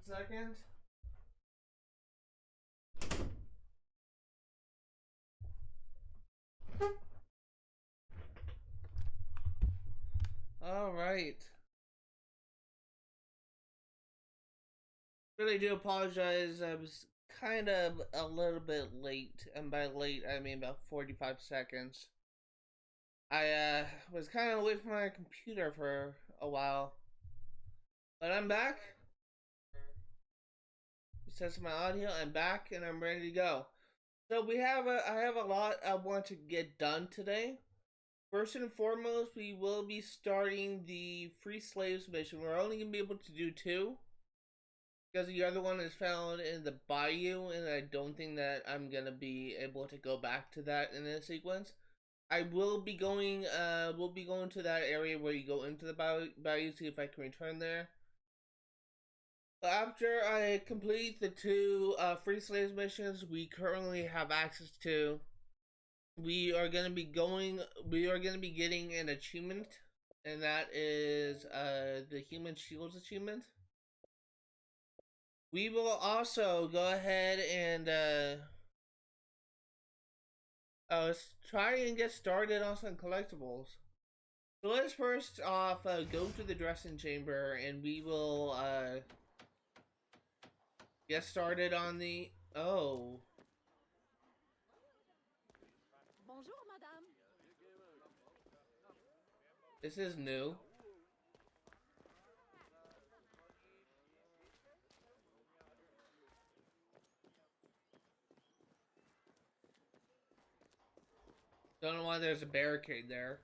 Second. All right. Really do apologize. I was kind of a little bit late, and by late I mean about 45 seconds. I was kind of away from my computer for a while, but I'm back. Test my audio. I'm back, and I'm ready to go. So I have a lot I want to get done today. First and foremost, we will be starting the Free Slaves mission. We're only gonna be able to do two, because the other one is found in the bayou, and I don't think that I'm gonna be able to go back to that in this sequence. I will be going we'll be going to that area where you go into the bayou, see if I can return there. But after I complete the two Free Slaves missions we currently have access to, we are gonna be getting an achievement, and that is the Human Shields achievement. We will also go ahead and let's try and get started on some collectibles. So let's first off go to the dressing chamber, and we will get started on the Bonjour, madame. This is new. Don't know why there's a barricade there.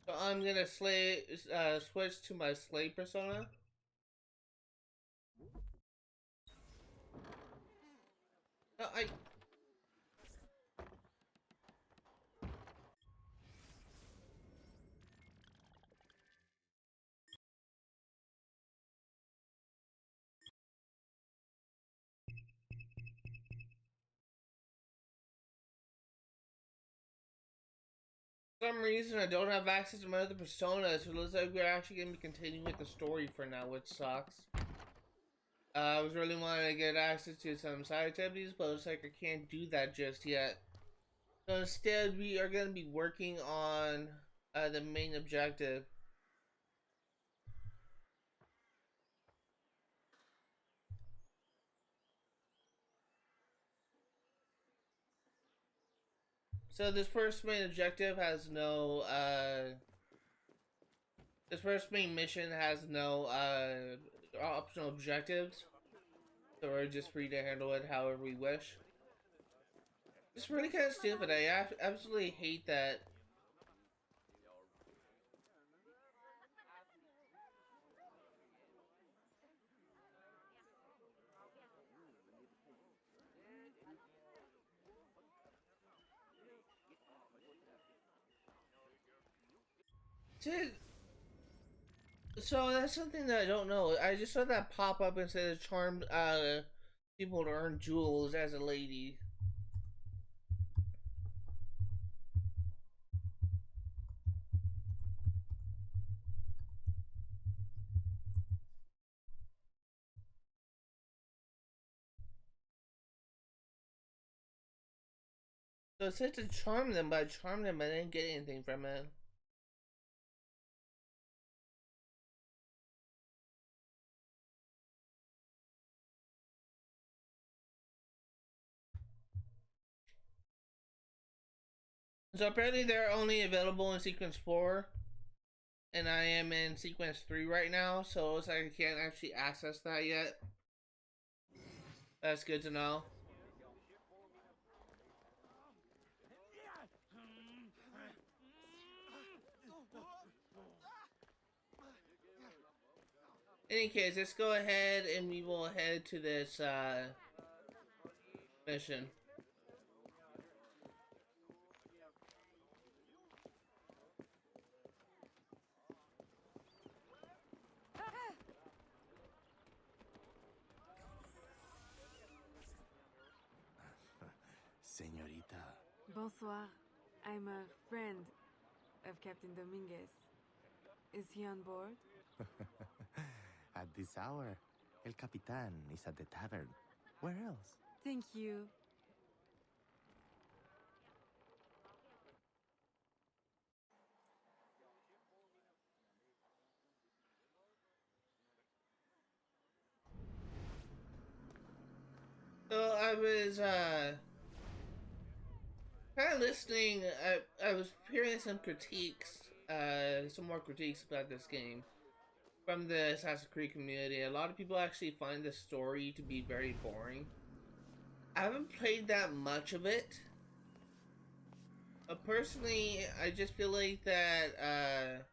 So I'm gonna switch to my slave persona. No, for some reason I don't have access to my other personas, so it looks like we're actually gonna be continuing with the story for now, which sucks. I was really wanting to get access to some side activities, but it looks like I can't do that just yet. So instead, we are going to be working on the main objective. So this first main objective has no, this first main mission has no optional objectives. So we're just free to handle it however we wish. It's really kind of stupid. I absolutely hate that. So that's something that I don't know. I just saw that pop up and said charm people to earn jewels as a lady. So it said to charm them, but I charmed them, but I didn't get anything from it. So apparently they're only available in sequence 4, and I am in sequence 3 right now, so it's like I can't actually access that yet. That's good to know. In any case, let's go ahead and we will head to this mission. Señorita. Bonsoir. I'm a friend of Captain Dominguez. Is he on board? At this hour, El Capitan is at the tavern. Where else? Thank you. So I was kind of listening. I was hearing some critiques, some more critiques about this game from the Assassin's Creed community. A lot of people actually find the story to be very boring. I haven't played that much of it. Personally, I just feel like that.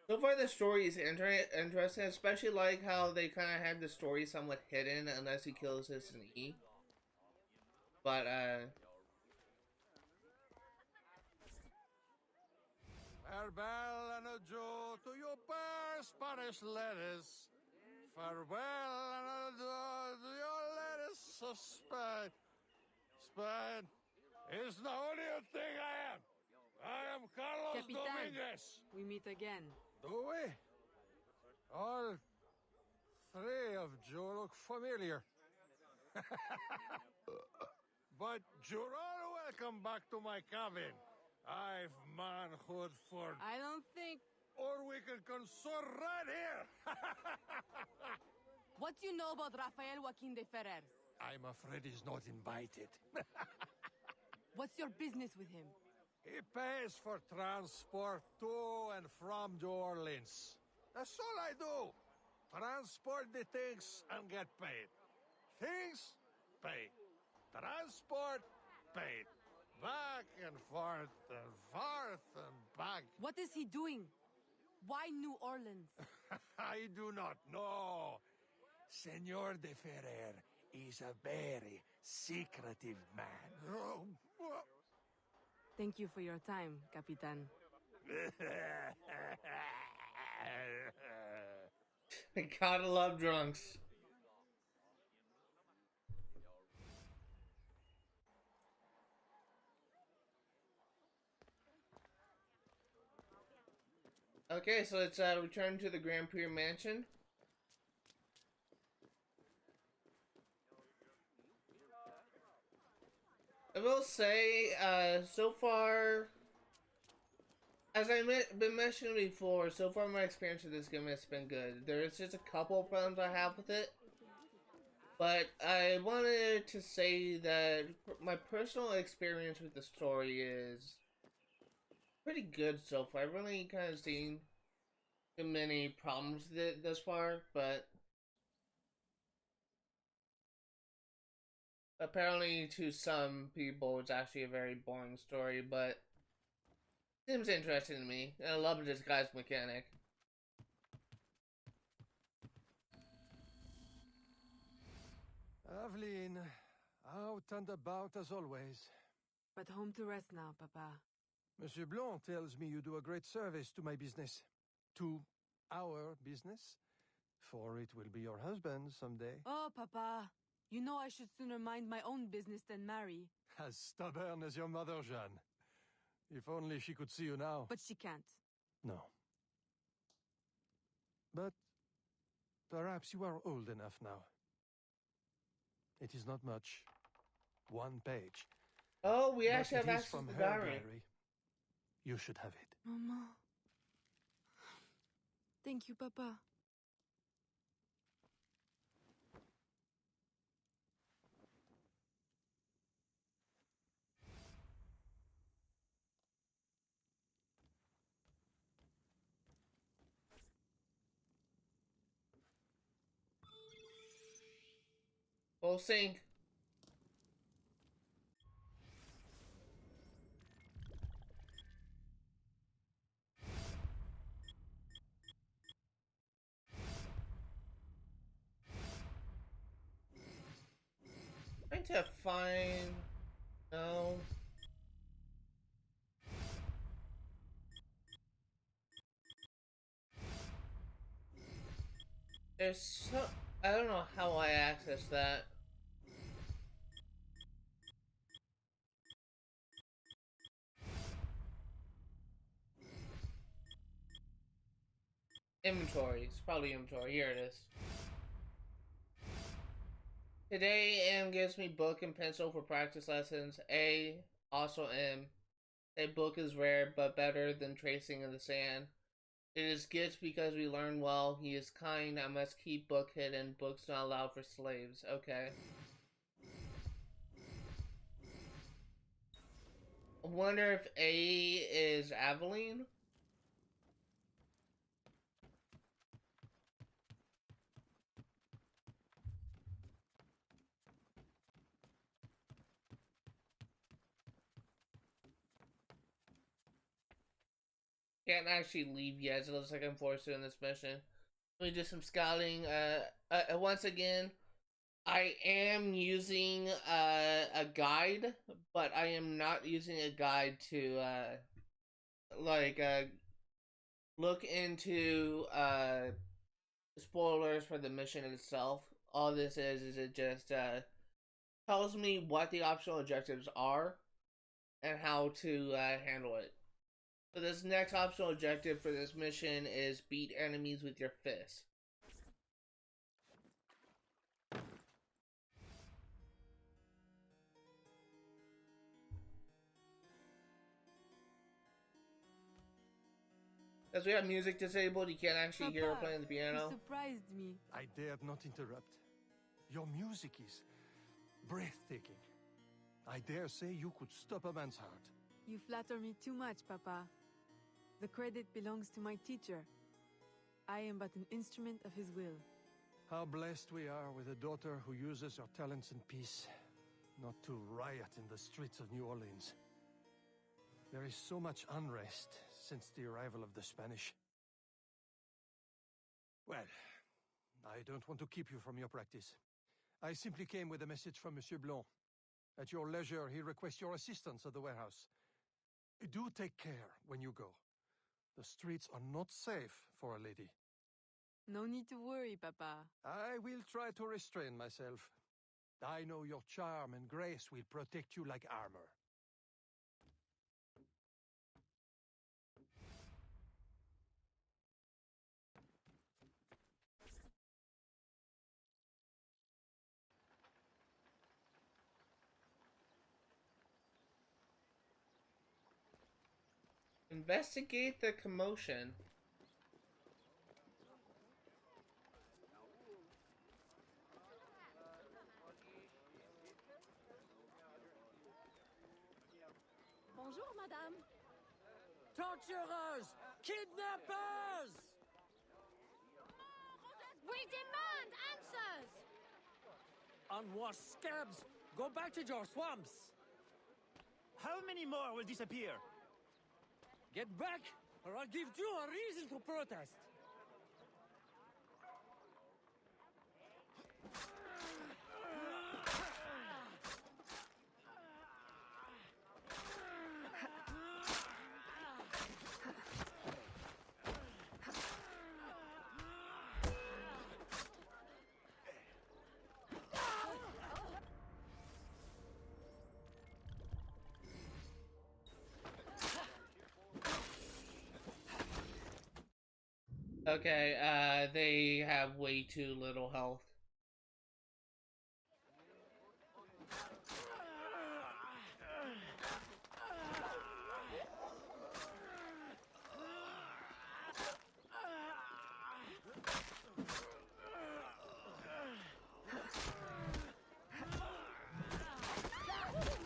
So far, the story is interesting, especially like how they kind of had the story somewhat hidden unless he kills his knee. But Farewell and adieu to your fair Spanish ladies. Farewell and adieu to your ladies of Spain. Spain is the only thing I am. I am Carlos Capitan, Dominguez. we meet again. Do we? All three of you look familiar. But you're all welcome back to my cabin. I've manhood for... I don't think... Or we can consort right here. What do you know about Rafael Joaquin de Ferrer? I'm afraid he's not invited. What's your business with him? He pays for transport to and from New Orleans. That's all I do. Transport the things and get paid. Things, paid. Transport, paid. Back and forth and back. What is he doing? Why New Orleans? I do not know. Senor de Ferrer is a very secretive man. Thank you for your time, Capitan. I gotta love drunks. Okay, so let's return to the Grand Prix Mansion. I will say, so far, as I've been mentioning before, so far my experience with this game has been good. There's just a couple of problems I have with it. But I wanted to say that my personal experience with the story is pretty good so far. I've really kind of seen too many problems with it thus far, but apparently to some people it's actually a very boring story, but seems interesting to me. And I love this guy's mechanic. Aveline, out and about as always. But home to rest now, Papa. Monsieur Blanc tells me you do a great service to my business. To our business. For it will be your husband someday. Oh, Papa. You know I should sooner mind my own business than marry. As stubborn as your mother, Jeanne. If only she could see you now. But she can't. No. But perhaps you are old enough now. It is not much. One page. Oh, we But actually it have is access from to the her diary. You should have it. Mama. Thank you, Papa. We'll sing. Trying to find... No. There's so... I don't know how I access that. Inventory. It's probably inventory. Here it is. Today, M gives me book and pencil for practice lessons. A, also M. A book is rare, but better than tracing in the sand. It is gifts because we learn well. He is kind. I must keep book hidden. Books not allowed for slaves. Okay. I wonder if A is Aveline? Can't actually leave yet. So it looks like I'm forced to in this mission. Let me do some scouting. Once again, I am using a guide, but I am not using a guide to look into spoilers for the mission itself. All this is it just tells me what the optional objectives are and how to handle it. So this next optional objective for this mission is beat enemies with your fist. As we have music disabled, you can't actually hear her playing the piano. You surprised me. I dared not interrupt. Your music is breathtaking. I dare say you could stop a man's heart. You flatter me too much, Papa. The credit belongs to my teacher. I am but an instrument of his will. How blessed we are with a daughter who uses her talents in peace, not to riot in the streets of New Orleans. There is so much unrest since the arrival of the Spanish. Well, I don't want to keep you from your practice. I simply came with a message from Monsieur Blanc. At your leisure, he requests your assistance at the warehouse. Do take care when you go. The streets are not safe for a lady. No need to worry, Papa. I will try to restrain myself. I know your charm and grace will protect you like armor. Investigate the commotion. Bonjour, madame. Torturers! Kidnappers! We demand answers! Unwashed scabs! Go back to your swamps! How many more will disappear? Get back, or I'll give you a reason to protest! Okay, they have way too little health.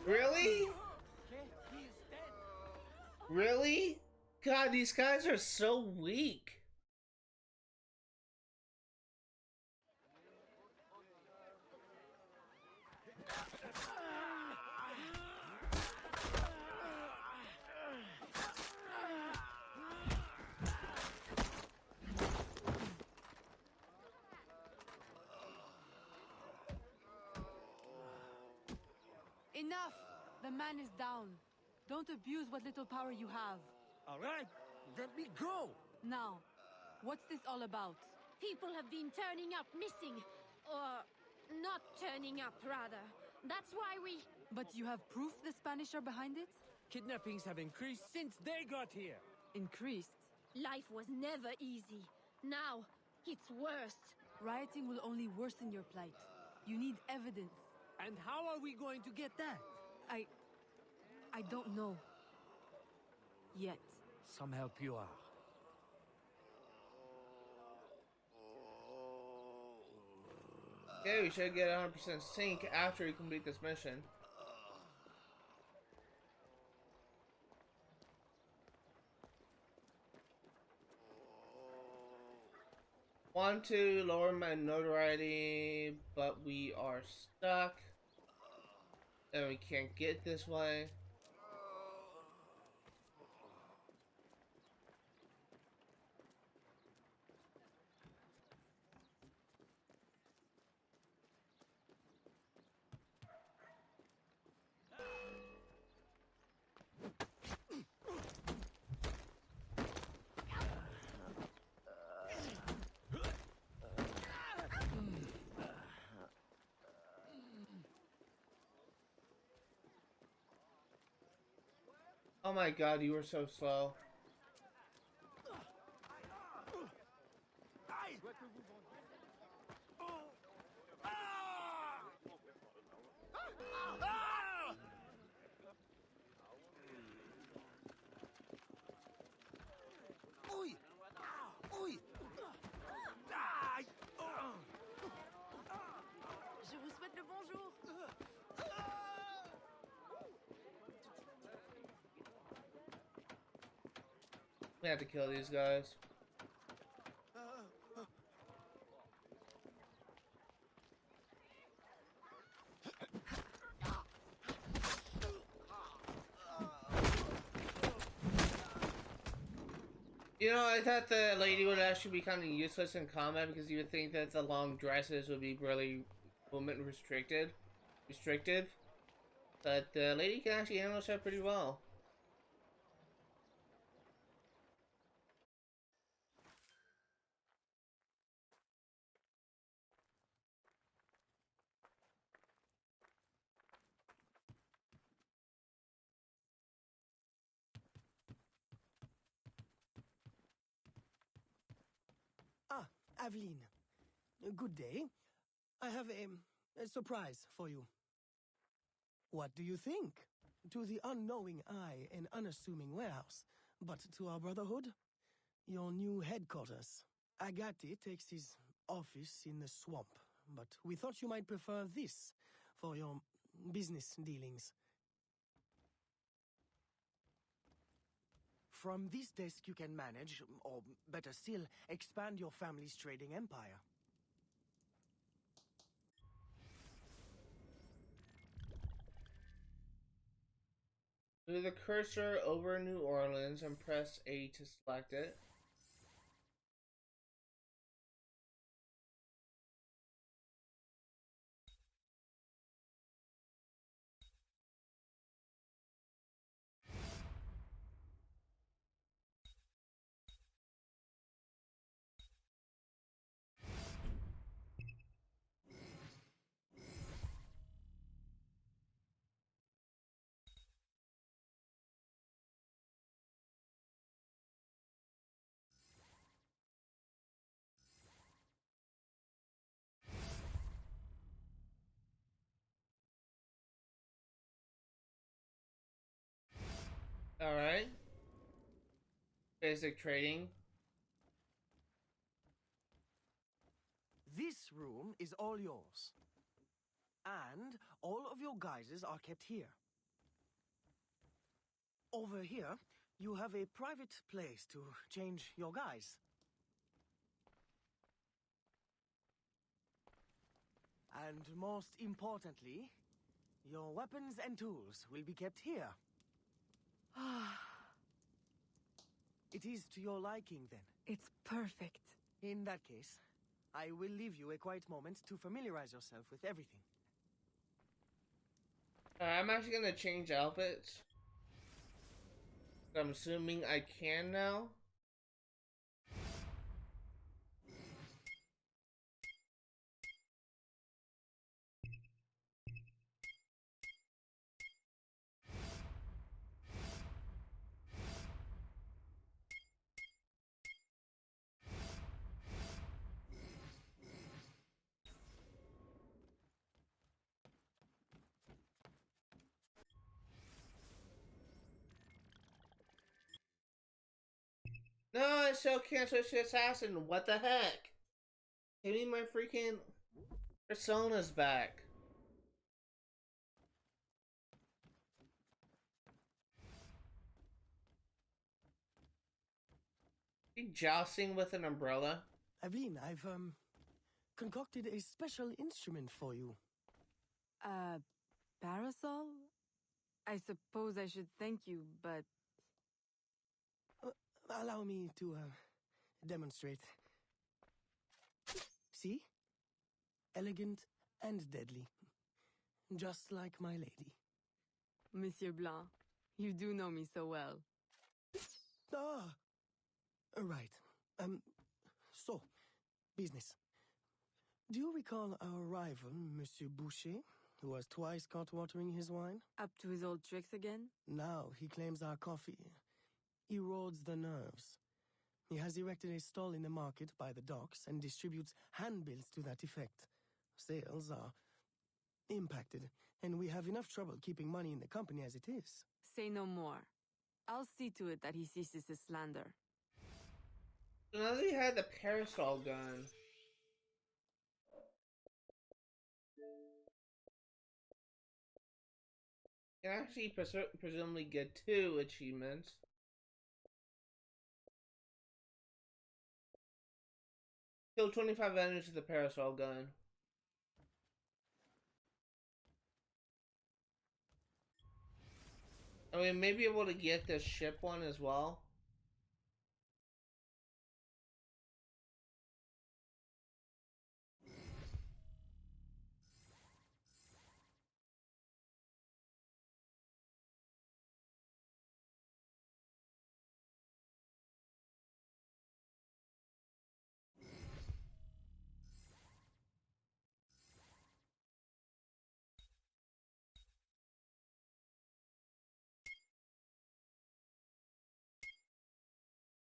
Really? Really? God, these guys are so weak. Enough! The man is down. Don't abuse what little power you have. All right, let me go! Now, what's this all about? People have been turning up missing. Or not turning up, rather. That's why we... But you have proof the Spanish are behind it? Kidnappings have increased since they got here. Increased? Life was never easy. Now, it's worse. Rioting will only worsen your plight. You need evidence. And how are we going to get that? I don't know. Yet. Some help you are. Okay, we should get 100% sync after we complete this mission. Want to lower my notoriety, but we are stuck. And we can't get this way. Oh my god, you were so slow. Je vous souhaite le bonjour. We have to kill these guys. You know, I thought the lady would actually be kind of useless in combat because you would think that the long dresses would be really movement restrictive. But the lady can actually handle stuff pretty well. Ah, Aveline. Good day. I have a surprise for you. What do you think? To the unknowing eye, an unassuming warehouse. But to our brotherhood, your new headquarters. Agati takes his office in the swamp, but we thought you might prefer this for your business dealings. From this desk you can manage, or better still, expand your family's trading empire. Move the cursor over New Orleans and press A to select it. Alright. Basic trading. This room is all yours. And all of your guises are kept here. Over here, you have a private place to change your guise. And most importantly, your weapons and tools will be kept here. It is to your liking, then. It's perfect. In that case, I will leave you a quiet moment to familiarize yourself with everything. I'm actually gonna change outfits. I'm assuming I can now. I still can't switch to assassin. What the heck? Give me my freaking personas back. You jousting with an umbrella? Aveline, I've concocted a special instrument for you. Parasol? I suppose I should thank you, but... Allow me to demonstrate. See? Elegant and deadly. Just like my lady. Monsieur Blanc, you do know me so well. Ah! Right. So, business. Do you recall our rival, Monsieur Boucher, who was twice caught watering his wine? Up to his old tricks again? Now he claims our coffee erodes the nerves. He has erected a stall in the market by the docks and distributes handbills to that effect. Sales are impacted, and we have enough trouble keeping money in the company as it is. Say no more. I'll see to it that he ceases his slander. So now that he had the parasol gun. You can actually presumably get 2 achievements. Kill 25 enemies with the parasol gun. I mean, may be able to get the ship one as well.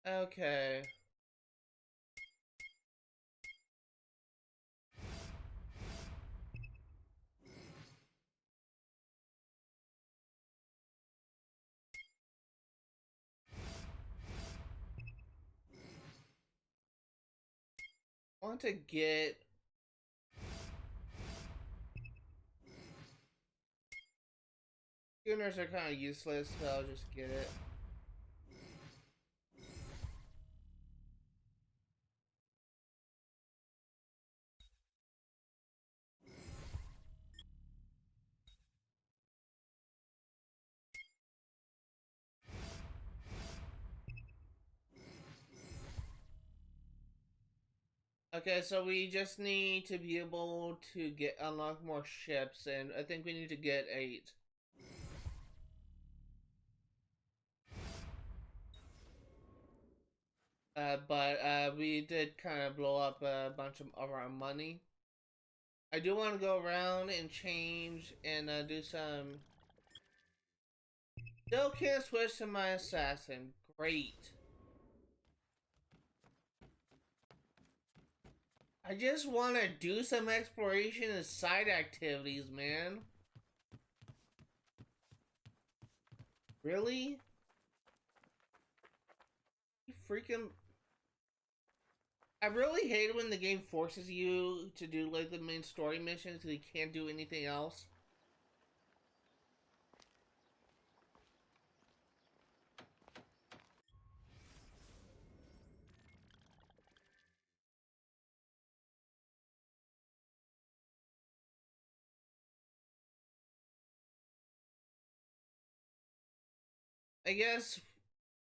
Okay. I want to get... Schooners are kind of useless, but I'll just get it. Okay, so we just need to be able to unlock more ships, and I think we need to get 8. But we did kind of blow up a bunch of our money. I do want to go around and change and do some... Still can't switch to my assassin. Great. I just want to do some exploration and side activities, man. Really? You freaking... I really hate when the game forces you to do like the main story missions so you can't do anything else. I guess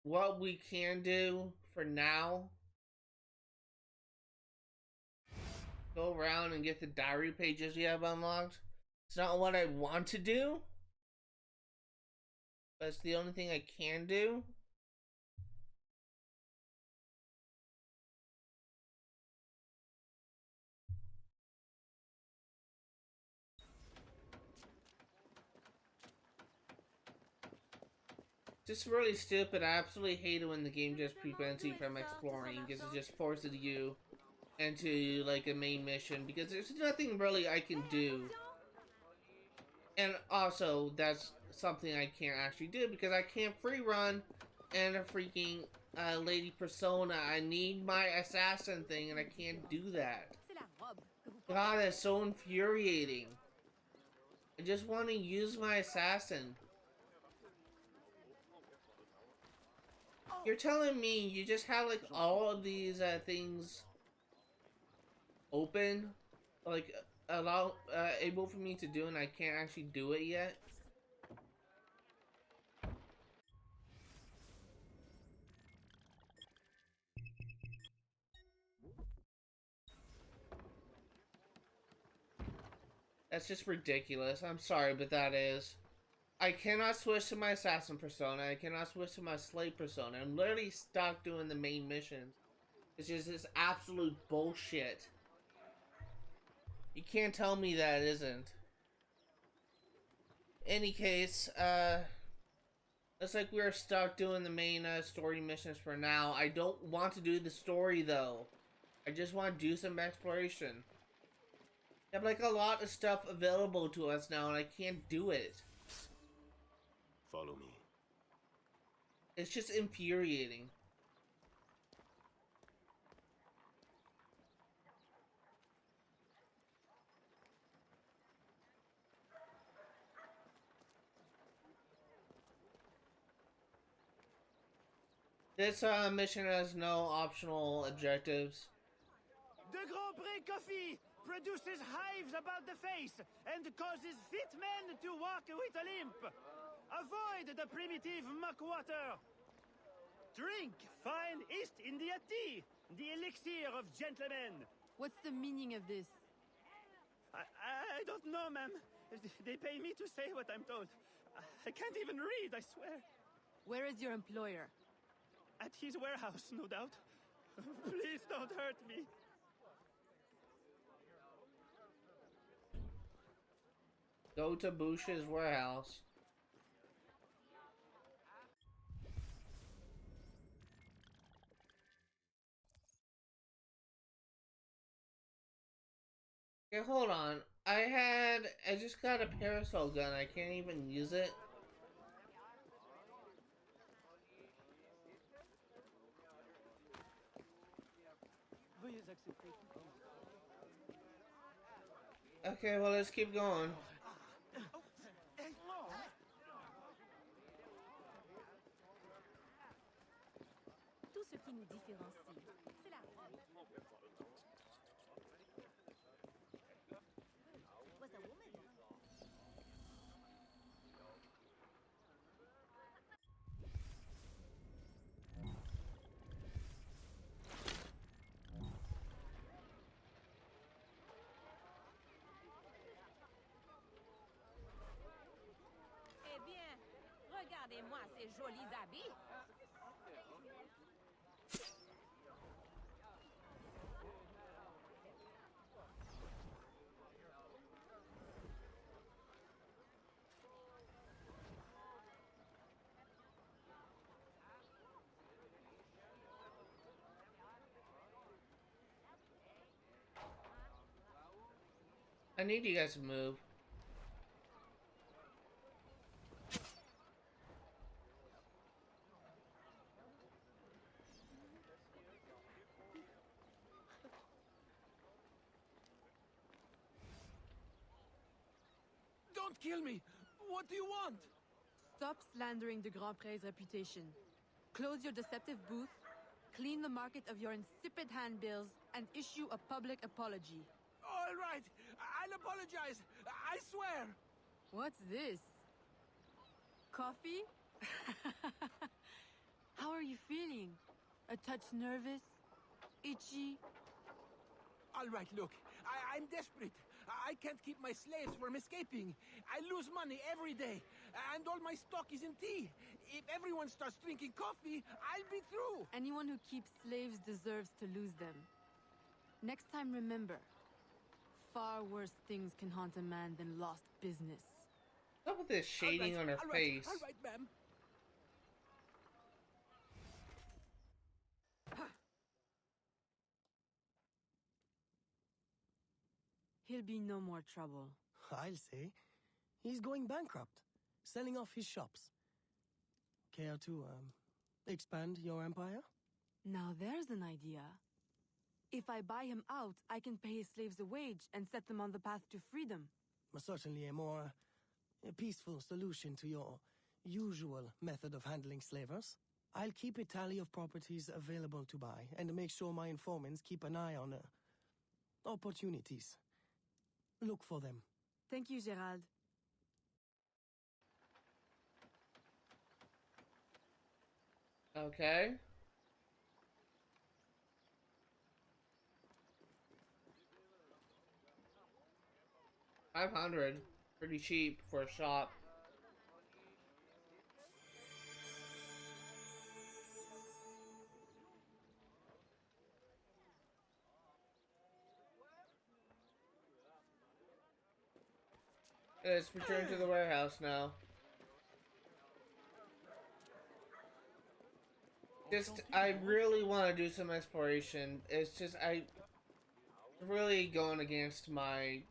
what we can do for now, go around and get the diary pages we have unlocked. It's not what I want to do, but it's the only thing I can do. Just really stupid. I absolutely hate it when the game just prevents you from exploring because it just forces you into like a main mission because there's nothing really I can do. And also, that's something I can't actually do because I can't free run and a freaking lady persona. I need my assassin thing, and I can't do that. God, that's so infuriating. I just want to use my assassin. You're telling me you just have like all of these things open, like able for me to do, and I can't actually do it yet? That's just ridiculous. I'm sorry, but that is. I cannot switch to my assassin persona. I cannot switch to my slave persona. I'm literally stuck doing the main missions. It's just this absolute bullshit. You can't tell me that it isn't. Any case, looks like we're stuck doing the main story missions for now. I don't want to do the story though. I just want to do some exploration. We have like a lot of stuff available to us now, and I can't do it. Follow me. It's just infuriating. This mission has no optional objectives. The Grand Prix coffee produces hives about the face and causes fit men to walk with a limp. Avoid the primitive muck water. Drink fine East India tea, the elixir of gentlemen. What's the meaning of this? I don't know, ma'am. They pay me to say what I'm told. I can't even read, I swear. Where is your employer? At his warehouse, no doubt. Please don't hurt me. Go to Bush's warehouse. Okay, hold on. I just got a parasol gun. I can't even use it. Okay, well, let's keep going. Tout ce qui nous différencie, c'est la robe. Was a woman. Eh bien, regardez-moi ces jolis habits. I need you guys to move. Don't kill me! What do you want? Stop slandering the Grand Prix's reputation. Close your deceptive booth, clean the market of your insipid handbills, and issue a public apology. All right, I'll apologize. I swear. What's this? Coffee? How are you feeling? A touch nervous? Itchy? All right, look, I'm desperate. I can't keep my slaves from escaping. I lose money every day, and all my stock is in tea. If everyone starts drinking coffee, I'll be through. Anyone who keeps slaves deserves to lose them. Next time, remember, far worse things can haunt a man than lost business. Stop with this shading on her face. All right, ma'am. He'll be no more trouble. I'll say. He's going bankrupt, selling off his shops. Care to, Expand your empire? Now there's an idea. If I buy him out, I can pay his slaves a wage and set them on the path to freedom. Certainly a more peaceful solution to your usual method of handling slavers. I'll keep a tally of properties available to buy and make sure my informants keep an eye on opportunities. Look for them. Thank you, Gerald. Okay. $500, pretty cheap for a shop. Let's return to the warehouse now. I really want to do some exploration. It's just, really going against my,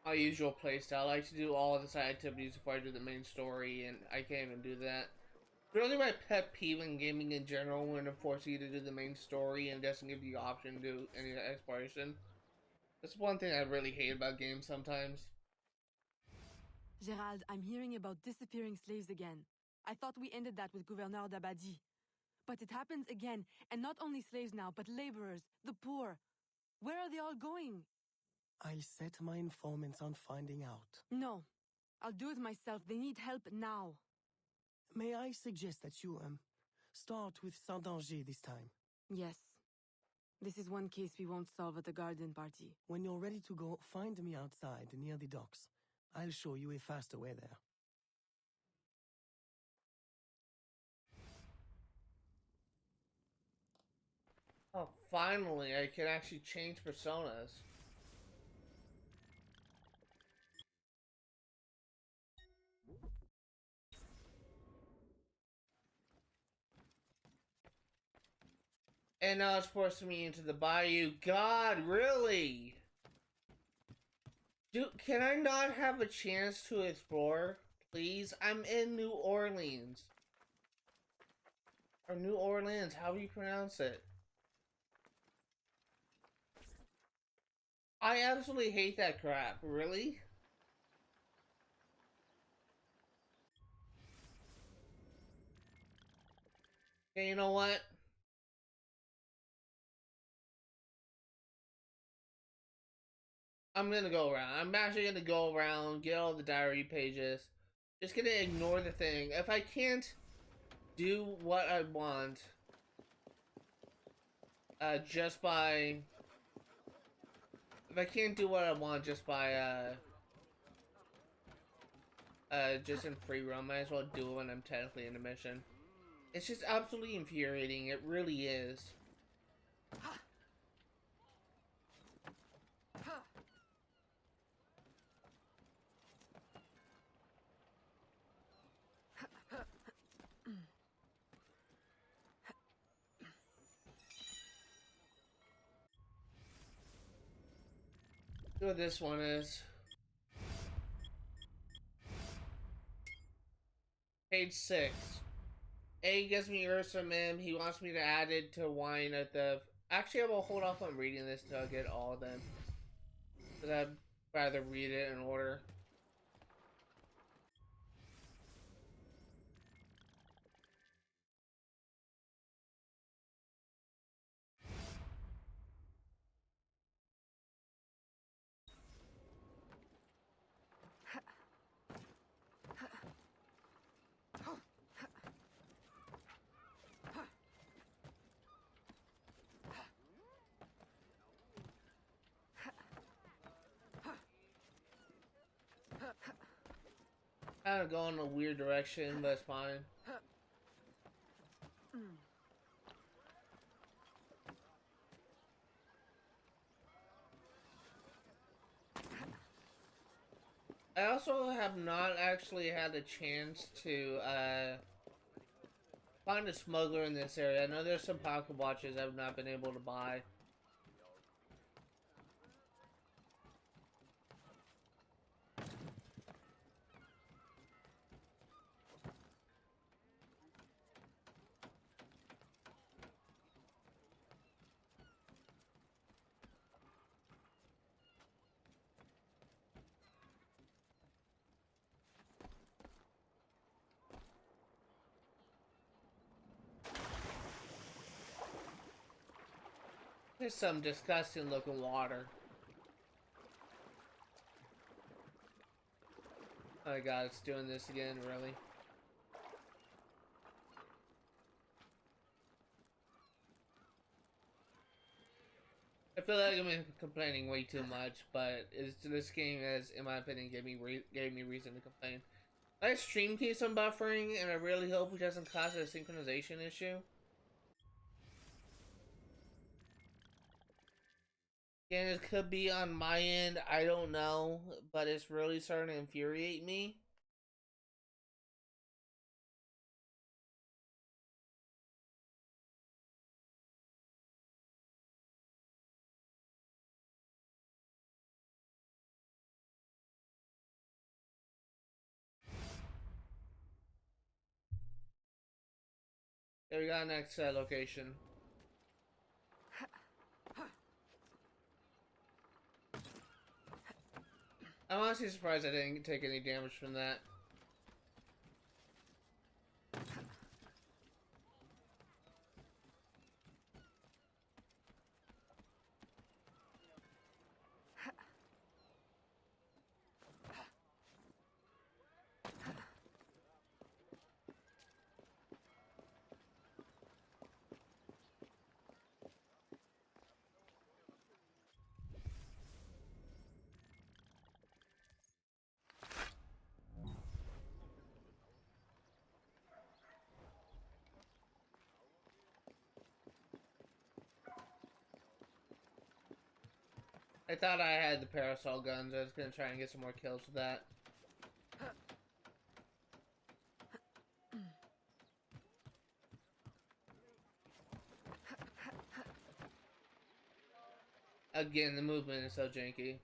my usual playstyle. I like to do all of the side activities before I do the main story, and I can't even do that. It's really my pet peeve in gaming in general when it forces you to do the main story and doesn't give you the option to do any exploration. That's one thing I really hate about games sometimes. Gerald, I'm hearing about disappearing slaves again. I thought we ended that with Gouverneur d'Abadie. But it happens again, and not only slaves now, but laborers, the poor. Where are they all going? I'll set my informants on finding out. No, I'll do it myself. They need help now. May I suggest that you, start with Saint-Danger this time? Yes. This is one case we won't solve at the garden party. When you're ready to go, find me outside near the docks. I'll show you a faster way there. Oh, finally, I can actually change personas. And now it's forcing me into the bayou. God, really? Can I not have a chance to explore? Please? I'm in New Orleans. Or New Orleans, how do you pronounce it? I absolutely hate that crap. Really? Okay, you know what? I'm gonna go around. I'm actually gonna go around, get all the diary pages. Just gonna ignore the thing. If I can't do what I want, just by... If I can't do what I want just by, just in free roam, might as well do it when I'm technically in a mission. It's just absolutely infuriating. It really is. See what this one is. Page 6. A gives me yours from him. He wants me to add it to wine at the... Actually, I will hold off on reading this till I get all of them. Because I'd rather read it in order. Kind of going in a weird direction, but it's fine. I also have not actually had a chance to find a smuggler in this area. I know there's some pocket watches I've not been able to buy. There's some disgusting looking water. Oh my god, it's doing this again, really? I feel like I'm complaining way too much, but this game has, in my opinion, gave me reason to complain. My stream keeps on buffering, and I really hope it doesn't cause a synchronization issue. Again, it could be on my end, I don't know, but it's really starting to infuriate me. There we go, next location. I'm honestly surprised I didn't take any damage from that. I thought I had the parasol guns. I was gonna try and get some more kills with that. Again, the movement is so janky.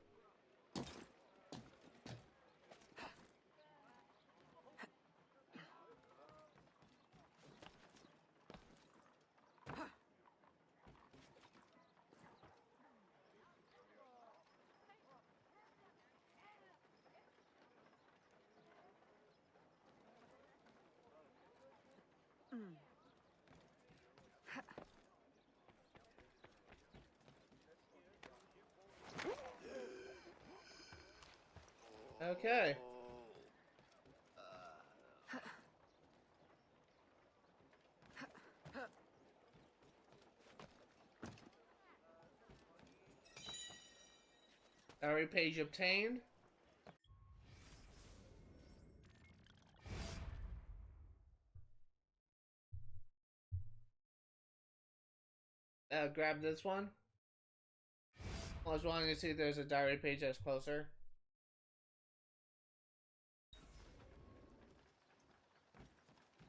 Okay. Diary page obtained. Grab this one. I was wanting to see if there's a diary page that's closer.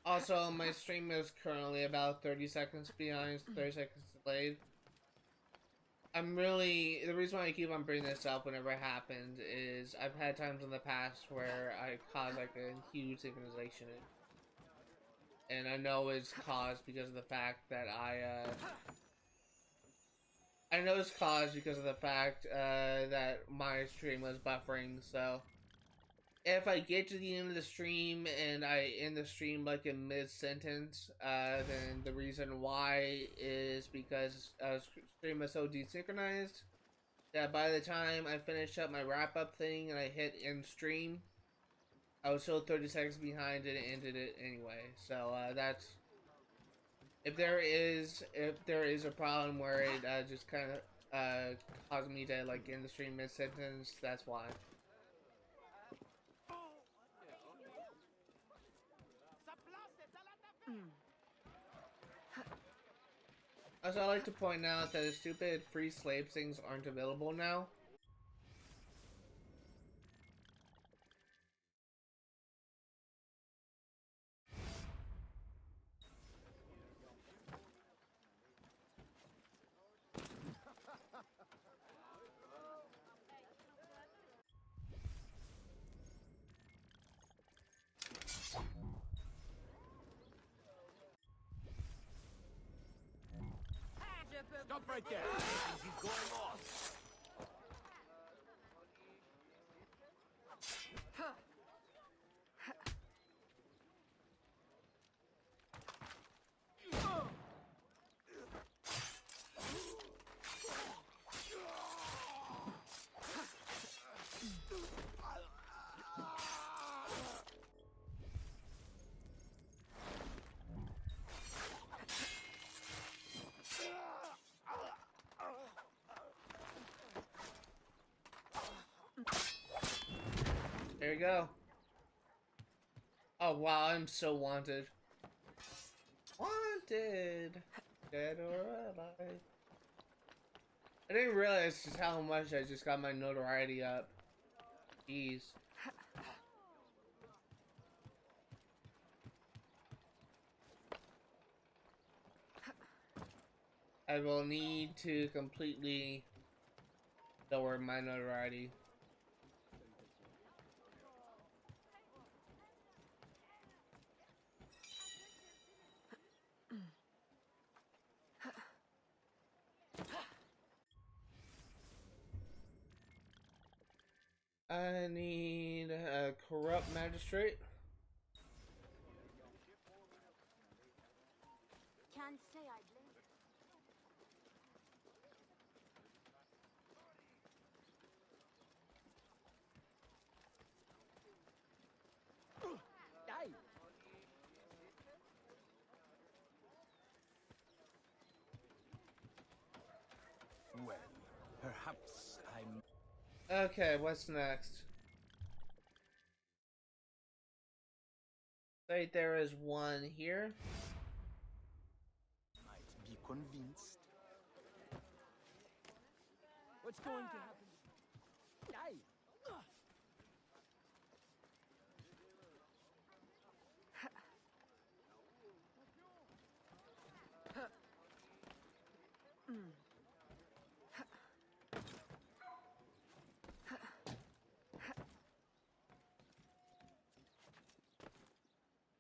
Also, my stream is currently about 30 seconds behind, 30 seconds delayed. the reason why I keep on bringing this up whenever it happens is I've had times in the past where I caused like a huge synchronization. And I know it's caused because of the fact that I know it's caused because of the fact that my stream was buffering, so if I get to the end of the stream and I end the stream like in mid-sentence, then the reason why is because stream was so desynchronized that by the time I finished up my wrap-up thing and I hit end stream, I was still 30 seconds behind and it ended it anyway. So that's if there is a problem where it just kind of caused me to like end the stream mid-sentence, that's why. Also, I'd like to point out that the stupid free slave things aren't available now. Stop right there. He's going off. There you go. Oh wow, I'm so wanted. Wanted. Dead or alive. I didn't realize just how much I just got my notoriety up. Jeez. I will need to completely lower my notoriety. I need a corrupt magistrate. Can't say I blame. Well, perhaps I'm... Okay, what's next? Right, there is one here. might be convinced. What's going to happen? Die!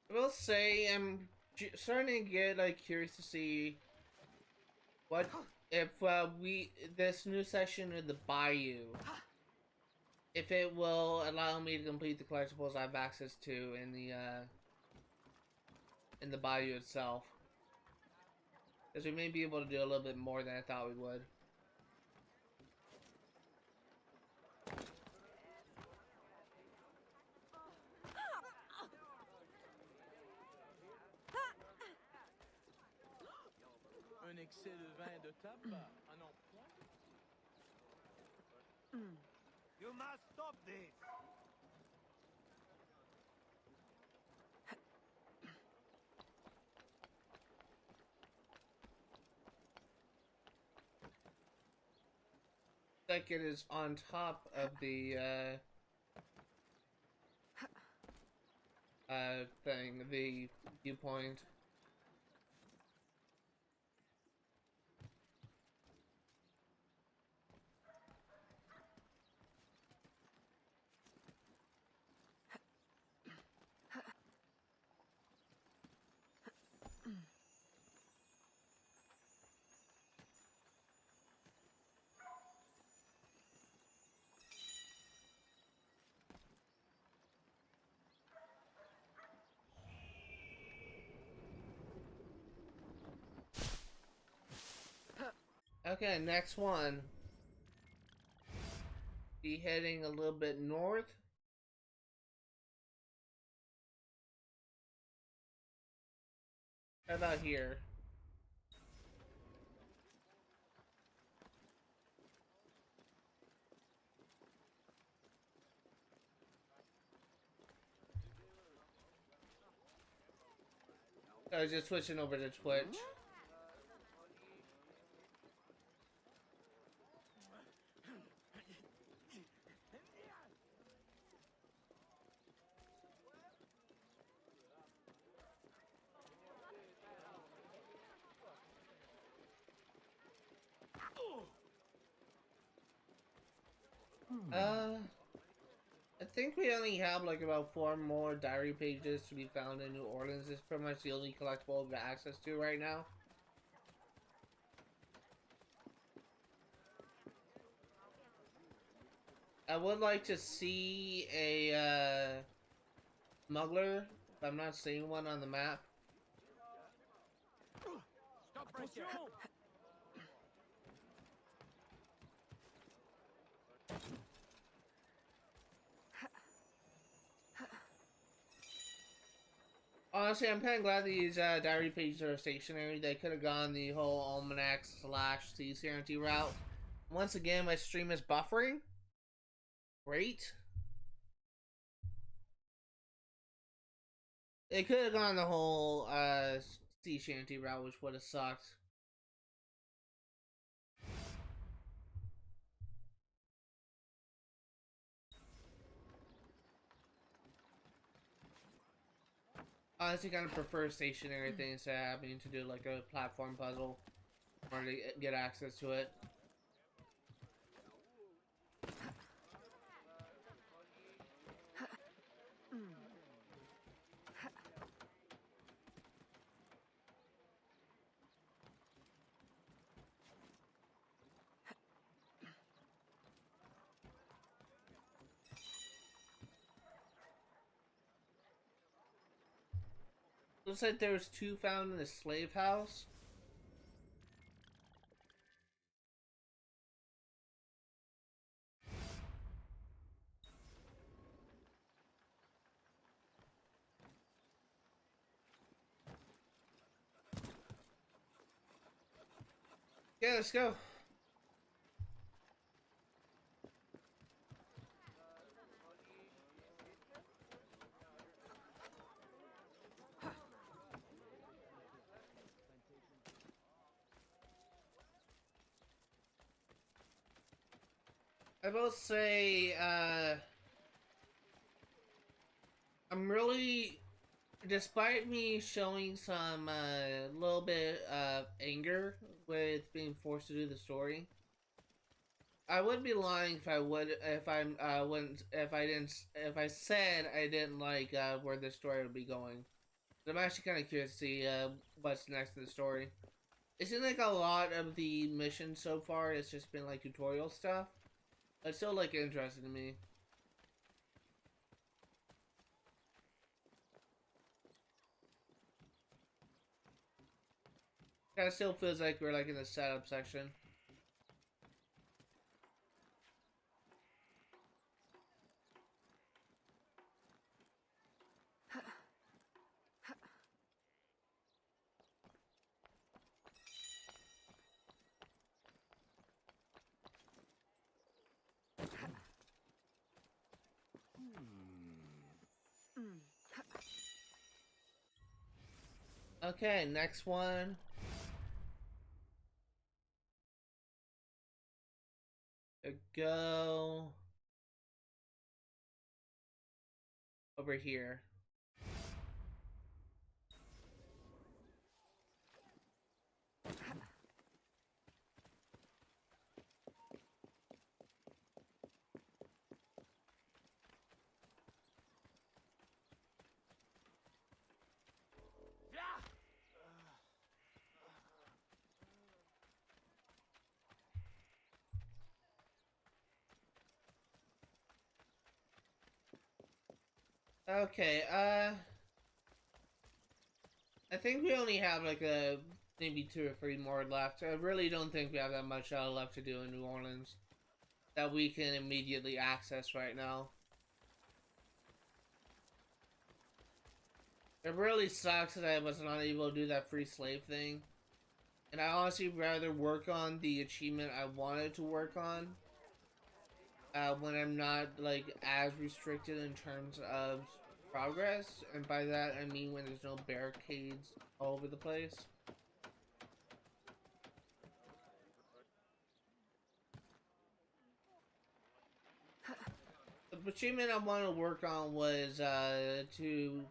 I will say I'm starting to get like curious to see what if this new section of the Bayou, if it will allow me to complete the collectibles I have access to in the Bayou itself, because we may be able to do a little bit more than I thought we would. Un excès de vin de tabac, un emploi. You must stop this! Like it is on top of the thing, the viewpoint. Okay, next one. Be heading a little bit north. How about here? I was just switching over to Twitch. I think we only have like about 4 more diary pages to be found in New Orleans. It's pretty much the only collectible we've got access to right now. I would like to see a smuggler, but I'm not seeing one on the map. Stop right there. Honestly, I'm kind of glad these diary pages are stationary. They could have gone the whole almanac / Seas Guarantee route. Once again, my stream is buffering. Great. They could have gone the whole sea shanty route, which would have sucked. Honestly, kind of prefer stationary things instead of having to do like a platform puzzle in order to get access to it. Looks like there was 2 found in the slave house. Yeah, let's go. I will say, I'm really, despite me showing some little bit of anger with being forced to do the story, I would be lying if I would if I'm wouldn't if I said I didn't like where the story would be going. I'm actually kind of curious to see what's next in the story. It seems like a lot of the missions so far has just been like tutorial stuff. But it's still like interesting to me. Kind of still feels like we're like in the setup section. Okay, next one. Go over here. Okay, I think we only have like maybe 2 or 3 more left. I really don't think we have that much left to do in New Orleans that we can immediately access right now. It really sucks that I was not able to do that free slave thing. And I honestly rather work on the achievement I wanted to work on when I'm not like as restricted in terms of progress. And by that I mean when there's no barricades all over the place. The achievement I wanted to work on was to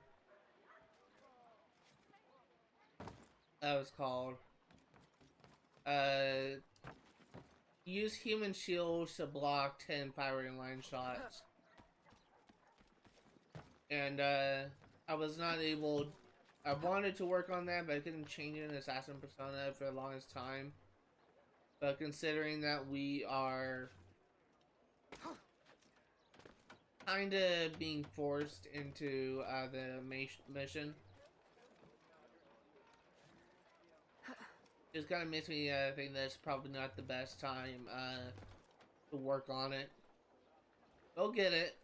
that was called use human shields to block 10 firing line shots. And I was not able, I wanted to work on that, but I couldn't change it in Assassin Persona for the longest time. But considering that we are kind of being forced into the mission, it kind of makes me think that's probably not the best time to work on it. Go get it.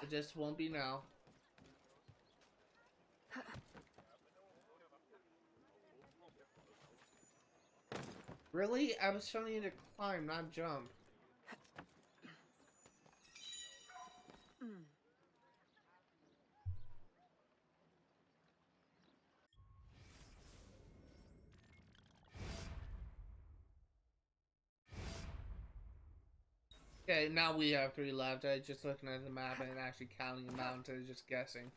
It just won't be now. Really? I was telling you to climb, not jump. Okay, now we have 3 left. I was just looking at the map and actually counting them out instead of just guessing.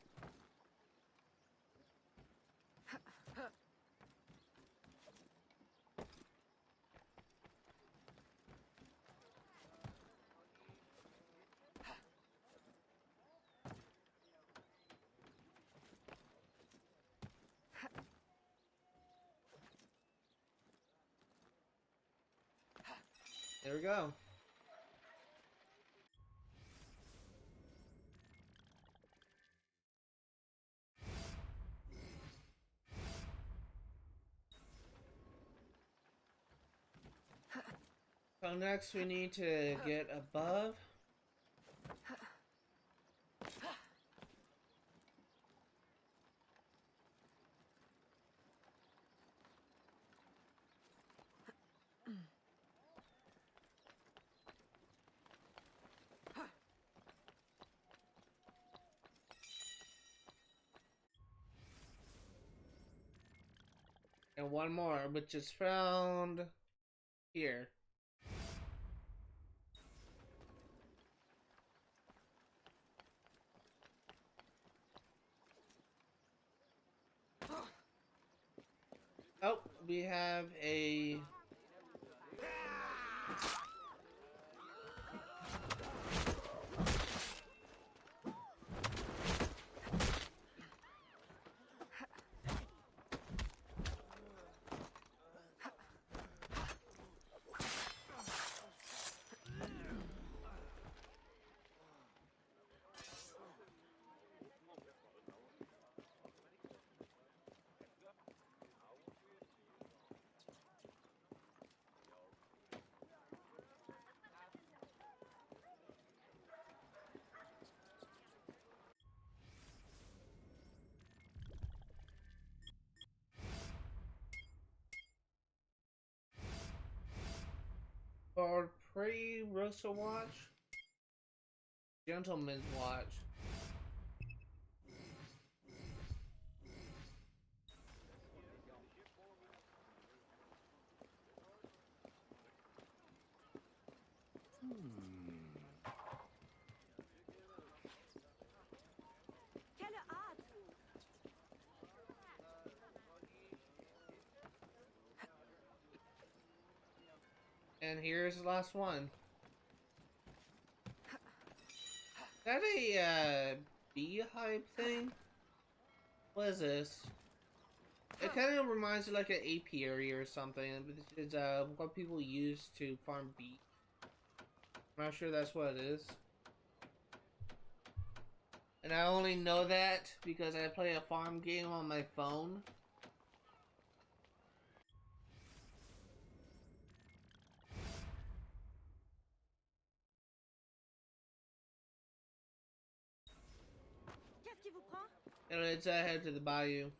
There we go. So next we need to get above. And one more, which is found here. Oh, we have a... Or Pre-Russell watch? Gentleman's watch. Quelle hâte! And here's the last one. Is that a beehive thing? What is this? It kind of reminds me like an apiary or something. It's what people use to farm bees. I'm not sure that's what it is. And I only know that because I play a farm game on my phone. Qu'est-ce qui vous prend? And it's head to the bayou.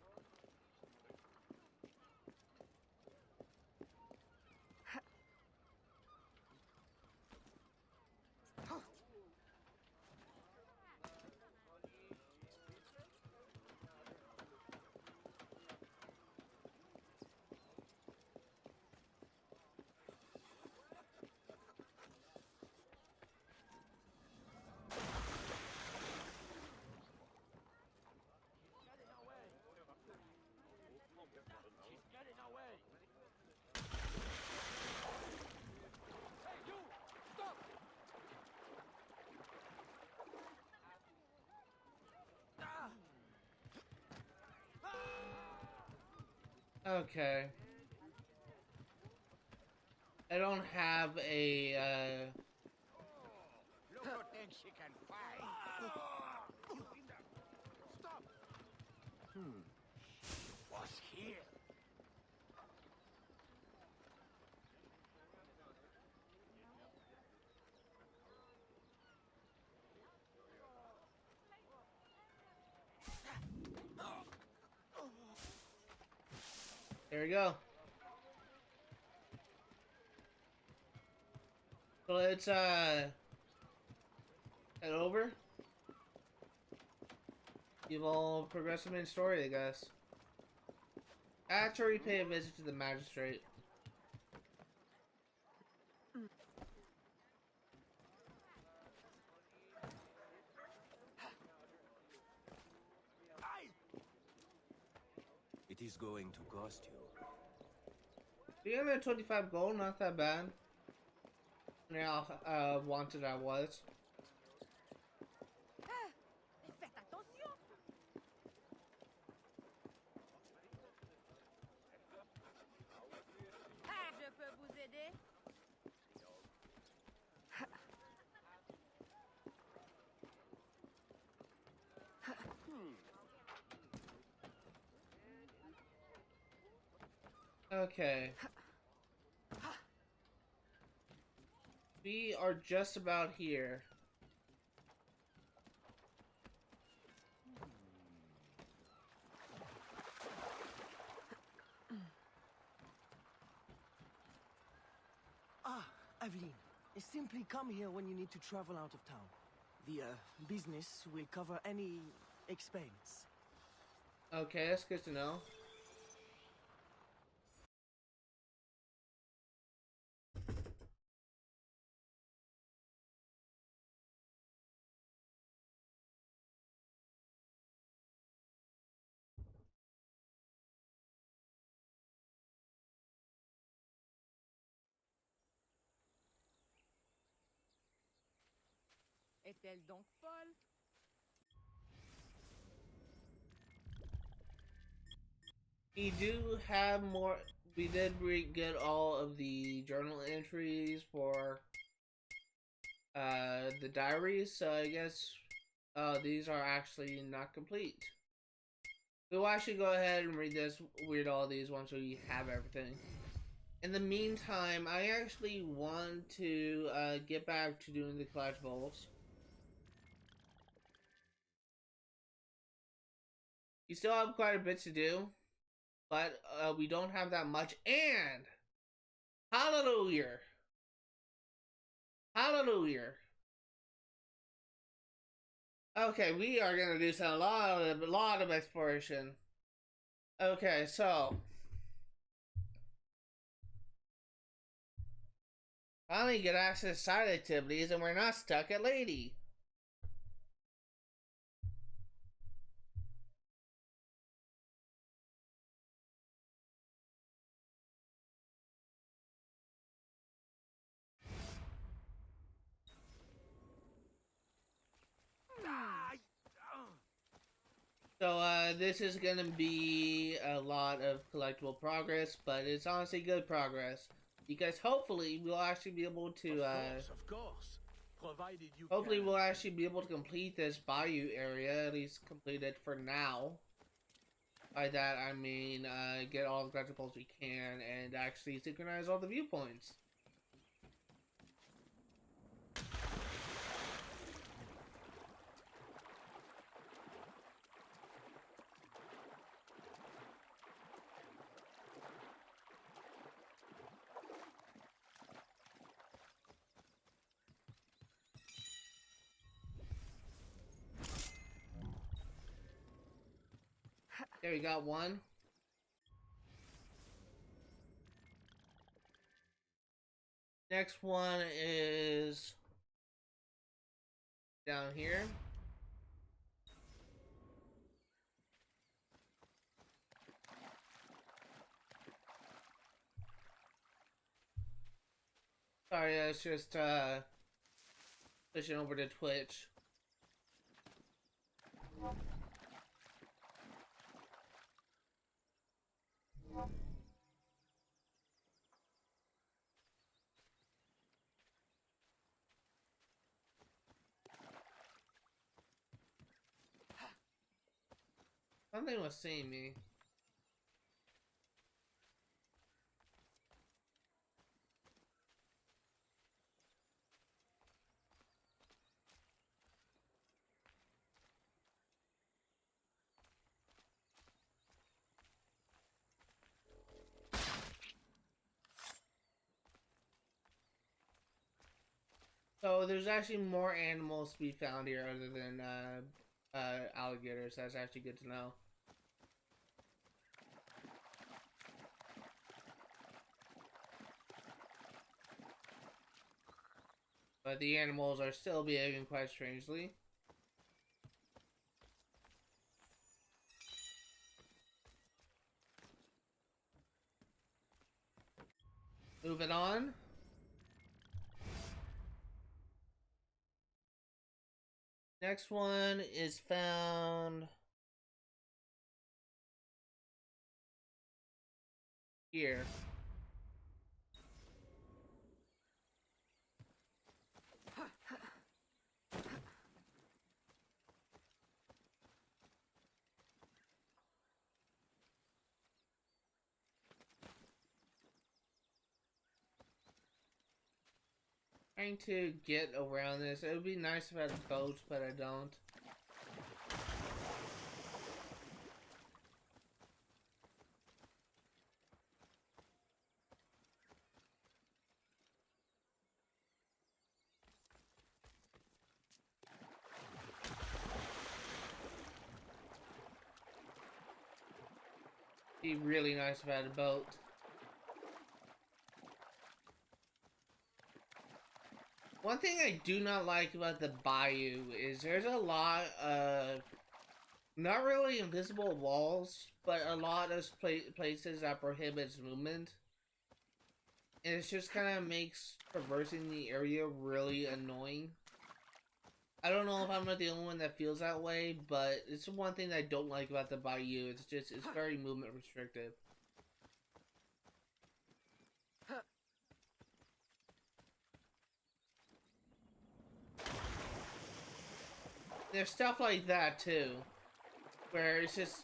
Okay. I don't have a, Look what then she can find. Stop! What's here? There we go. So let's head over. You've all progressed the main story, I guess. After we pay a visit to the magistrate. It is going to cost you. 325 gold, not that bad. Yeah, wanted I was. Faites attention! Ah, je peux vous aider? Okay. We are just about here. Ah, Aveline, simply come here when you need to travel out of town. The business will cover any expense. Okay, that's good to know. Est-elle donc folle? We do have more. We did get all of the journal entries for the diaries, so I guess these are actually not complete. We'll actually go ahead and read all these once we have everything. In the meantime, I actually want to get back to doing the collectibles. You still have quite a bit to do, but we don't have that much. And hallelujah, hallelujah. Okay, we are gonna do a lot of exploration. Okay, so finally get access to side activities, and we're not stuck at Lady. So this is gonna be a lot of collectible progress, but it's honestly good progress because hopefully we'll actually be able to. Of course. Provided you Hopefully can. we'll actually be able to complete this Bayou area, at least complete it for now. By that I mean get all the collectibles we can and actually synchronize all the viewpoints. There we got one. Next one is down here. Sorry, it's just switching over to Twitch. Something was seeing me. So there's actually more animals to be found here other than alligators. That's actually good to know. But the animals are still behaving quite strangely. Moving on. Next one is found here. Trying to get around this. It would be nice if I had a boat, but I don't. It'd be really nice if I had a boat. One thing I do not like about the bayou is there's a lot of not really invisible walls, but a lot of places that prohibits movement. And it just kind of makes traversing the area really annoying. I don't know if I'm not the only one that feels that way, but it's one thing that I don't like about the bayou. It's very movement restrictive. There's stuff like that too, where it's just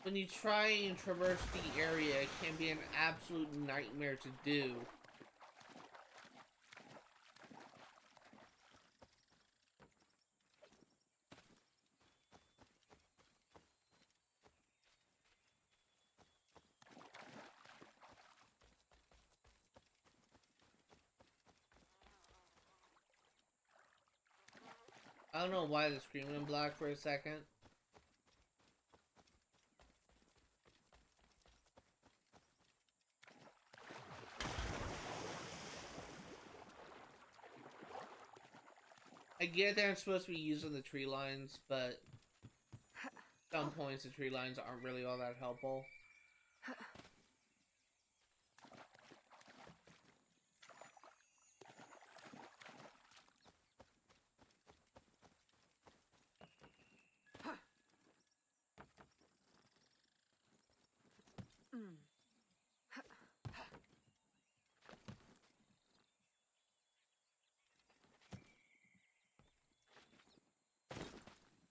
when you try and traverse the area, it can be an absolute nightmare to do. I don't know why the screen went black for a second. I get that I'm supposed to be using the tree lines, but at some points the tree lines aren't really all that helpful.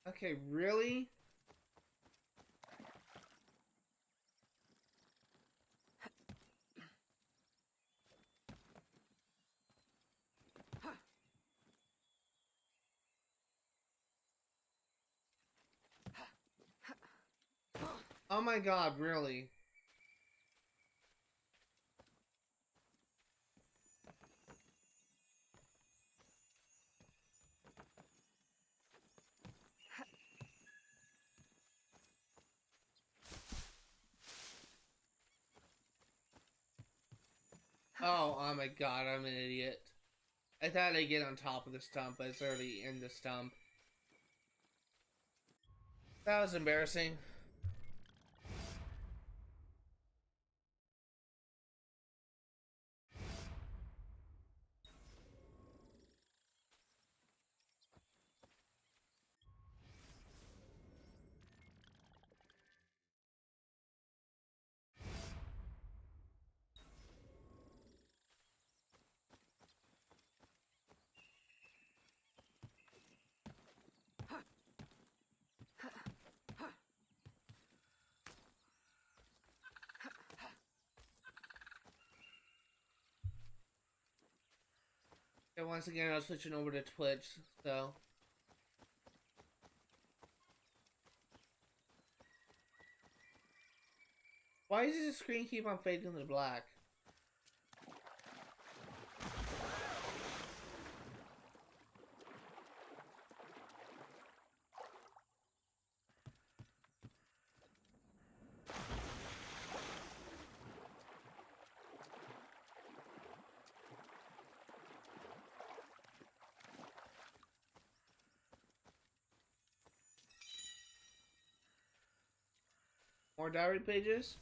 Okay, really? Oh my god, really? Oh my god, I'm an idiot. I thought I'd get on top of the stump, but it's already in the stump. That was embarrassing. And once again, I was switching over to Twitch, so. Why does the screen keep on fading to black? More diary pages?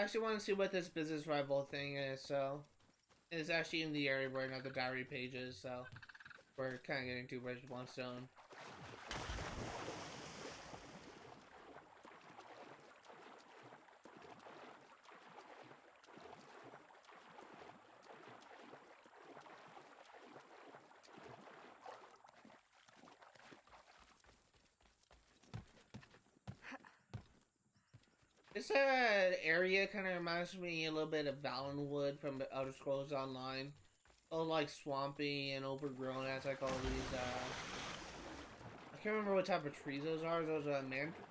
I actually want to see what this business rival thing is, so it's actually in the area where another diary page is, so we're kind of getting two birds with one stone. This area kind of reminds me a little bit of Valenwood from the Elder Scrolls Online. Oh, like swampy and overgrown, as I call these. I can't remember what type of trees those are. Those are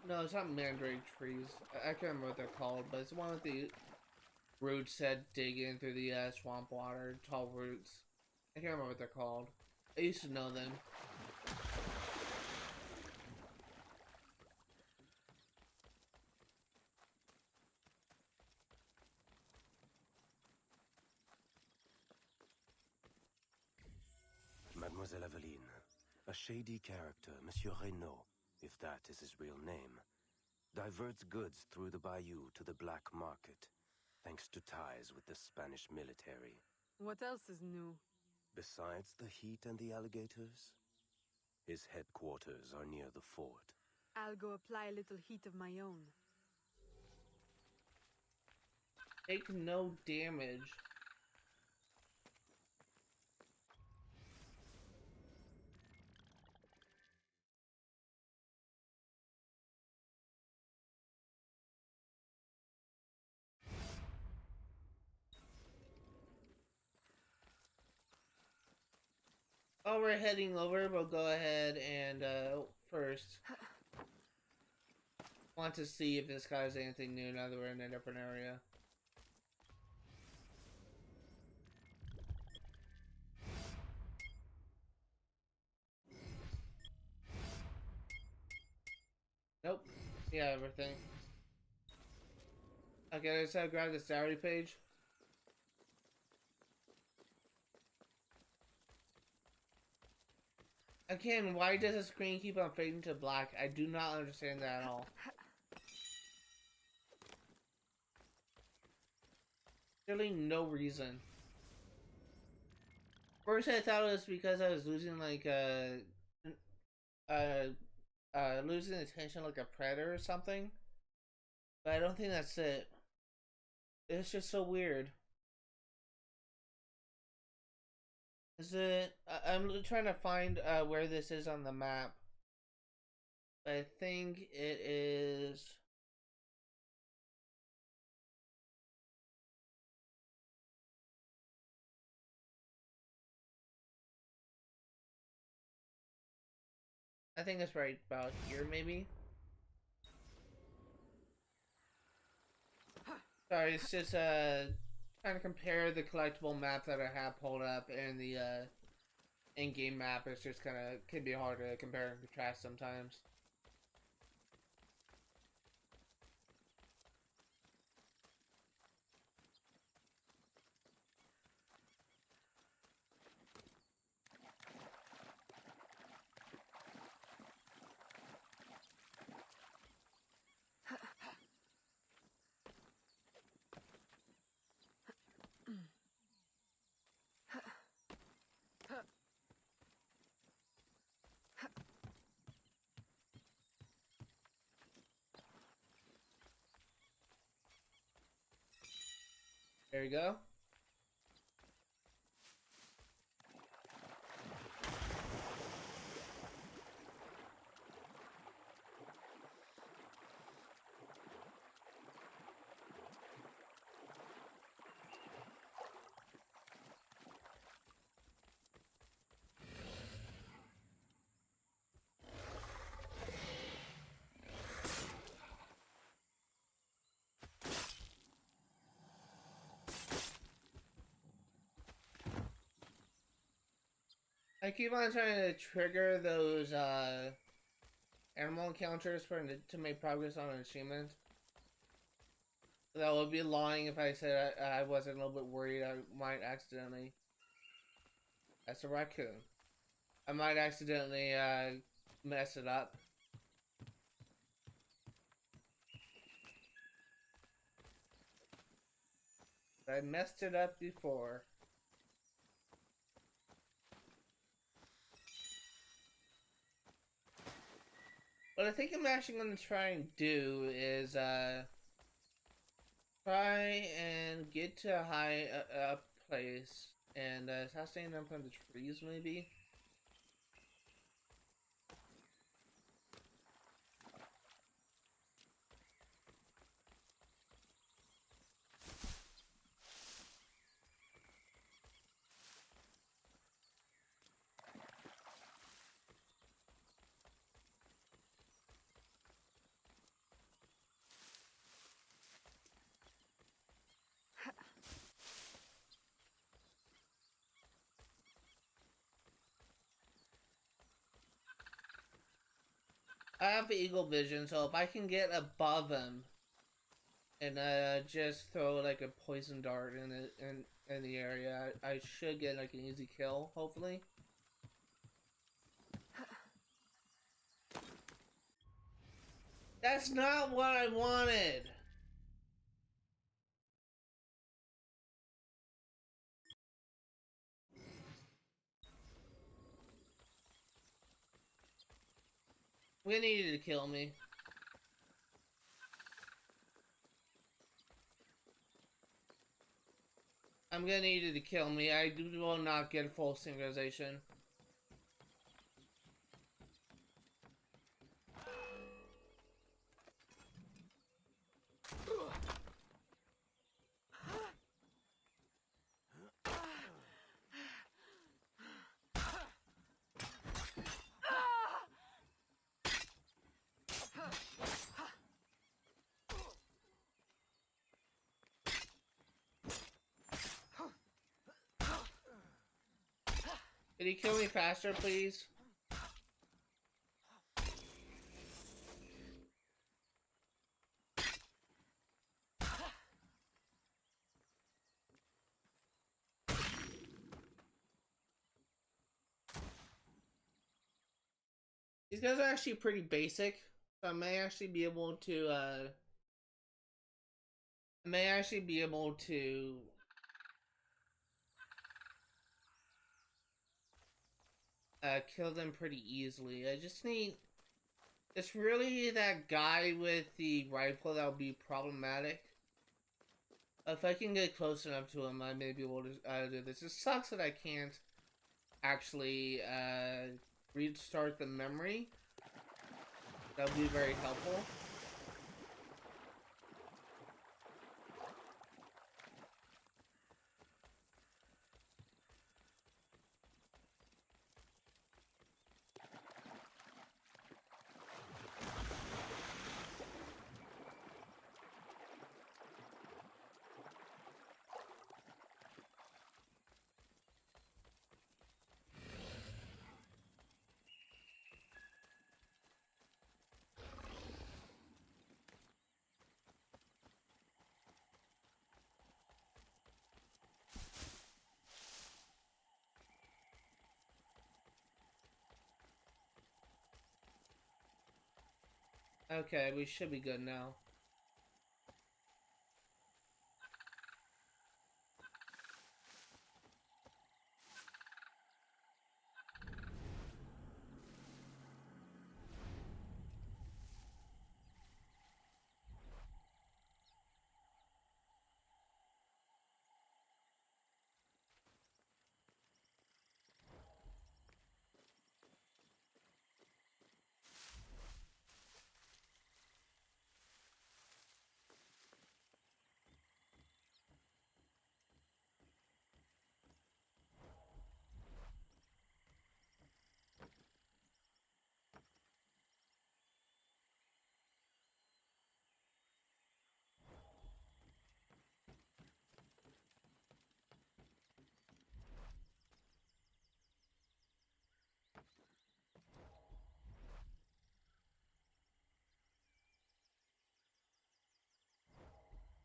no, it's not mandrake trees. I can't remember what they're called, but it's the one with the roots that dig in through the swamp water, tall roots. I can't remember what they're called. I used to know them. Mademoiselle Aveline, a shady character, Monsieur Renaud, if that is his real name, diverts goods through the bayou to the black market, thanks to ties with the Spanish military. What else is new? Besides the heat and the alligators, his headquarters are near the fort. I'll go apply a little heat of my own. Take no damage. Oh, we're heading over. We'll go ahead and first want to see if this guy's anything new now that we're in a different area. Nope. Yeah, everything. Okay, let's grab this diary page. Again, why does the screen keep on fading to black? I do not understand that at all. Really no reason. First I thought it was because I was losing like losing attention like a predator or something. But I don't think that's it. It's just so weird. Is it? I'm trying to find where this is on the map. I think it is. I think it's right about here, maybe. Sorry, it's just trying to compare the collectible map that I have pulled up and the in-game map. It's just kind of can be hard to compare and contrast sometimes. There you go. I keep on trying to trigger those animal encounters to make progress on an achievement. That would be lying if I said I wasn't a little bit worried I might accidentally. That's a raccoon. I might accidentally mess it up. I messed it up before. What I think I'm actually going to try and do is try and get to a high up place and assassinate them from the trees, maybe. I have eagle vision, so if I can get above him and just throw like a poison dart in the area, I should get like an easy kill, hopefully. That's not what I wanted. We needed to kill me. I'm gonna need you to kill me. I will not get full synchronization. Can you kill me faster, please? These guys are actually pretty basic, so I may actually be able to, kill them pretty easily. I just need... It's really that guy with the rifle that will be problematic. If I can get close enough to him, I may be able to do this. It sucks that I can't actually restart the memory. That would be very helpful. Okay, we should be good now.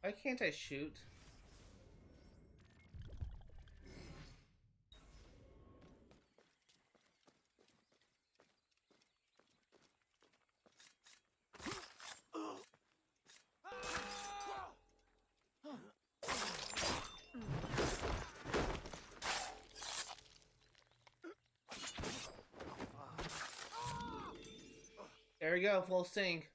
Why can't I shoot? There we go, full sync.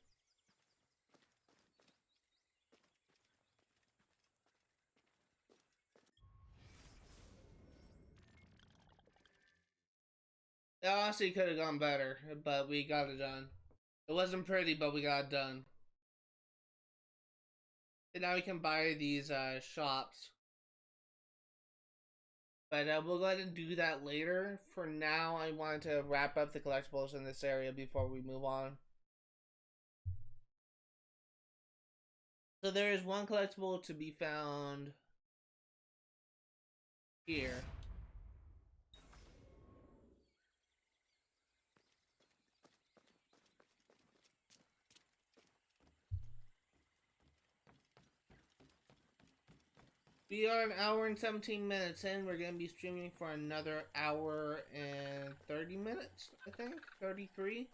It honestly could have gone better, but we got it done. It wasn't pretty, but we got it done. And now we can buy these shops. But we'll go ahead and do that later. For now, I wanted to wrap up the collectibles in this area before we move on. So there is one collectible to be found here. We are an hour and 17 minutes in. We're going to be streaming for another hour and 30 minutes, I think. 33.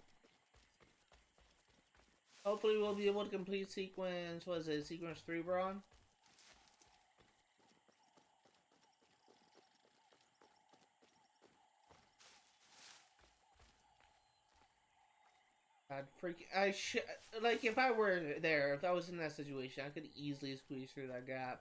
Hopefully we'll be able to complete sequence, what is it, sequence 3 we're on? God, I should, like, if I were there, if I was in that situation, I could easily squeeze through that gap.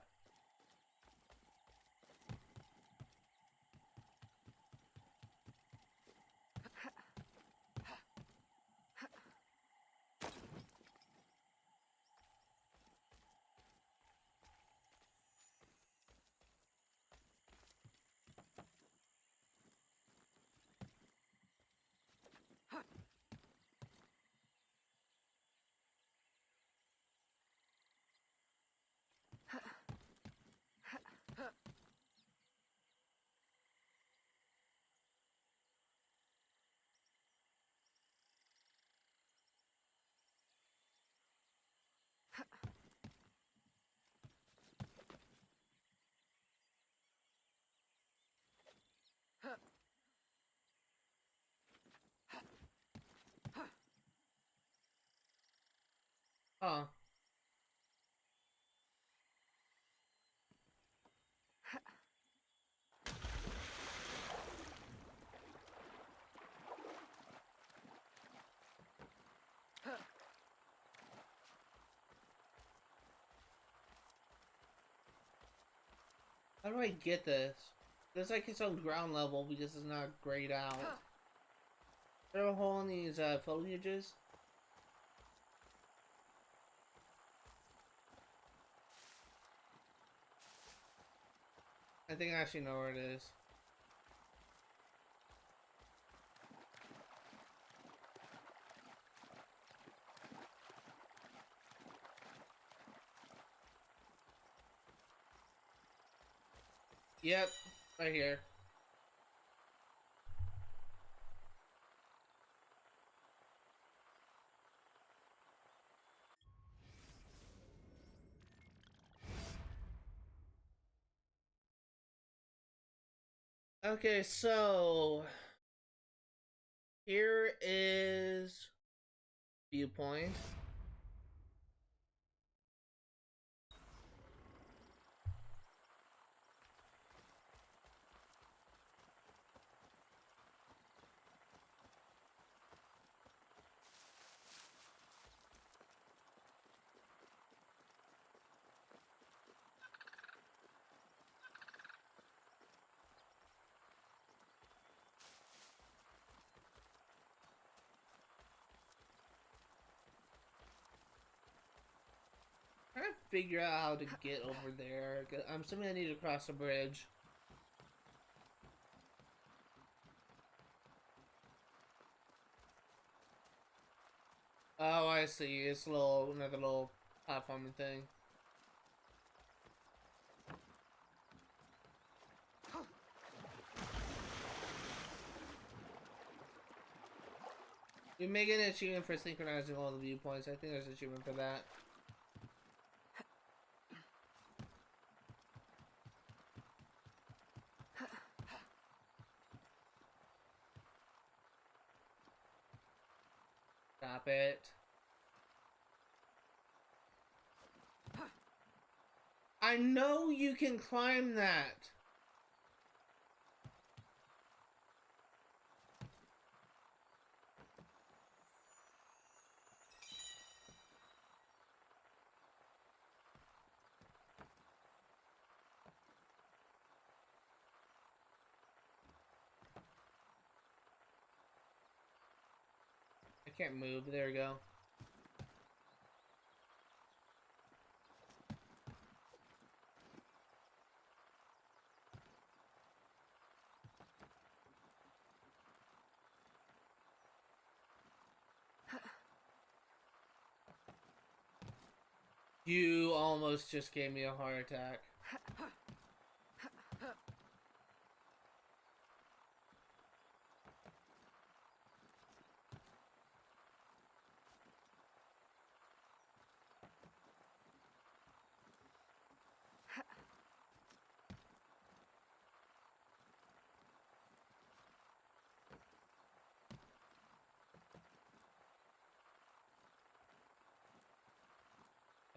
Huh. How do I get this? Looks like it's on ground level because it's not grayed out. Is there a hole in these foliages? I think I actually know where it is. Yep, right here. Okay, so here is viewpoint. Trying to figure out how to get over there. I'm assuming I need to cross the bridge. Oh, I see. It's another little platforming thing. You may get an achievement for synchronizing all the viewpoints. I think there's an achievement for that. Stop it. I know you can climb that. can't move. There we go. You almost just gave me a heart attack.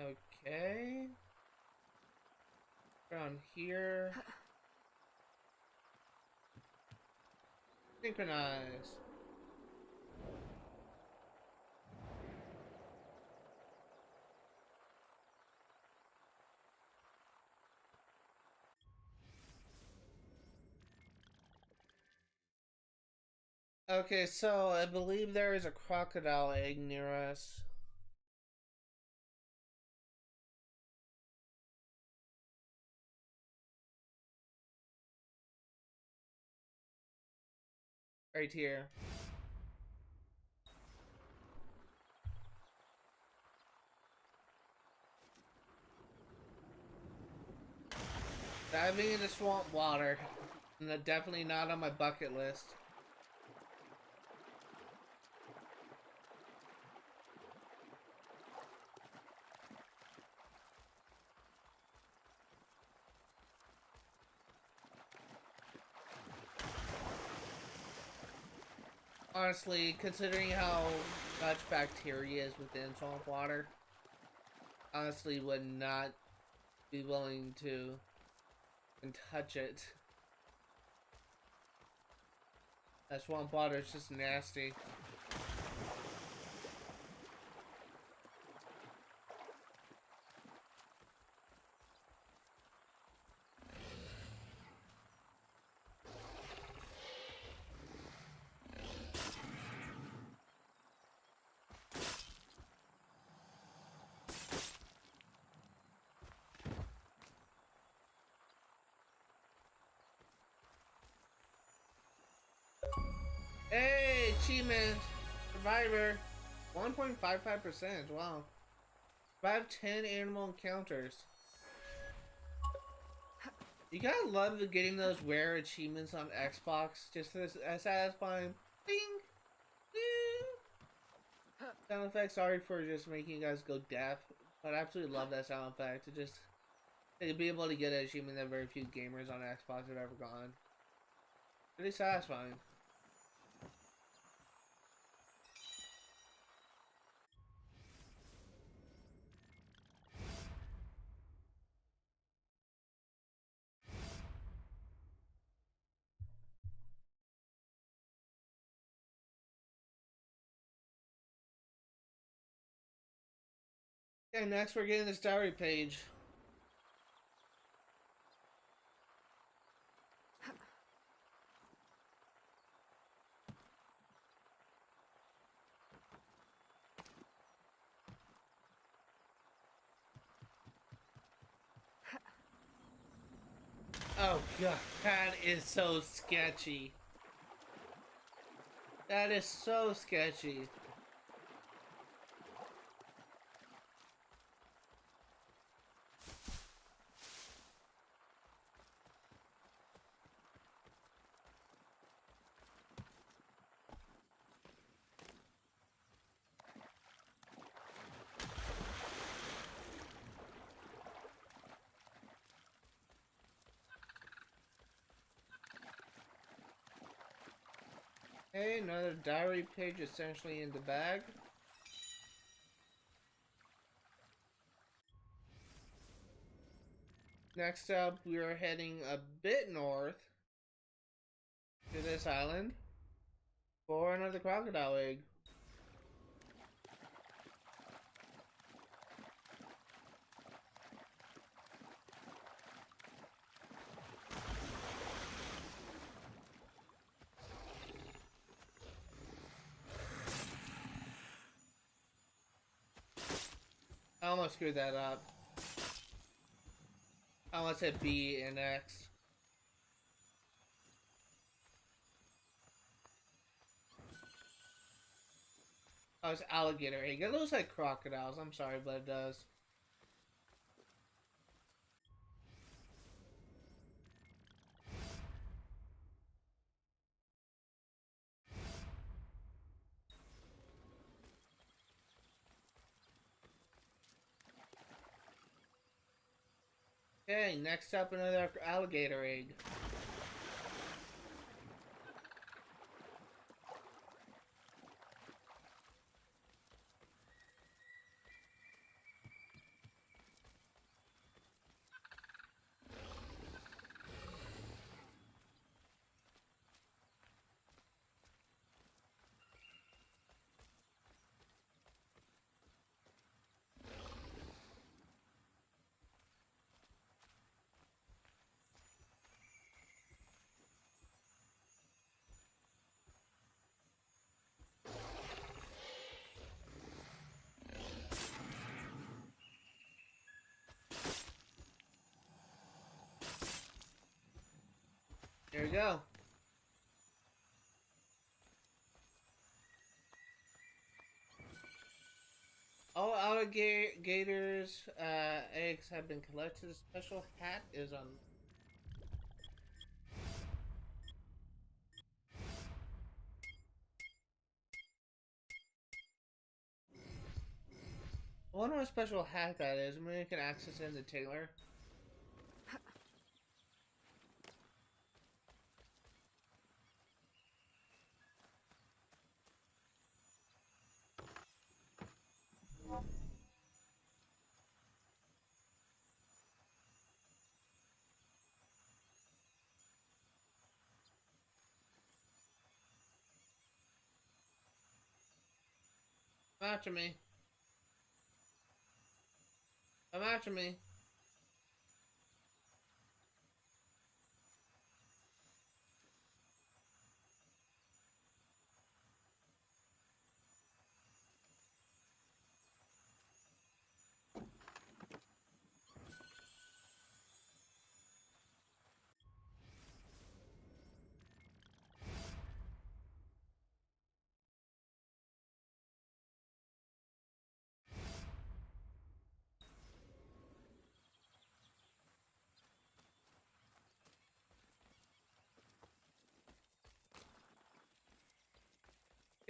Okay. Around here. Synchronize. Okay, so I believe there is a crocodile egg near us. Right here. Diving into swamp water. Definitely not on my bucket list. Honestly, considering how much bacteria is within swamp water, honestly would not be willing to touch it. That swamp water is just nasty. Hey, achievement! Survivor! 1.55%, wow. Survive 10 animal encounters. You gotta love getting those rare achievements on Xbox, just as satisfying. Ding! Ding! Sound effect, sorry for just making you guys go deaf, but I absolutely love that sound effect. To be able to get an achievement that very few gamers on Xbox have ever gotten. Really satisfying. Okay, next we're getting this diary page. Oh god, that is so sketchy. That is so sketchy. Okay, another diary page essentially in the bag. Next up, we are heading a bit north to this island for another crocodile egg. almost screwed that up. I almost hit B and X. Oh, it's alligator egg. It looks like crocodiles. I'm sorry, but it does. Okay, next up, another alligator egg. There we go. All alligators' eggs have been collected. A special hat is on. I wonder what special hat that is. Maybe you can access it in the Taylor. Come after me. Come after me.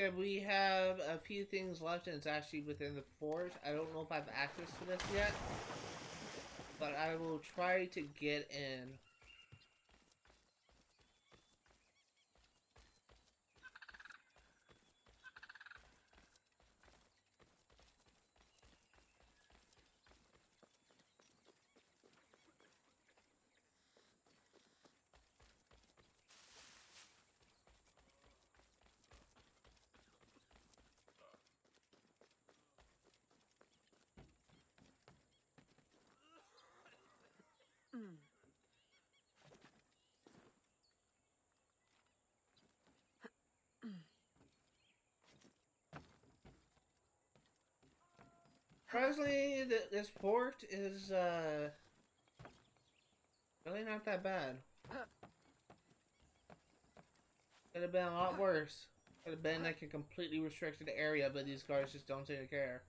Okay, we have a few things left, and it's actually within the fort. I don't know if I have access to this yet, but I will try to get in. Surprisingly, this port is really not that bad. Could have been a lot worse. Could have been like a completely restricted area, but these guards just don't seem to care.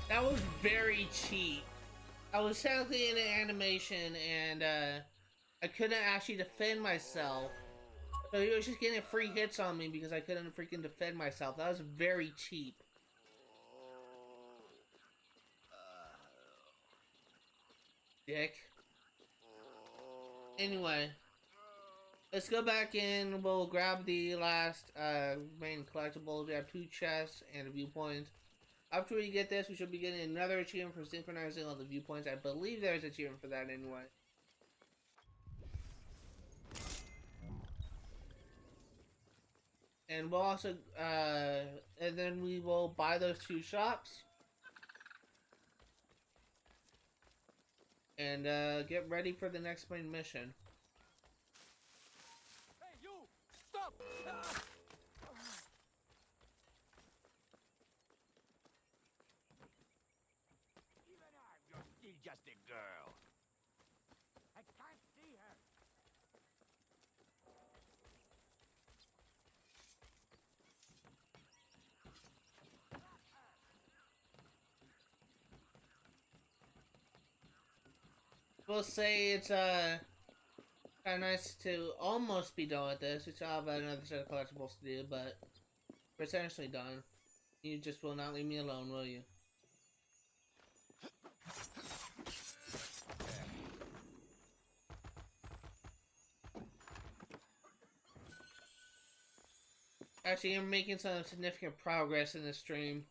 That was very cheap. I was technically in an animation and I couldn't actually defend myself So he was just getting free hits on me because I couldn't freaking defend myself. That was very cheap. Dick. Anyway, let's go back in. We'll grab the last main collectibles. We have 2 chests and a viewpoint. After we get this, we should be getting another achievement for synchronizing all the viewpoints. I believe there's an achievement for that anyway. And we'll also, and then we will buy those 2 shops. And get ready for the next main mission. Hey, you! Stop! Even you're still just a girl. I can't see her. We'll say it's kind of nice to almost be done with this. We still have another set of collectibles to do, but we're essentially done. You just will not leave me alone, will you? Actually, I'm making some significant progress in this stream.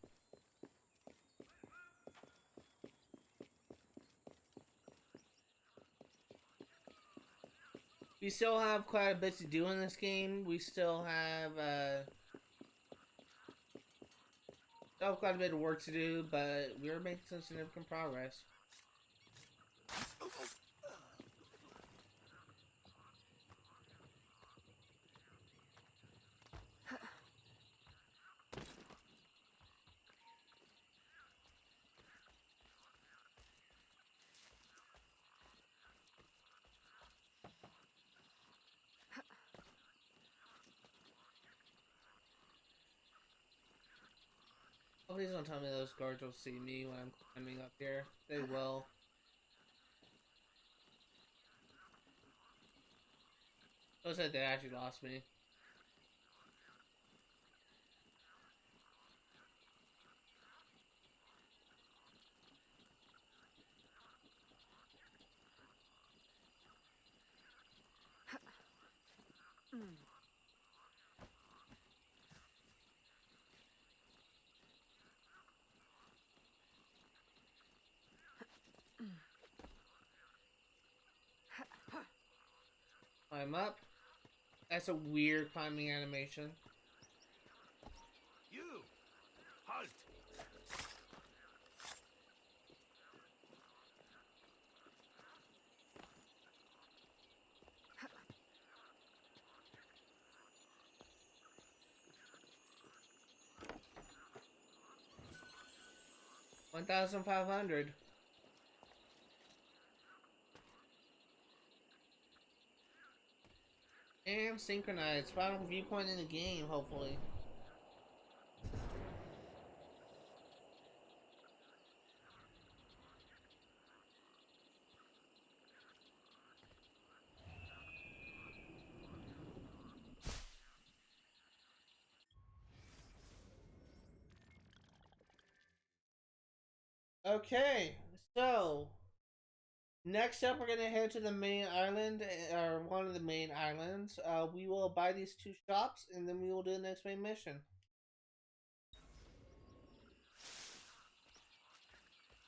We still have quite a bit to do in this game. We still have quite a bit of work to do, but we're making some significant progress. Oh, please don't tell me those guards will see me when I'm climbing up here. They will. Looks like they actually lost me. Climb up. That's a weird climbing animation. You! Halt! $1,500. And synchronized. Final viewpoint in the game, hopefully. Okay, so next up, we're gonna head to the main island, or one of the main islands. We will buy these 2 shops, and then we will do the next main mission.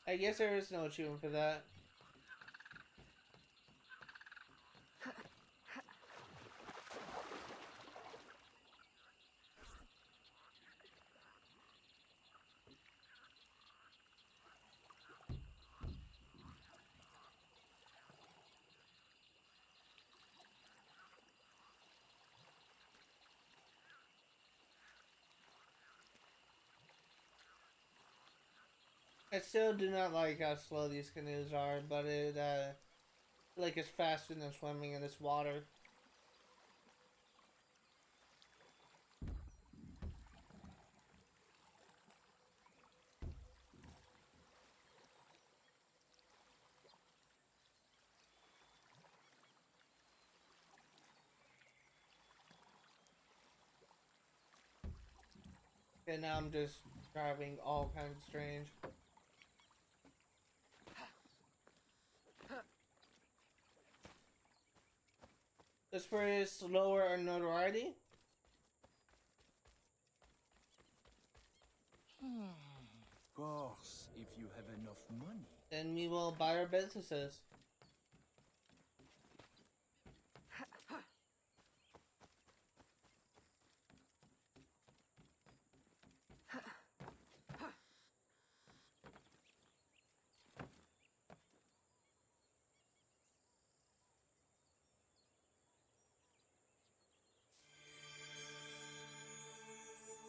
I guess there is no achievement for that. I still do not like how slow these canoes are, but it like it's faster than swimming in this water. And now I'm just driving all kinds of strange. This for his lower notoriety. Of course, if you have enough money. Then we will buy our businesses.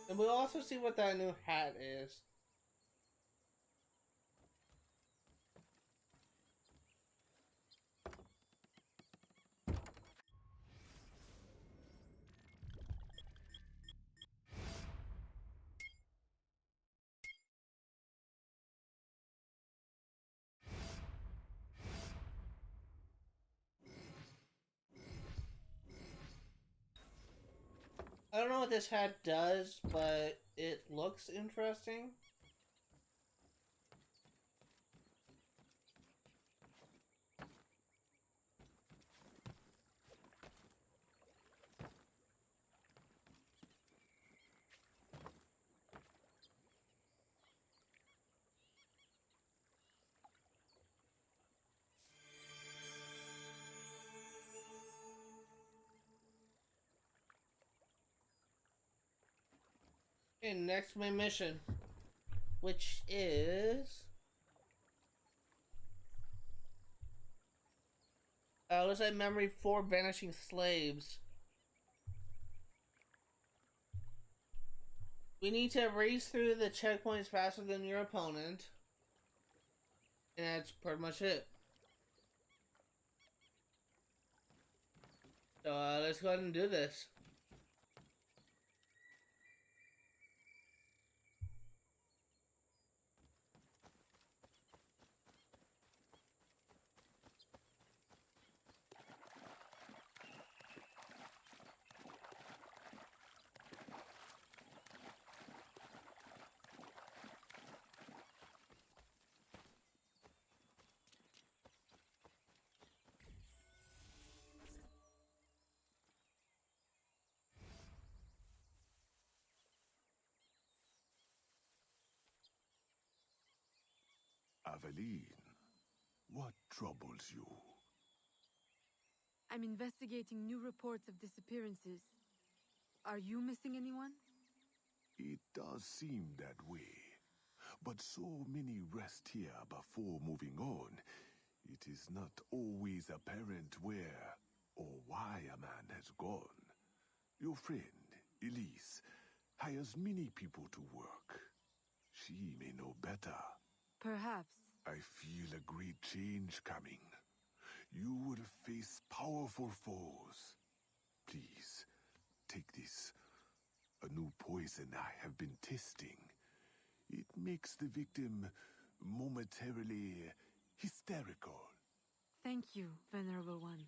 And we'll also see what that new hat is. I don't know what this hat does, but it looks interesting. Okay, next main mission, which is looks like memory 4 Vanishing Slaves. We need to race through the checkpoints faster than your opponent. And that's pretty much it. So let's go ahead and do this. Aveline, what troubles you? I'm investigating new reports of disappearances. Are you missing anyone? It does seem that way. But so many rest here before moving on. It is not always apparent where or why a man has gone. Your friend, Elise, hires many people to work. She may know better. Perhaps. I feel a great change coming. You will face powerful foes. Please, take this. A new poison I have been testing. It makes the victim momentarily hysterical. Thank you, Venerable One.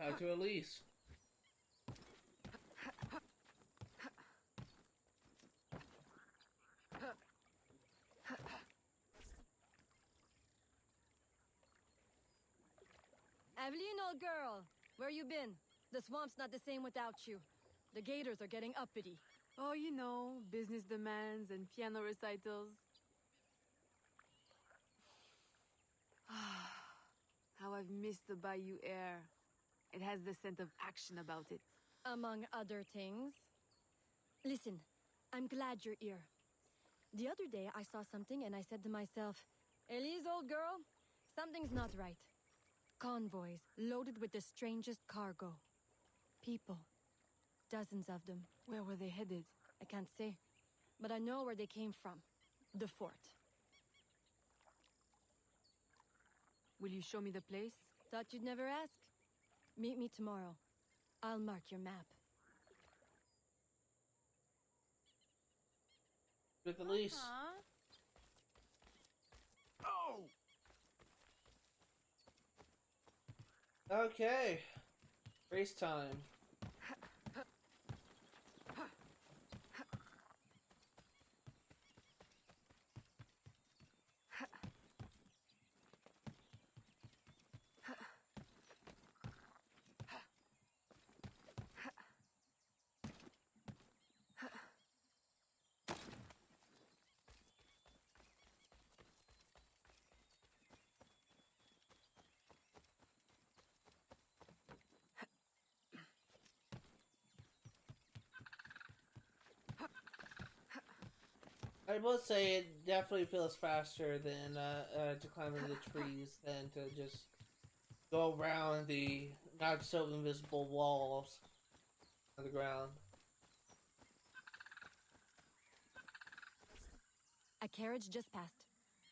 Out to Elise. Aveline, old girl, where you been? The swamp's not the same without you. The gators are getting uppity. Oh, you know, business demands and piano recitals. How I've missed the Bayou air. It has the scent of action about it. Among other things. Listen, I'm glad you're here. The other day I saw something and I said to myself, Elise, old girl, something's not right. Convoys loaded with the strangest cargo. People. Dozens of them. Where were they headed? I can't say, but I know where they came from. The fort. Will you show me the place? Thought you'd never ask. Meet me tomorrow. I'll mark your map. With Elise. Oh! Okay. Race time. I will say it definitely feels faster than to climb in the trees than to just go around the not so invisible walls on the ground. A carriage just passed.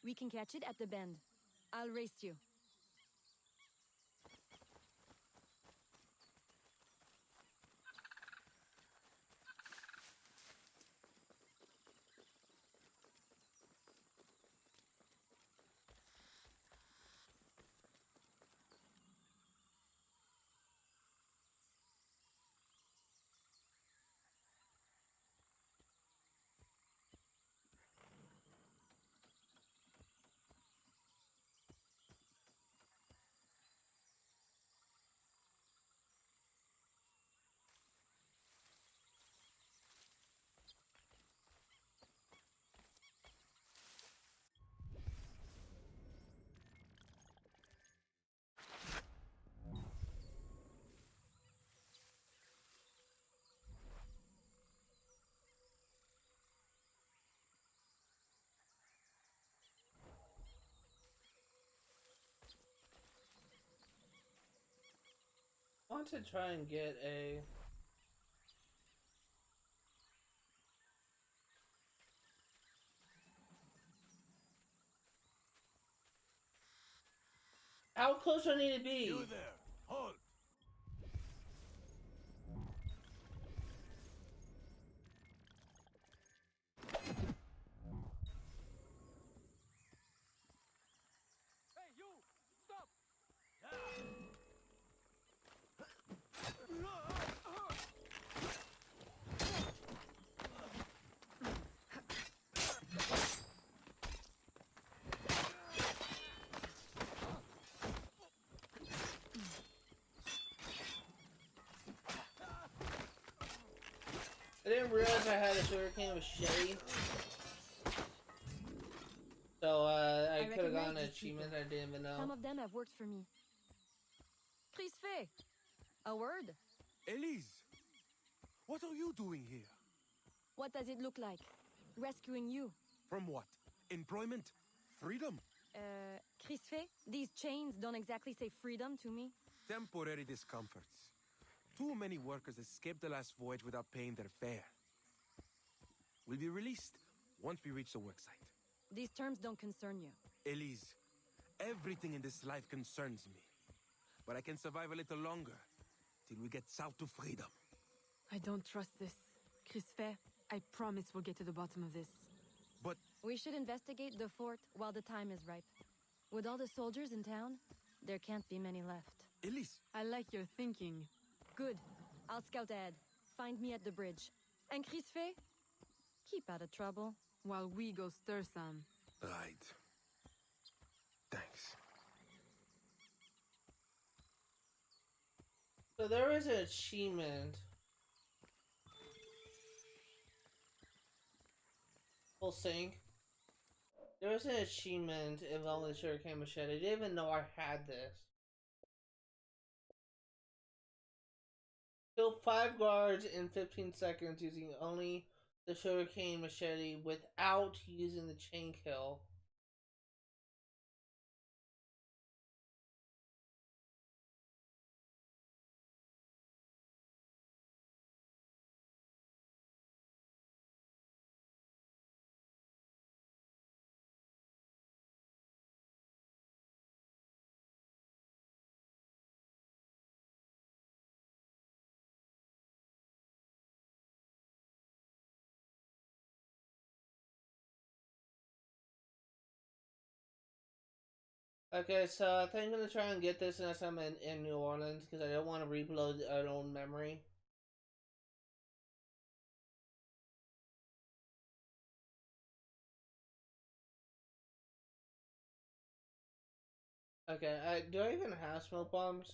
We can catch it at the bend. I'll race you. I want to try and get a... How close do I need to be? You there, hold. Hey, you! Stop! I didn't realize I had a sugarcane machete. So, I could have gotten an achievement I didn't even know. Some of them have worked for me. Prisfait! A word? Elise! What are you doing here? What does it look like? Rescuing you. From what? Employment? Freedom? Prisfait, these chains don't exactly say freedom to me. Temporary discomforts. Too many workers escaped the last voyage without paying their fare. We'll be released once we reach the worksite. These terms don't concern you. Elise, everything in this life concerns me. But I can survive a little longer, till we get south to freedom. I don't trust this. Prisfait, I promise we'll get to the bottom of this. But... We should investigate the fort while the time is ripe. With all the soldiers in town, there can't be many left. Elise! I like your thinking. Good. I'll scout ahead. Find me at the bridge. And Prisfait? Keep out of trouble. While we go stir some. Right. Thanks. So there is an achievement. Full sync. There was an achievement in only sugarcane machete. I didn't even know I had this. Kill 5 guards in 15 seconds using only the sugarcane machete without using the chain kill. Okay, so I think I'm gonna try and get this unless I'm in New Orleans because I don't want to reload an old memory. Okay, do I even have smoke bombs?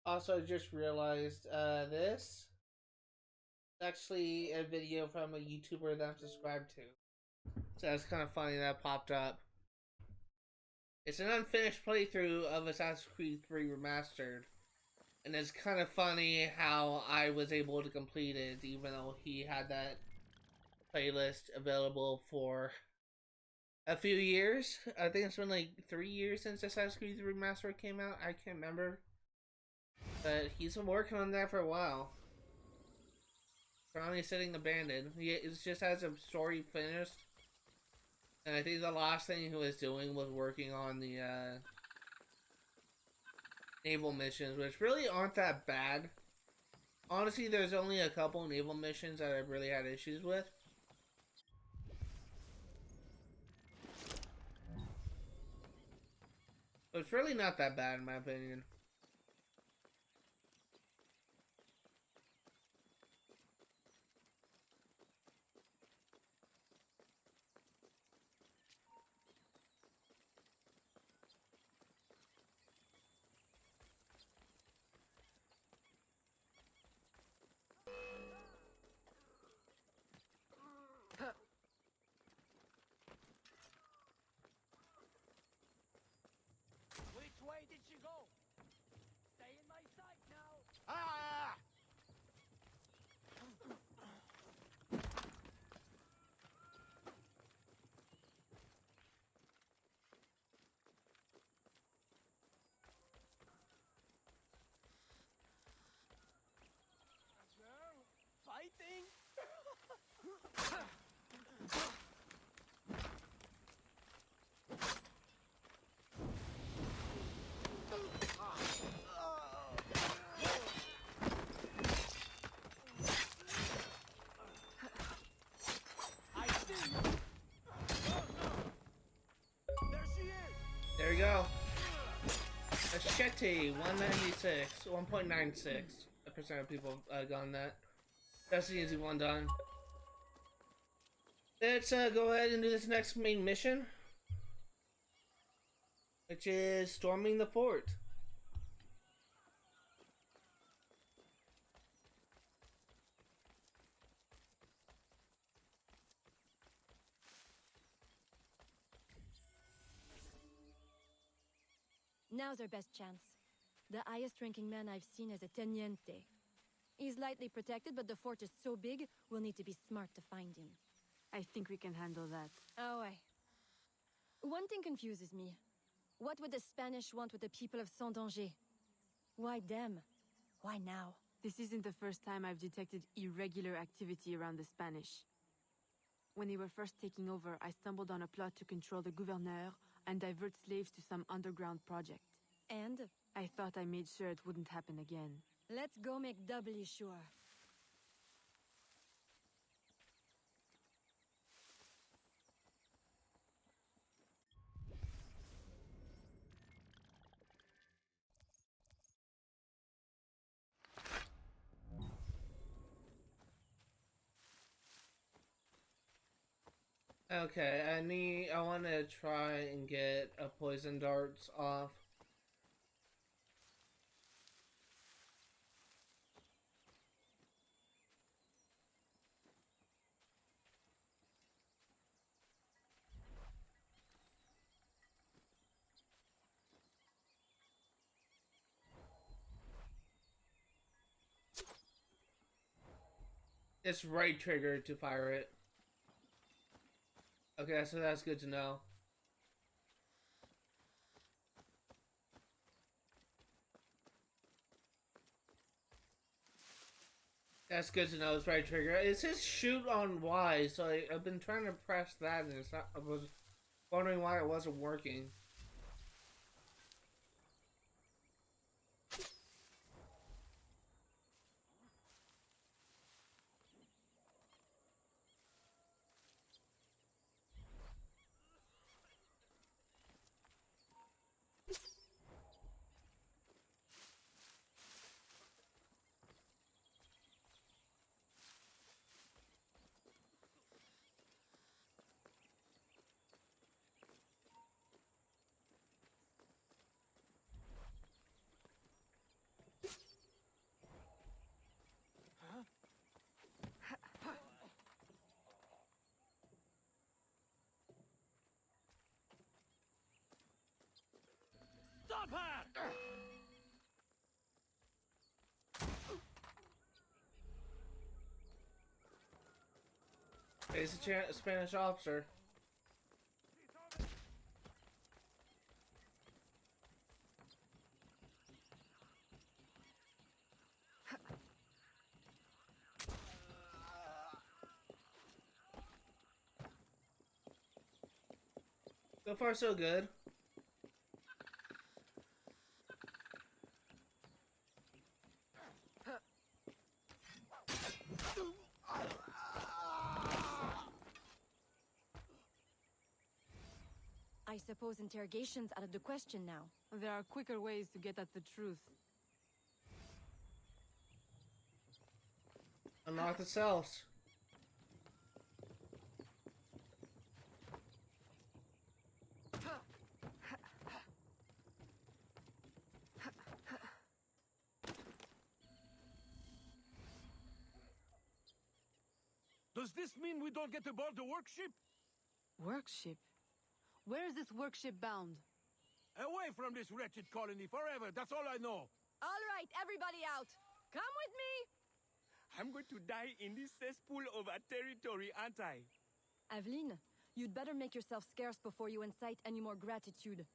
Also, I just realized this is actually a video from a YouTuber that I'm subscribed to. So it's kind of funny that popped up. It's an unfinished playthrough of Assassin's Creed 3 Remastered. And it's kind of funny how I was able to complete it even though he had that playlist available for a few years. I think it's been like 3 years since Assassin's Creed Remastered came out. I can't remember. But he's been working on that for a while. Currently sitting abandoned. It just has a story finished. And I think the last thing he was doing was working on the naval missions, which really aren't that bad. Honestly, there's only a couple naval missions that I've really had issues with. So it's really not that bad in my opinion. Which way did she go? Stay in my sight now. Ah! Girl, fighting? I see you. There she is. There we go. Machete, 196, 1.96% of people gotten that. That's the easy one done. Let's go ahead and do this next main mission, which is storming the fort. Now's our best chance. The highest ranking man I've seen is a teniente. He's lightly protected, but the fort is so big, we'll need to be smart to find him. I think we can handle that. Oh, aye. One thing confuses me. What would the Spanish want with the people of Saint-Danger? Why them? Why now? This isn't the first time I've detected irregular activity around the Spanish. When they were first taking over, I stumbled on a plot to control the gouverneur and divert slaves to some underground project. And? I thought I made sure it wouldn't happen again. Let's go make doubly sure. Okay, I want to try and get a poison darts off. It's right trigger to fire it. Okay, so that's good to know. That's good to know. It's right trigger. It says shoot on Y, so I've been trying to press that, and it's not. I was wondering why it wasn't working. He's a Spanish officer. So far, so good. I suppose interrogation's out of the question now. There are quicker ways to get at the truth. Unlock the cells. Does this mean we don't get aboard the workship? Workship? Where is this workship bound? Away from this wretched colony forever, that's all I know. All right, everybody out. Come with me. I'm going to die in this cesspool of a territory, aren't I? Aveline, you'd better make yourself scarce before you incite any more gratitude.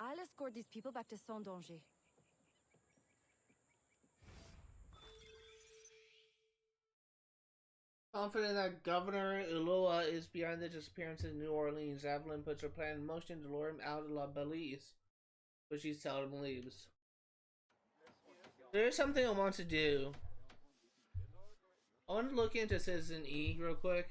I'll escort these people back to Sans Danger. Confident that Governor Ulloa is behind the disappearance in New Orleans, Evelyn puts her plan in motion to lure him out of La Belize, but she seldom leaves. There's something I want to do. I want to look into Citizen E real quick.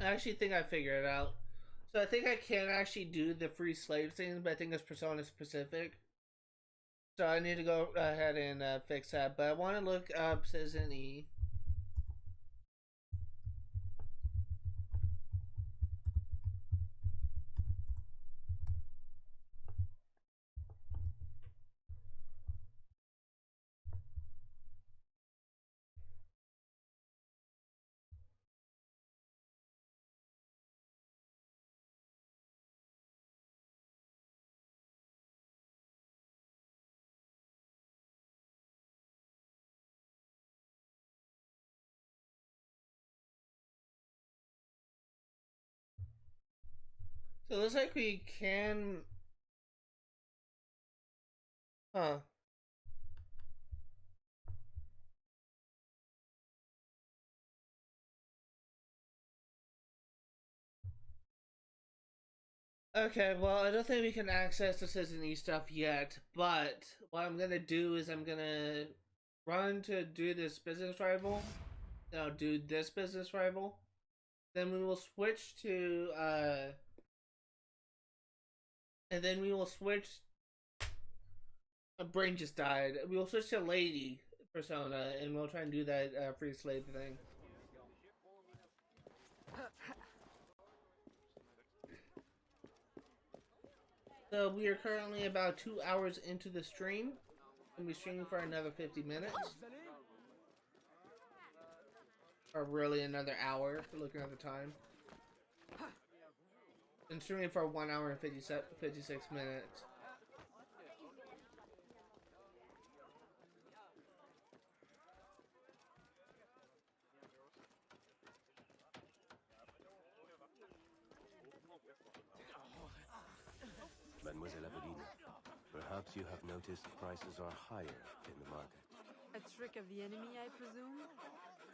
I actually think I figured it out. So I think I can actually do the free slave thing, but I think it's persona specific. So I need to go ahead and fix that. But I want to look up Citizen E. So it looks like we can... Huh. Okay, well, I don't think we can access the Citizen E stuff yet, but what I'm gonna do is I'm gonna run to do this business rival, then I'll do this business rival, then we will switch to, and then we will switch, my brain just died, we will switch to Lady Persona, and we'll try and do that free slave thing. So we are currently about 2 hours into the stream. We'll be streaming for another 50 minutes. Or really another hour, looking at the time. Been streaming for 1 hour and 56 minutes. Mademoiselle Aveline, perhaps you have noticed prices are higher in the market. A trick of the enemy, I presume?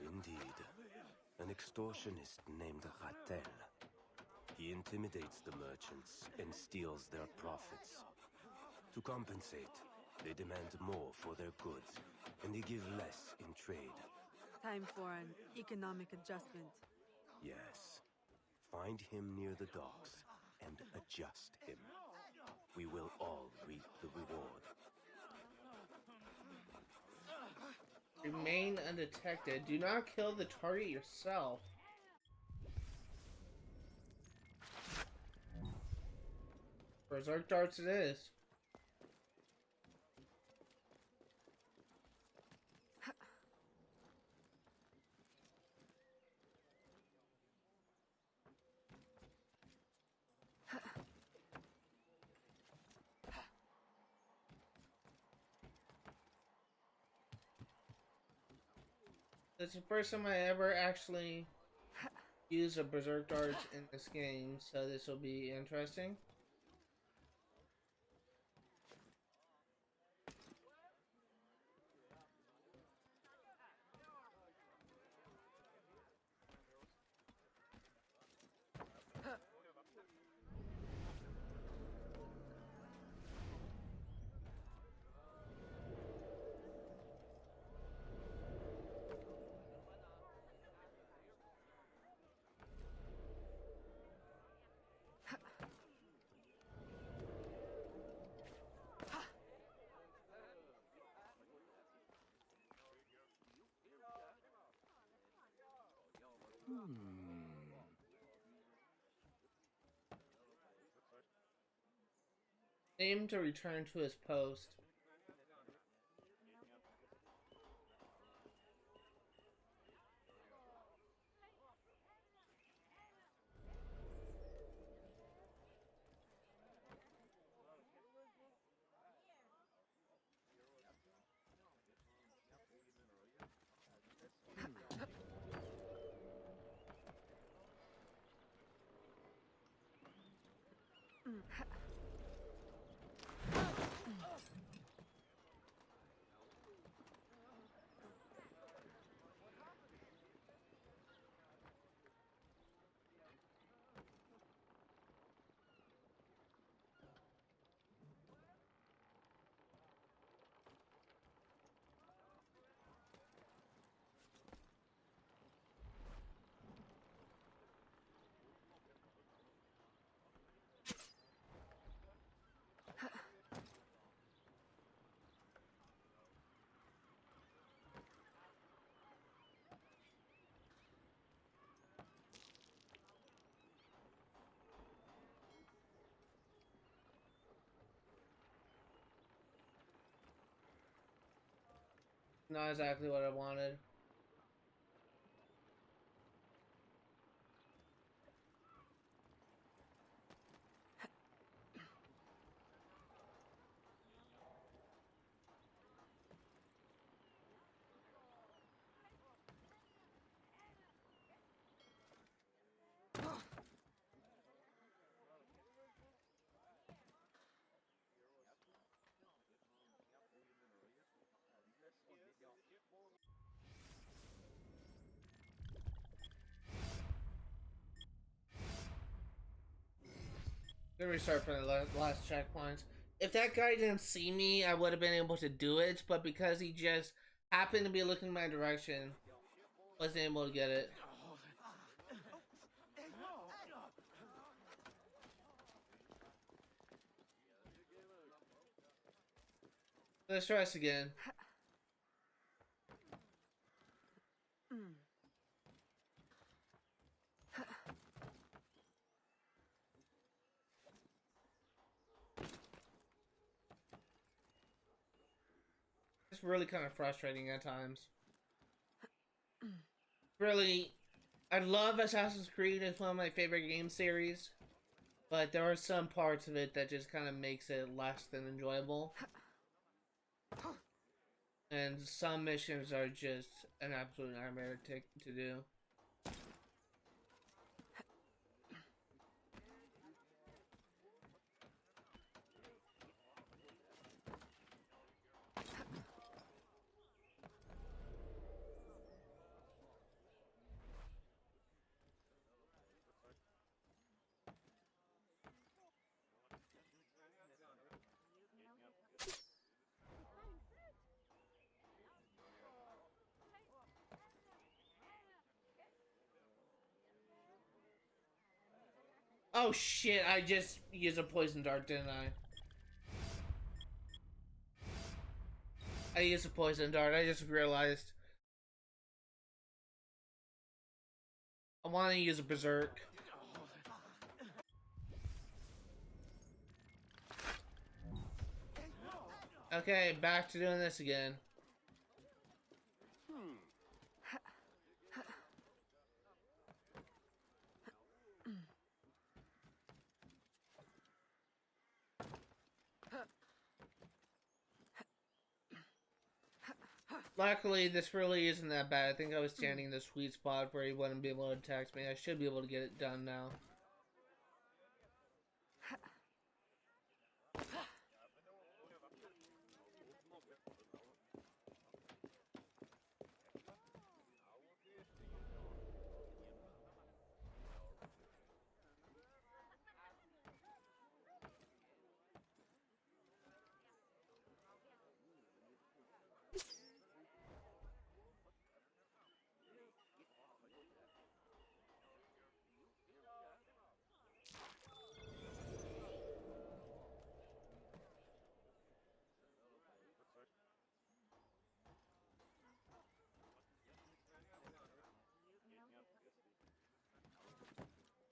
Indeed. An extortionist named Ratel. He intimidates the merchants and steals their profits. To compensate, they demand more for their goods, and they give less in trade. Time for an economic adjustment. Yes. Find him near the docks and adjust him. We will all reap the reward. Remain undetected. Do not kill the target yourself. Berserk darts it is. It's the first time I ever actually used a berserk dart in this game, so this will be interesting. Aim to return to his post. Not exactly what I wanted. Let me restart from the last checkpoints. If that guy didn't see me, I would have been able to do it, but because he just happened to be looking in my direction, wasn't able to get it. Let's try this again. It's really kind of frustrating at times. Really, I love Assassin's Creed. It's one of my favorite game series. But there are some parts of it that just kind of makes it less than enjoyable. And some missions are just an absolute nightmare to do. Oh shit, I just used a poison dart, didn't I? I used a poison dart, I just realized. I want to use a berserk. Okay, back to doing this again. Luckily, this really isn't that bad. I think I was standing in the sweet spot where he wouldn't be able to attack me. I should be able to get it done now.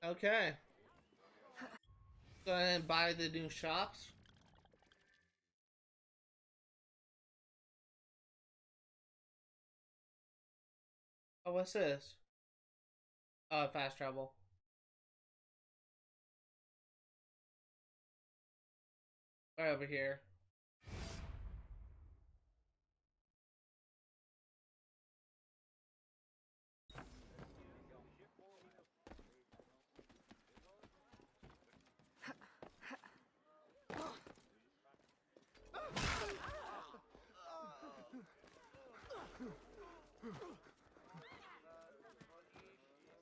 Okay. Go ahead and buy the new shops. Oh, what's this? Fast travel. Right over here.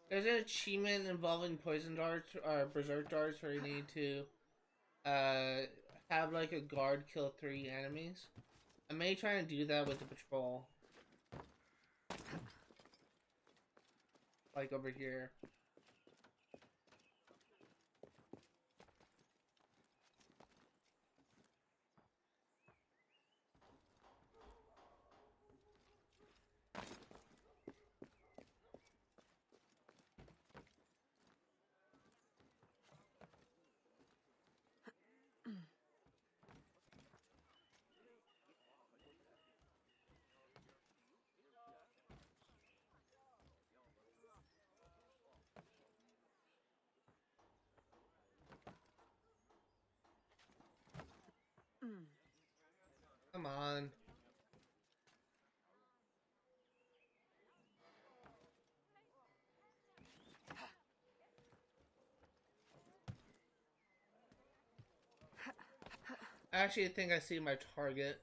There's an achievement involving poison darts or berserk darts where you need to have like a guard kill 3 enemies. I may try and do that with the patrol. Like over here. Come on. Actually, I think I see my target.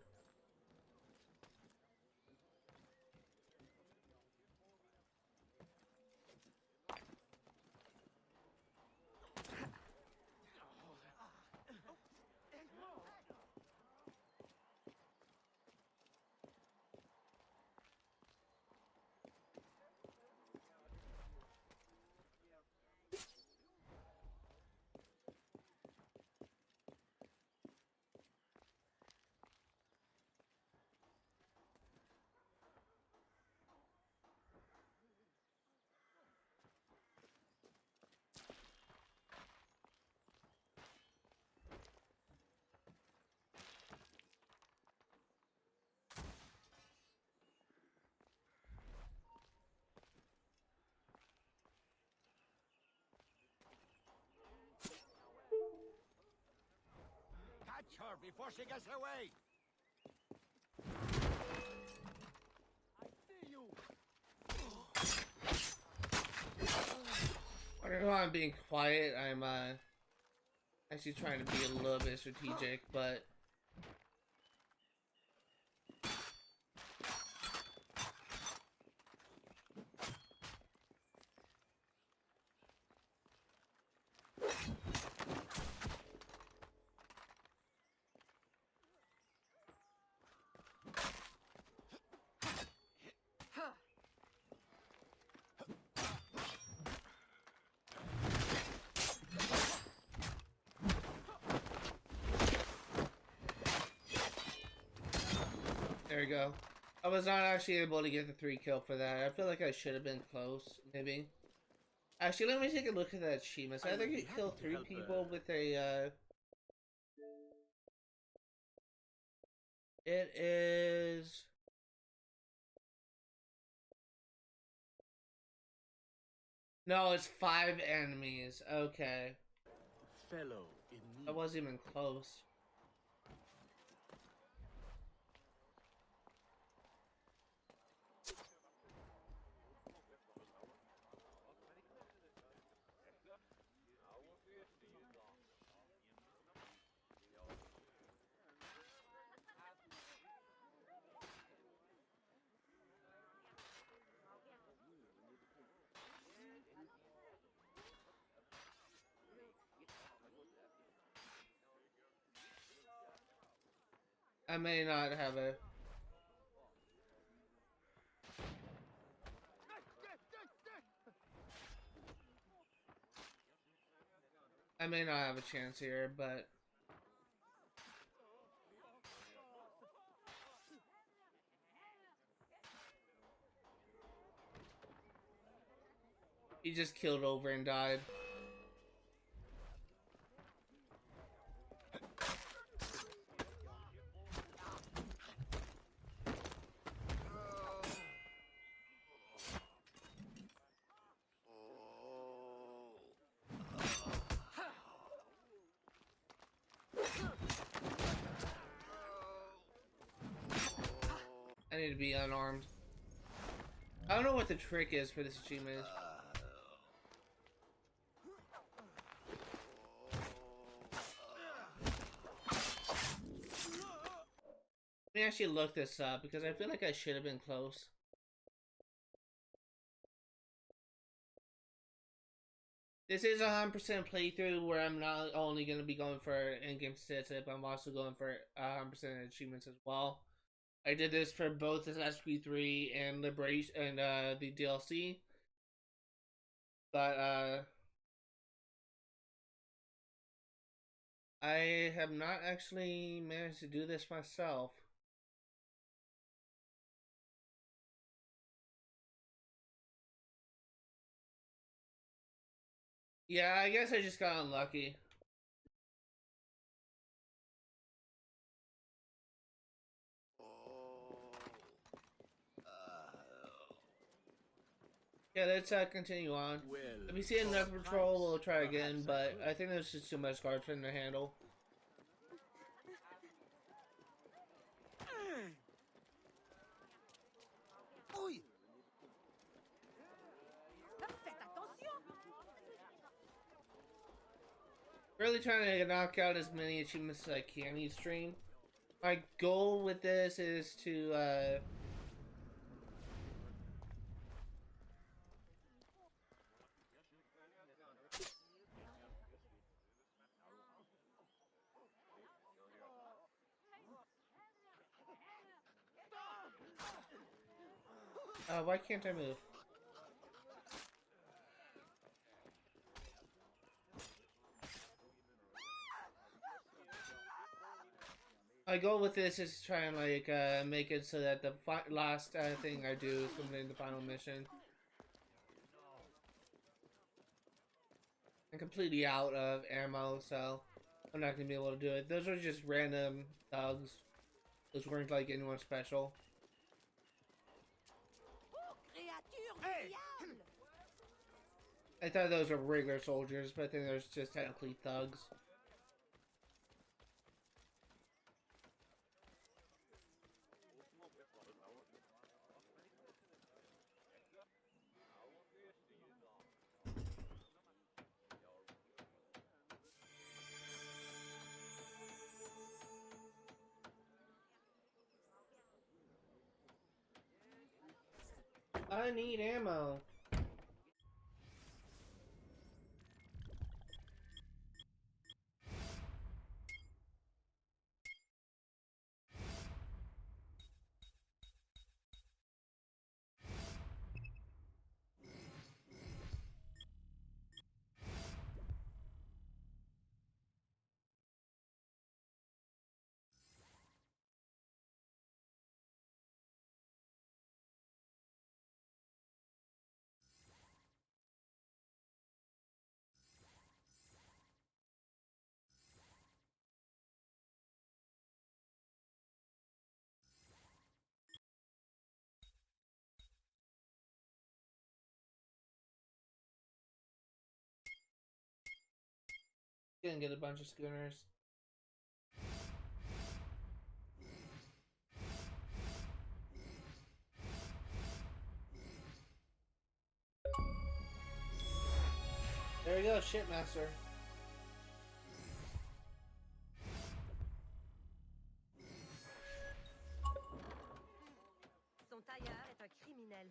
Catch her before she gets away! I see you! I don't know why I'm being quiet. I'm actually trying to be a little bit strategic, but there we go. I was not actually able to get the 3 kill for that. I feel like I should have been close, maybe. Actually, let me take a look at that achievement. So I think you kill 3 people with a, It is... No, it's 5 enemies. Okay. Fellow in need. That wasn't even close. I may not have a... I may not have a chance here, but... He just killed over and died. I need to be unarmed. I don't know what the trick is for this achievement. Let me actually look this up because I feel like I should have been close. This is a 100% playthrough where I'm not only going to be going for in-game statistics, but I'm also going for 100% achievements as well. I did this for both Assassin's Creed 3 and Liberation and the DLC. But I have not actually managed to do this myself. Yeah, I guess I just got unlucky. Yeah, let's continue on. If we see enough patrol, we'll try again, but I think there's just too much guards for them to handle. Really trying to knock out as many achievements as I can each stream. My goal with this is to why can't I move? My goal with this is to try and like make it so that the last thing I do is complete the final mission. I'm completely out of ammo, so I'm not gonna be able to do it. Those are just random thugs. Those weren't like anyone special. I thought those were regular soldiers, but I think those just technically thugs. I need ammo. Gonna get a bunch of schooners. There we go, Shipmaster. Son tailleur est un criminel.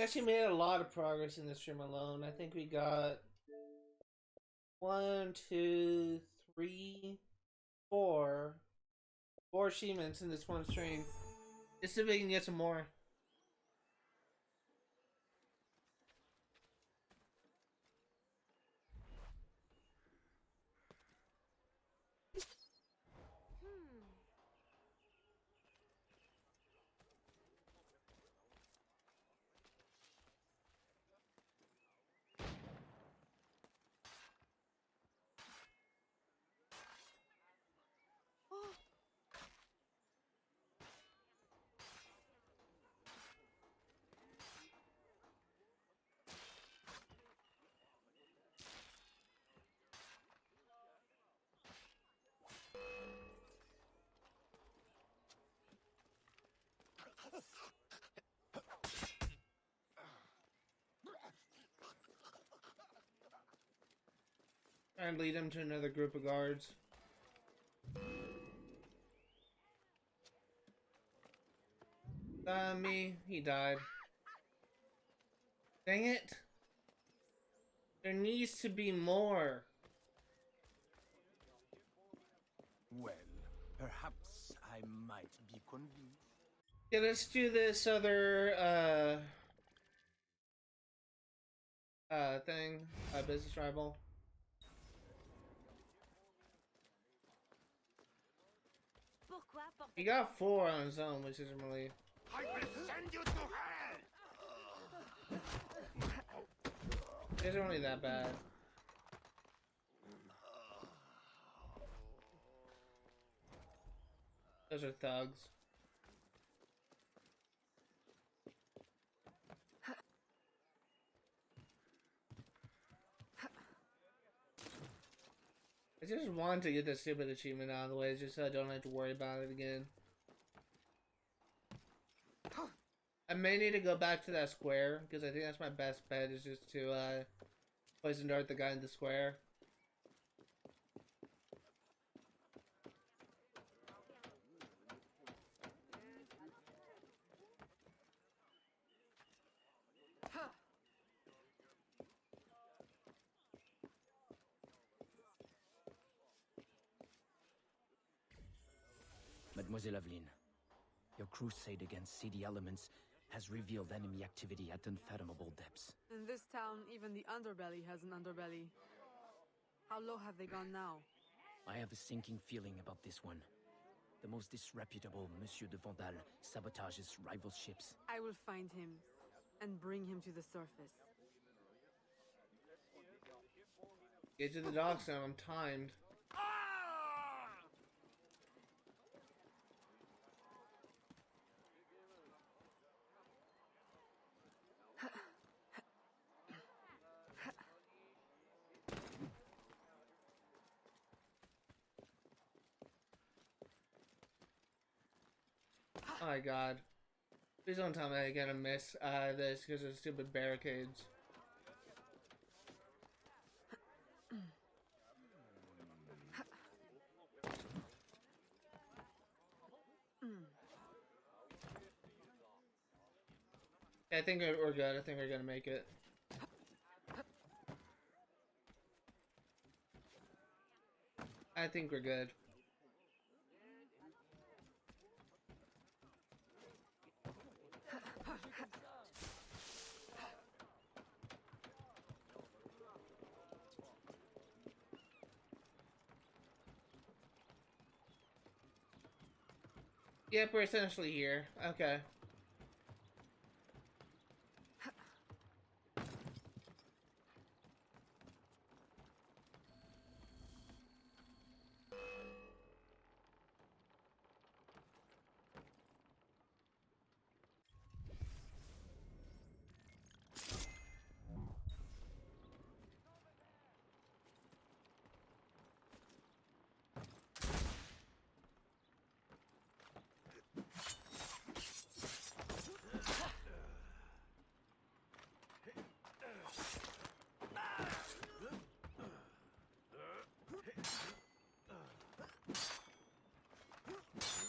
Actually made a lot of progress in this stream alone. I think we got 1, 2, 3, 4 achievements in this one stream. Let's see if we can get some more. Try and lead him to another group of guards. Me, he died. Dang it! There needs to be more. Well, perhaps I might be convinced. Yeah, let's do this other thing. Business rival. He got 4 on his own, which isn't really. I will send you to hell! It isn't really that bad. Those are thugs. I just wanted to get this stupid achievement out of the way, just so I don't have to worry about it again. I may need to go back to that square, because I think that's my best bet, is just to poison dart the guy in the square. Mademoiselle Aveline, your crusade against seedy elements has revealed enemy activity at unfathomable depths. In this town, even the underbelly has an underbelly. How low have they gone now? I have a sinking feeling about this one. The most disreputable Monsieur de Vandal sabotages rival ships. I will find him and bring him to the surface. Get to the docks now, I'm timed. Oh my god. Please don't tell me I'm gonna miss this because of stupid barricades. Yeah, I think we're good. I think we're gonna make it. I think we're good. Yep, we're essentially here. Okay.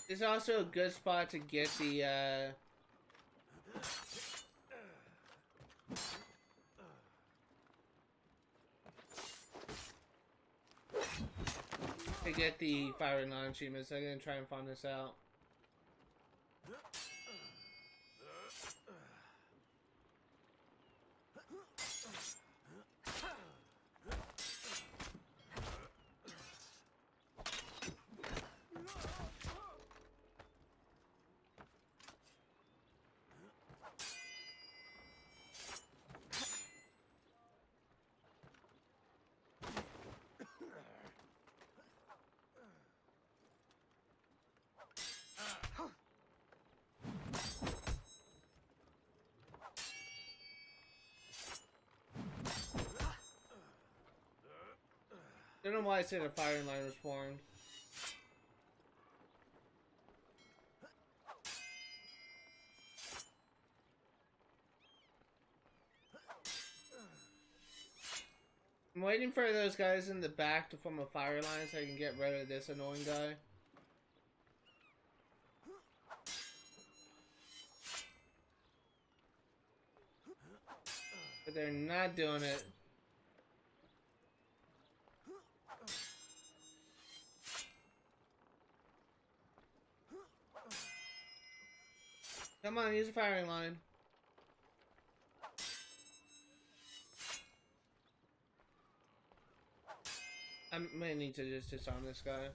This is also a good spot to get the to get the firing line achievement, so I'm gonna try and find this out. I don't know why I said a firing line was formed. I'm waiting for those guys in the back to form a fire line so I can get rid of this annoying guy. But they're not doing it. Come on, use a firing line. I may need to just disarm this guy.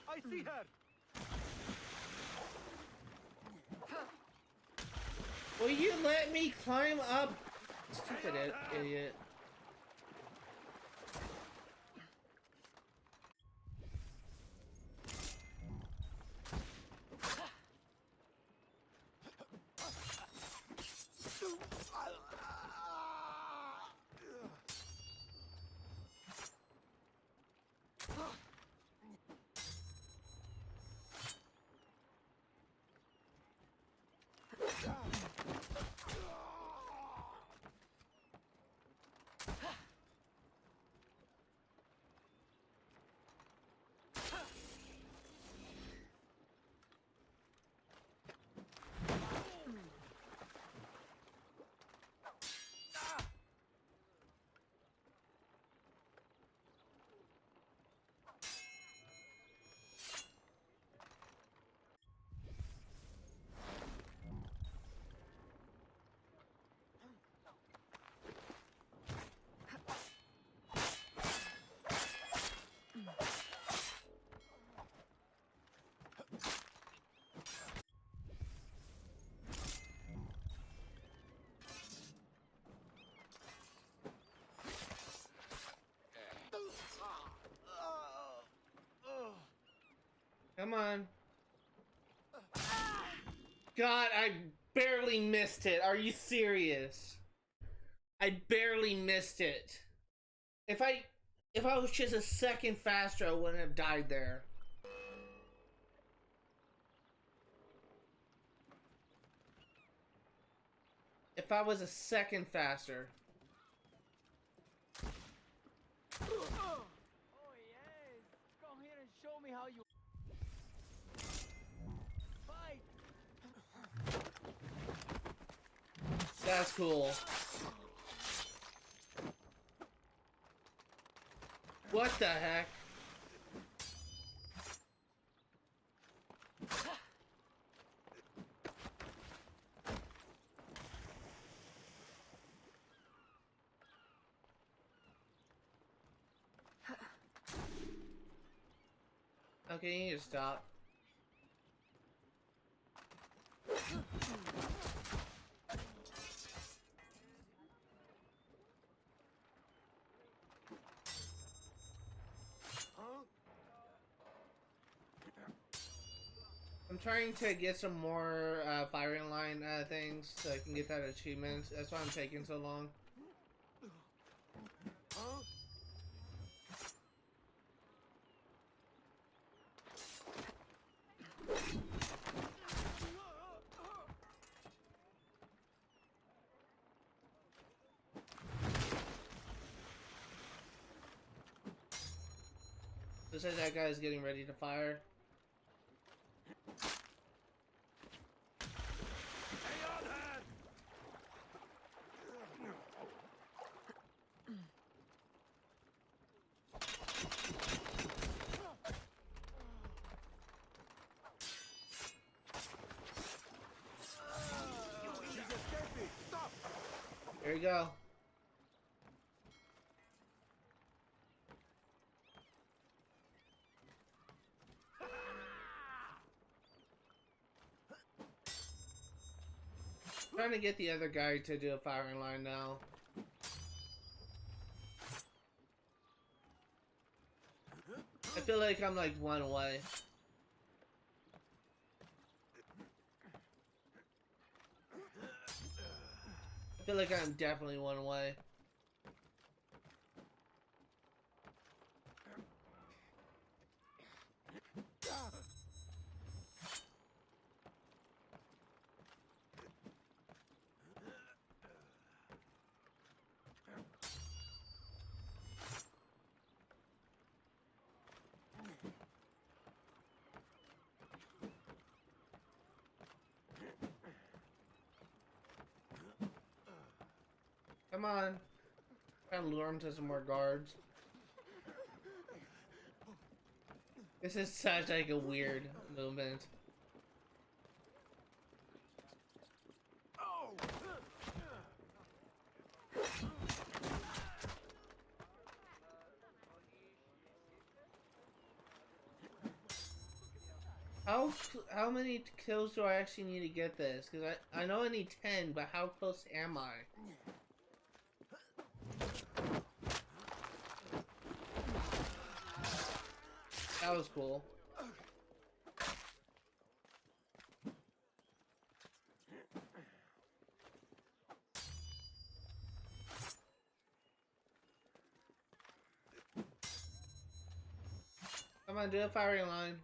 I see her! Will you let me climb up? Stupid idiot. Come on. God, I barely missed it. Are you serious? I barely missed it. If I was just a second faster, I wouldn't have died there. If I was a second faster. Oh yes! Come here and show me how you fight. That's cool. What the heck? Okay, you need to stop. I'm trying to get some more firing line things so I can get that achievement. That's why I'm taking so long. Looks like that guy's getting ready to fire. we go. Trying to get the other guy to do a firing line now. I feel like I'm like one away. I feel like I'm definitely one away. Come on. Try and lure him to some more guards. This is such like a weird movement. How many kills do I actually need to get this? Because I know I need 10, but how close am I? That was cool. Come on, do a firing line.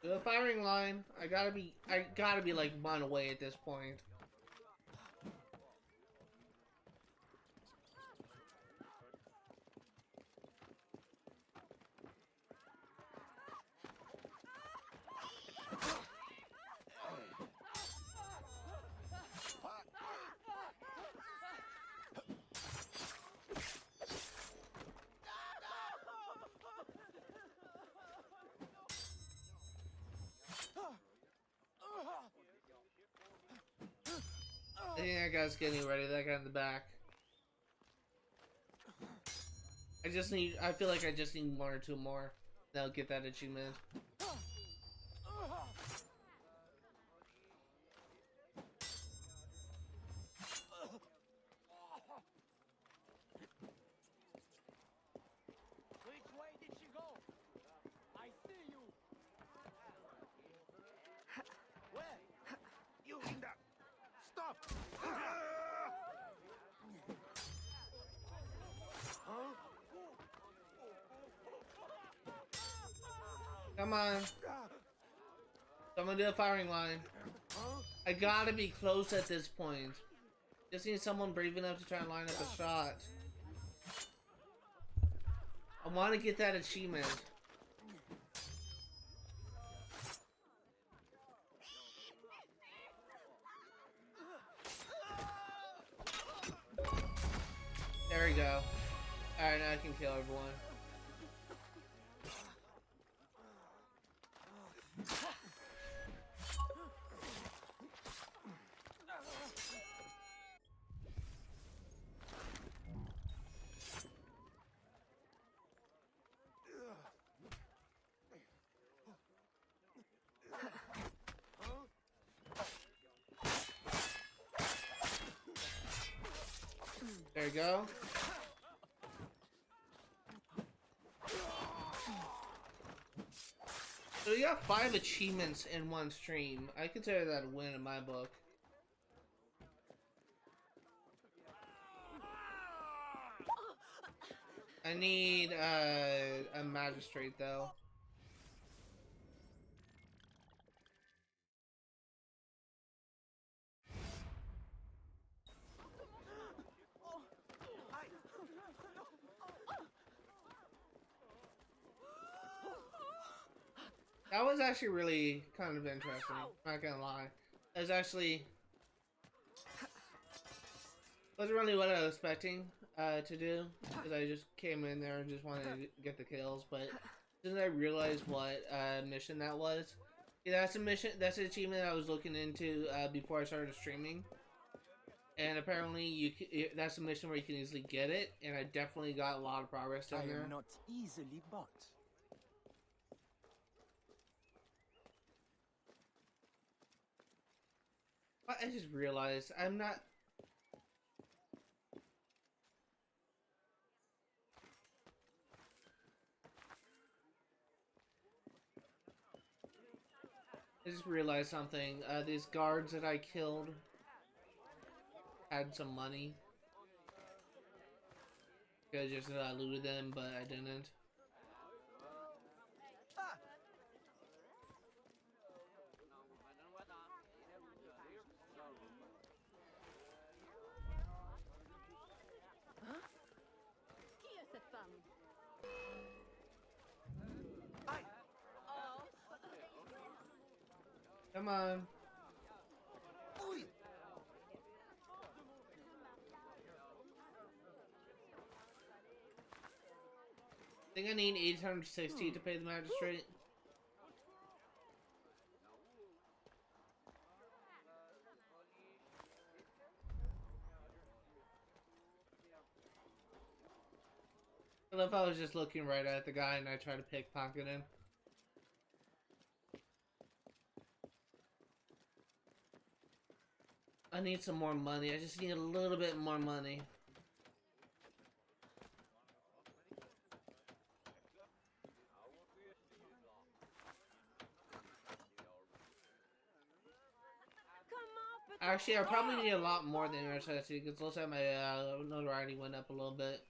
Do a firing line. I gotta be like one away at this point. I think that guy's getting ready. That guy in the back. I feel like I just need one or two more. Then I'll get that achievement. Which way did she go? I see you. Where? You in the... Stop! Huh? Come on. Someone do a firing line. I gotta be close at this point. Just need someone brave enough to try and line up a shot. I want to get that achievement. There we go. Alright, now I can kill everyone. There you go. So we got 5 achievements in one stream. I consider that a win in my book. I need a magistrate though. That was actually really kind of interesting. Not gonna lie. It was actually wasn't really what I was expecting to do, because I just came in there and just wanted to get the kills. But then I realized what mission that was, Yeah, that's a mission. That's an achievement I was looking into before I started streaming. And apparently, that's a mission where you can easily get it. And I definitely got a lot of progress down there. I am not easily bought. But I just realized I'm not. I just realized something. These guards that I killed had some money. Could have just looted them, but I didn't. Qui est cette femme? Come on. I think I need 860 to pay the magistrate. I love how I was just looking right at the guy and I tried to pickpocket him. I need some more money. I just need a little bit more money. Actually, I probably need a lot more than necessity because it looks like my notoriety went up a little bit.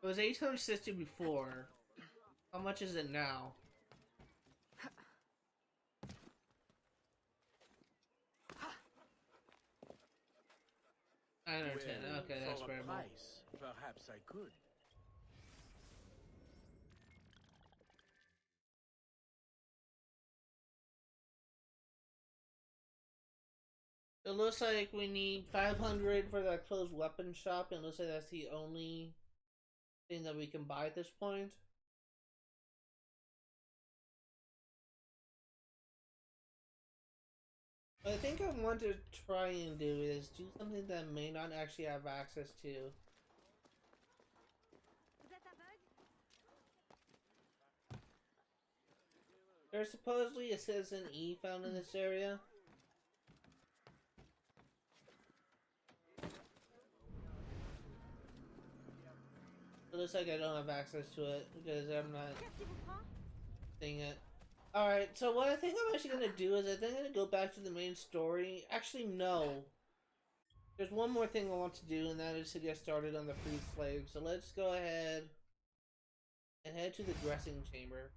It was 860 before. How much is it now? I understand. Okay, that's very much. Perhaps I could. It looks like we need 500 for that closed weapon shop. It looks like that's the only thing that we can buy at this point. What I think I want to try and do is do something that I may not actually have access to. There's supposedly a Citizen E found in this area. It looks like I don't have access to it because I'm not seeing it. Alright, so what I think I'm actually going to do is I think I'm going to go back to the main story. Actually, no. There's one more thing I want to do, and that is to get started on the free slaves. So let's go ahead and head to the dressing chamber.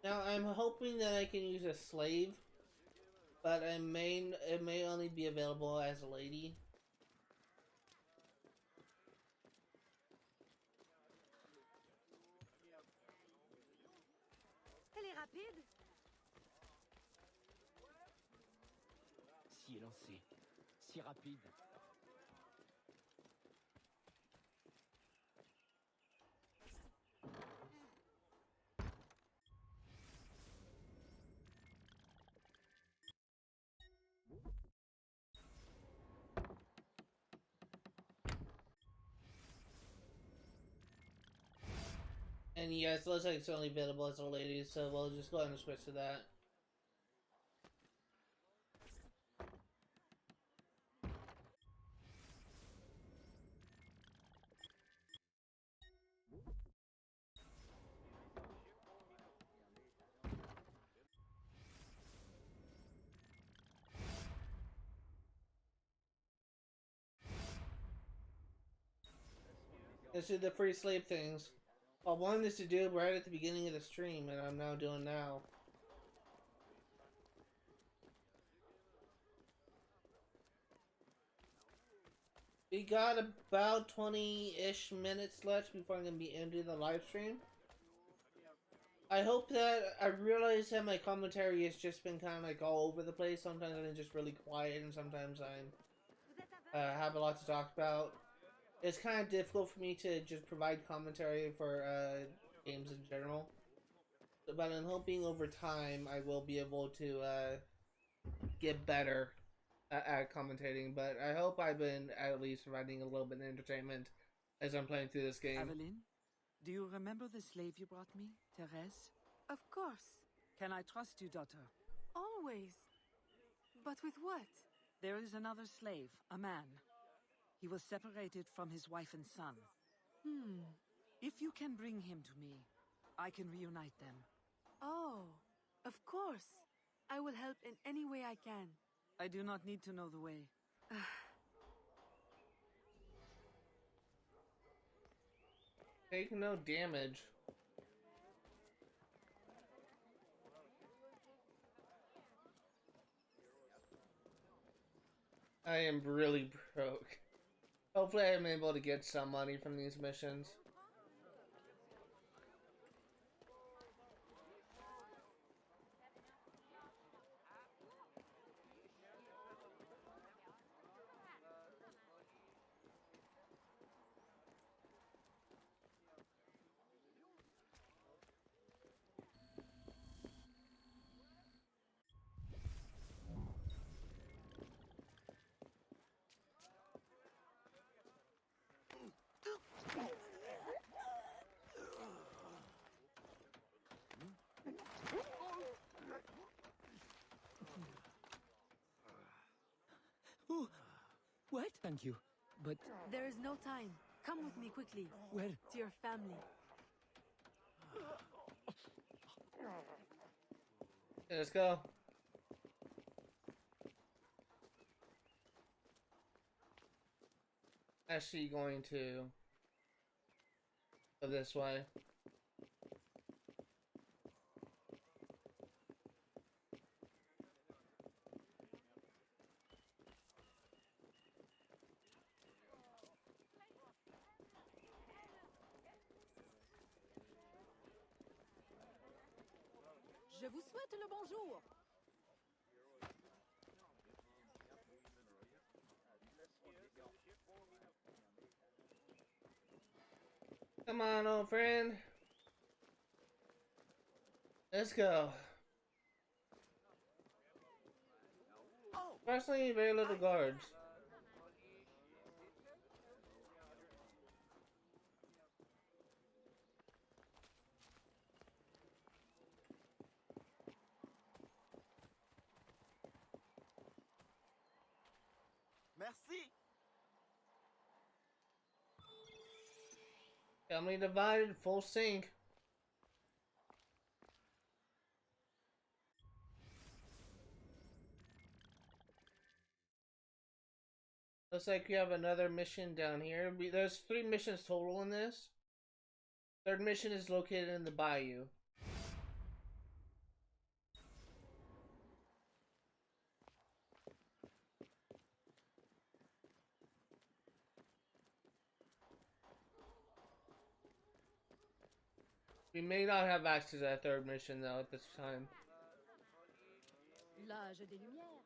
Now, I'm hoping that I can use a slave, but it may only be available as a lady. Elle est rapide. Si élancé, si rapide. And yes, it looks like it's only available as a lady, so we'll just go ahead and switch to that. Let's do the free slave things. I wanted this to do right at the beginning of the stream, and I'm now doing now. We got about 20-ish minutes left before I'm going to be ending the live stream. I hope that I realize that my commentary has just been kind of like all over the place. Sometimes I'm just really quiet, and sometimes I'm have a lot to talk about. It's kind of difficult for me to just provide commentary for games in general. But I'm hoping over time I will be able to get better at commentating. But I hope I've been at least providing a little bit of entertainment as I'm playing through this game. Aveline, do you remember the slave you brought me, Therese? Of course. Can I trust you, daughter? Always. But with what? There is another slave, a man. He was separated from his wife and son. If you can bring him to me, I can reunite them. Oh, of course. I will help in any way I can. I do not need to know the way. Take no damage. I am really broke. Hopefully I'm able to get some money from these missions. Oh, what? Thank you, but... There is no time. Come with me quickly. Where? To your family. Okay, let's go. Actually going to go this way. Je vous souhaite le bonjour. Come on, old friend. Let's go. Personally, very little guards. Merci. Family divided, full sync. Looks like we have another mission down here. There's 3 missions total in this. Third mission is located in the bayou. We may not have access to that third mission though at this time. L'âge des Lumières.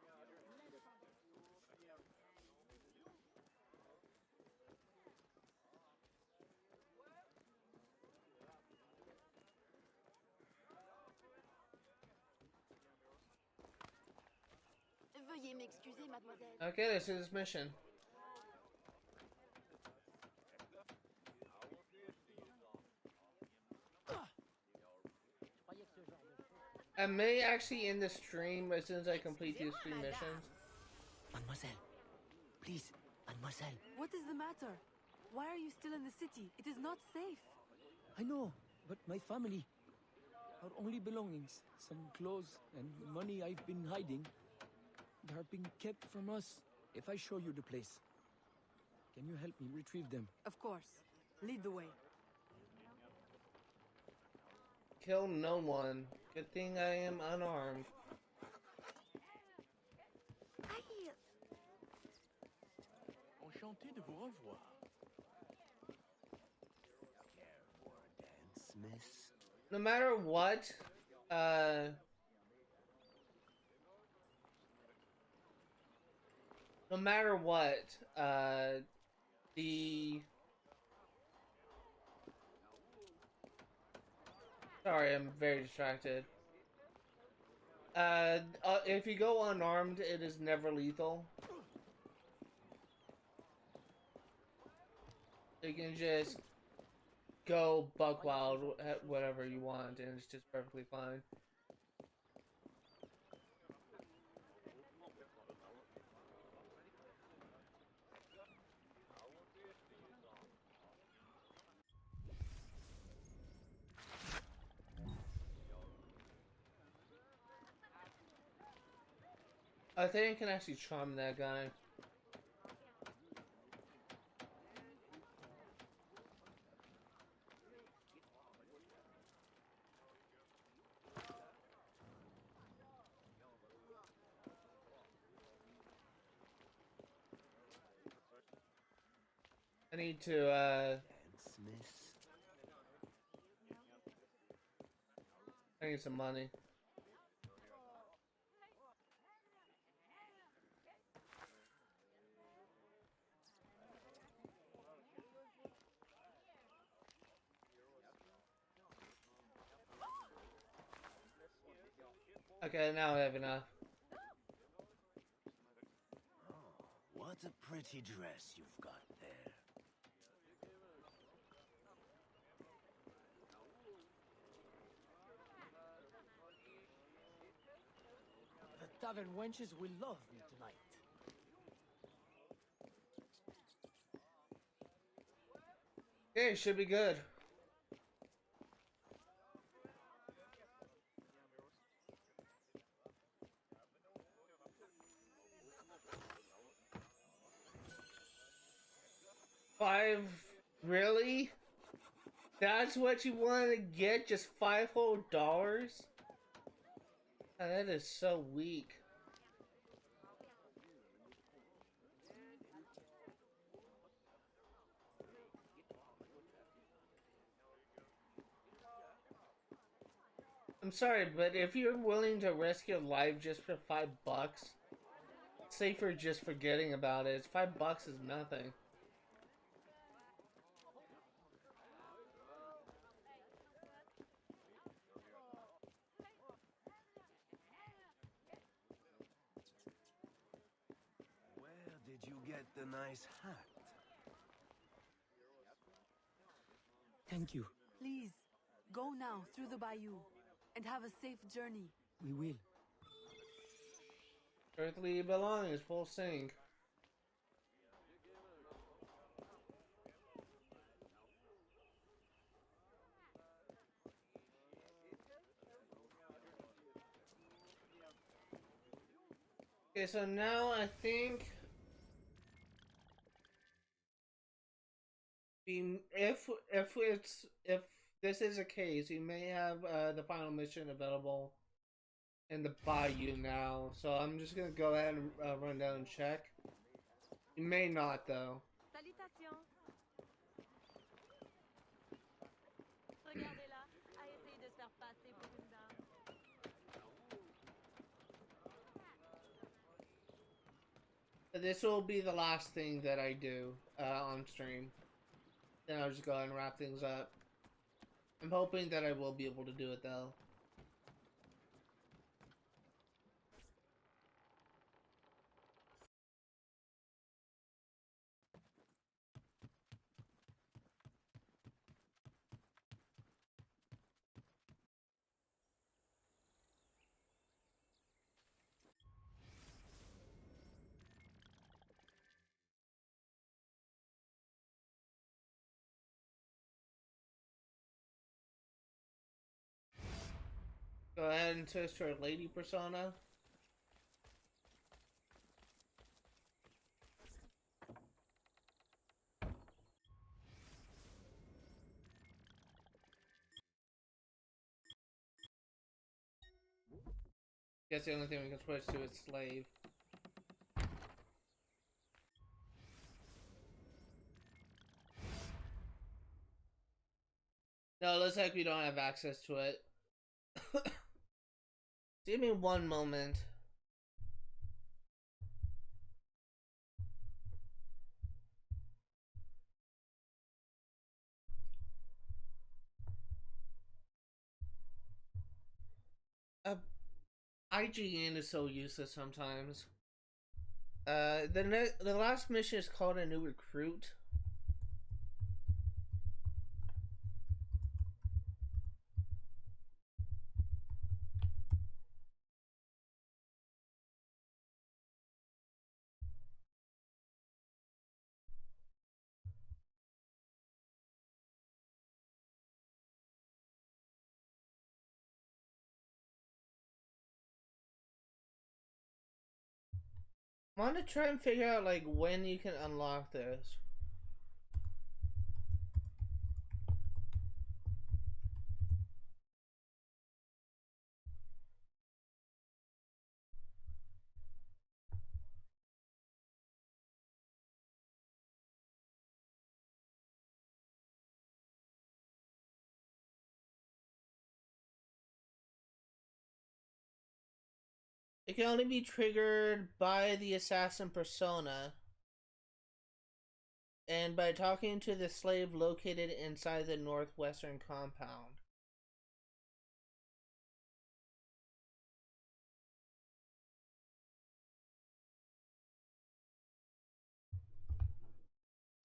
Veuillez m'excuser, mademoiselle. Okay, this is mission. I may actually end the stream as soon as I complete these 3 missions. Mademoiselle, please, mademoiselle. What is the matter? Why are you still in the city? It is not safe. I know, but my family, our only belongings, some clothes and money I've been hiding, they are being kept from us. If I show you the place, can you help me retrieve them? Of course. Lead the way. Kill no one. Good thing I am unarmed. Enchanté de vous revoir. Care for a dance, miss? no matter what, no matter what, the sorry, I'm very distracted. If you go unarmed, it is never lethal. You can just go buck wild at whatever you want, and it's just perfectly fine. I think I can actually charm that guy. I need to, I need some money. Okay, now I have enough. Oh, what a pretty dress you've got there. The tavern wenches will love me tonight. Okay, should be good. $5? Really? That's what you want to get? Just $5 whole dollars? Oh, that is so weak. I'm sorry, but if you're willing to risk your life just for $5, safer just forgetting about it. $5 is nothing. Where did you get the nice hat? Thank you. Please, go now through the bayou and have a safe journey. We will. Earthly belongings, full sing. Okay, so now I think if this is a case, you may have the final mission available in the bayou now. So I'm just gonna go ahead and run down and check. You may not though. Salutations. Regardez-la, à essayer de se faire passer pour une dame. This will be the last thing that I do on stream. Then I'll just go ahead and wrap things up. I'm hoping that I will be able to do it though. Go ahead and switch to our lady persona. Guess the only thing we can switch to is slave. No, it looks like we don't have access to it. Give me one moment. IGN is so useless sometimes. The last mission is called a new recruit. I want to try and figure out like when you can unlock this. It can only be triggered by the assassin persona and by talking to the slave located inside the northwestern compound.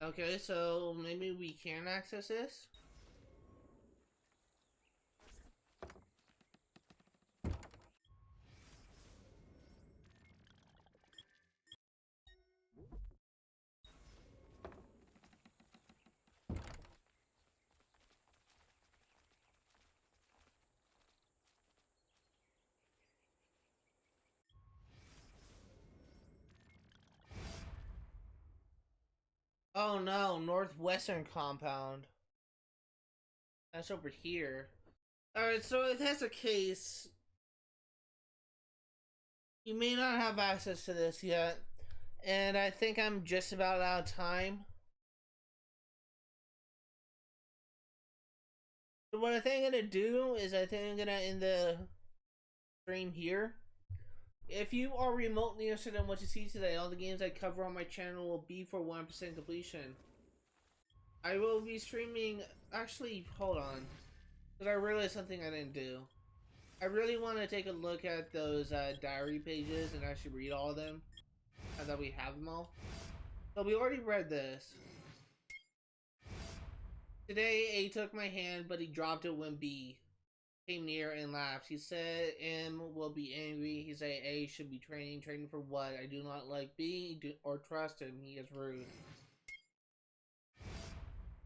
Okay, so maybe we can access this? Oh no, northwestern compound. That's over here. Alright, so if that's the case, you may not have access to this yet. And I think I'm just about out of time. So what I think I'm gonna do is I think I'm gonna end the stream here. If you are remotely interested in what you see today, all the games I cover on my channel will be for 100% completion. I will be streaming... Actually, hold on. Because I realized something I didn't do. I really want to take a look at those diary pages and actually read all of them. Now that we have them all. So we already read this. Today, A took my hand, but he dropped it when B came near and laughed. He said M will be angry. He said A should be training. Training for what? I do not like B or trust him. He is rude.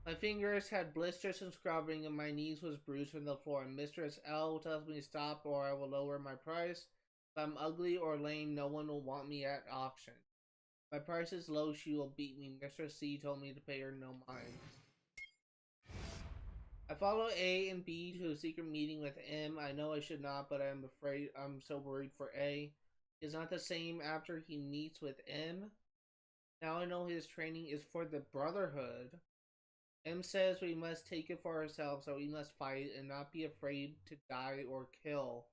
My fingers had blisters from scrubbing and my knees was bruised from the floor. Mistress L tells me to stop or I will lower my price. If I'm ugly or lame, no one will want me at auction. My price is low, she will beat me. Mistress C told me to pay her no mind. I follow A and B to a secret meeting with M. I know I should not, but I'm afraid I'm so worried for A. It's not the same after he meets with M. Now I know his training is for the Brotherhood. M says we must take it for ourselves, so we must fight and not be afraid to die or kill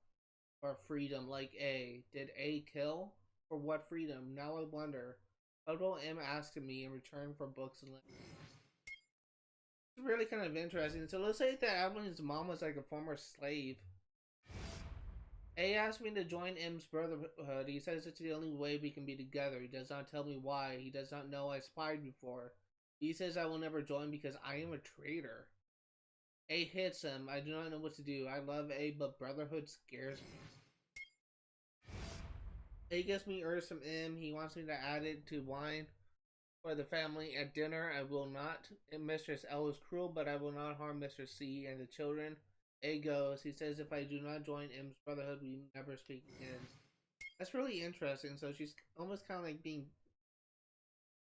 for freedom like A. Did A kill? For what freedom? Now I wonder. What will M ask of me in return for books and living? It's really kind of interesting. So let's say that Adelaine's mom was like a former slave. A asked me to join M's brotherhood. He says it's the only way we can be together. He does not tell me why. He does not know I spied before. He says I will never join because I am a traitor. A hits him. I do not know what to do. I love A, but brotherhood scares me. A gives me herbs from M. He wants me to add it to wine for the family at dinner. I will not. Mistress L is cruel, but I will not harm Mistress C and the children. A goes. He says if I do not join M's brotherhood, we never speak again. That's really interesting. So she's almost kind of like being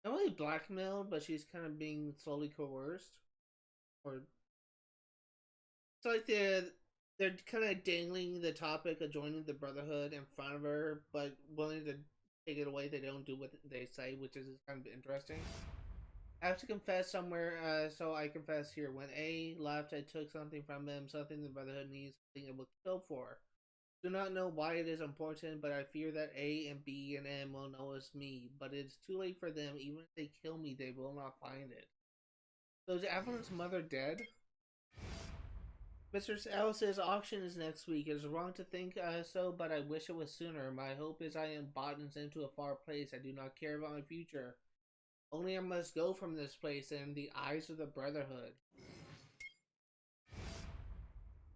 not really blackmailed, but she's kind of being slowly coerced. Or it's like they're kind of dangling the topic of joining the Brotherhood in front of her, but willing to take it away. They don't do what they say, which is kind of interesting. I have to confess somewhere, so I confess here. When A left, I took something from him, something the Brotherhood needs, something it will kill for. Do not know why it is important, but I fear that A and B and M will know it's me. But it's too late for them. Even if they kill me, they will not find it. So is Evelyn's mother dead? Mr. Ellis's auction is next week. It is wrong to think so, but I wish it was sooner. My hope is I am bought and sent to a far place. I do not care about my future. Only I must go from this place in the eyes of the Brotherhood.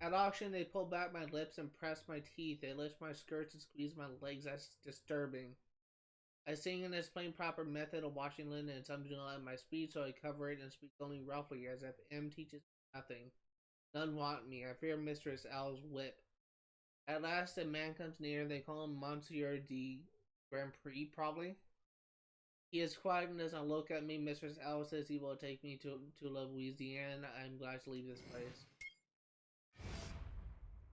At auction, they pull back my lips and press my teeth. They lift my skirts and squeeze my legs. That's disturbing. I sing in this plain proper method of washing linen, and some do not like my speech, so I cover it and speak only roughly, as if M teaches me nothing. None want me. I fear Mistress L's whip. At last, a man comes near. They call him Monsieur de Grand Prix, probably. He is quiet and does not look at me. Mistress L says he will take me to Louisiana. I am glad to leave this place.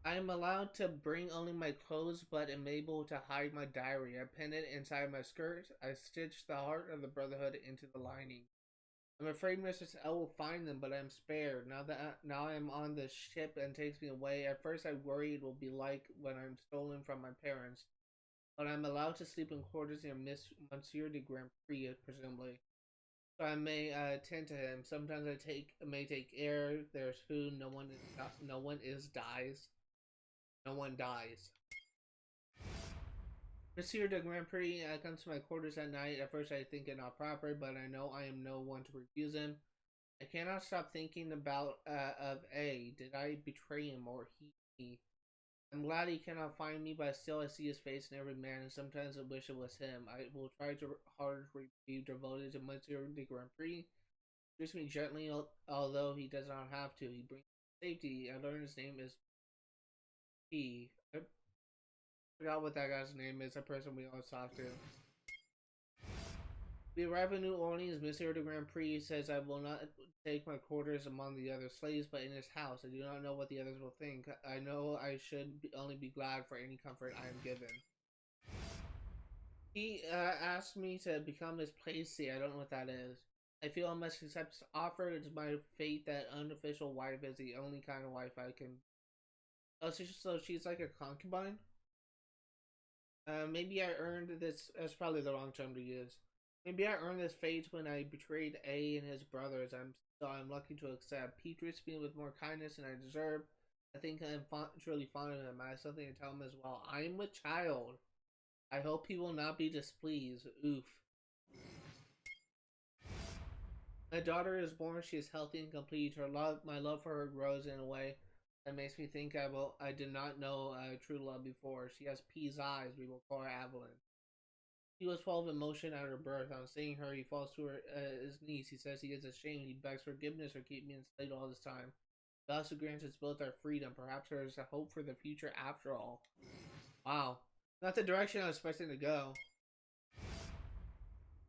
I am allowed to bring only my clothes, but am able to hide my diary. I pin it inside my skirt. I stitch the heart of the Brotherhood into the lining. I'm afraid Mistress L will find them, but I am spared. Now I am on the ship and takes me away. At first I worry it will be like when I'm stolen from my parents. But I'm allowed to sleep in quarters near Monsieur de Grand Prix, presumably. So I may tend to him. Sometimes I may take air. There's food. No one dies. No one dies. Monsieur de Grand Prix comes to my quarters at night. At first I think it not proper, but I know I am no one to refuse him. I cannot stop thinking about of A. Did I betray him or he? I'm glad he cannot find me, but still I see his face in every man, and sometimes I wish it was him. I will try hard to be devoted to Monsieur de Grand Prix. He treats me gently, although he does not have to. He brings me safety. I learned his name is P. I forgot what that guy's name is, a person we always talk to. We arrive in New Orleans. Monsieur de Grand Prix says I will not take my quarters among the other slaves, but in his house. I do not know what the others will think. I know I should only be glad for any comfort I am given. He asked me to become his placee. I don't know what that is. I feel I must accept his offer. It's my fate that unofficial wife is the only kind of wife I can. Oh, so she's like a concubine? Maybe I earned this. That's probably the wrong term to use. Maybe I earned this fate when I betrayed A and his brothers. I'm lucky to accept. He treats me with more kindness than I deserve. I think I'm truly fond of him. I have something to tell him as well. I am a child. I hope he will not be displeased. Oof. My daughter is born. She is healthy and complete. My love for her grows in a way that makes me think I did not know true love before. She has P's eyes. We will call her Evelyn. He was 12 in motion at her birth. On seeing her, he falls to his knees. He says he is ashamed. He begs forgiveness for keeping me enslaved all this time. He also grants us both our freedom. Perhaps there is a hope for the future after all. Wow. Not the direction I was expecting to go.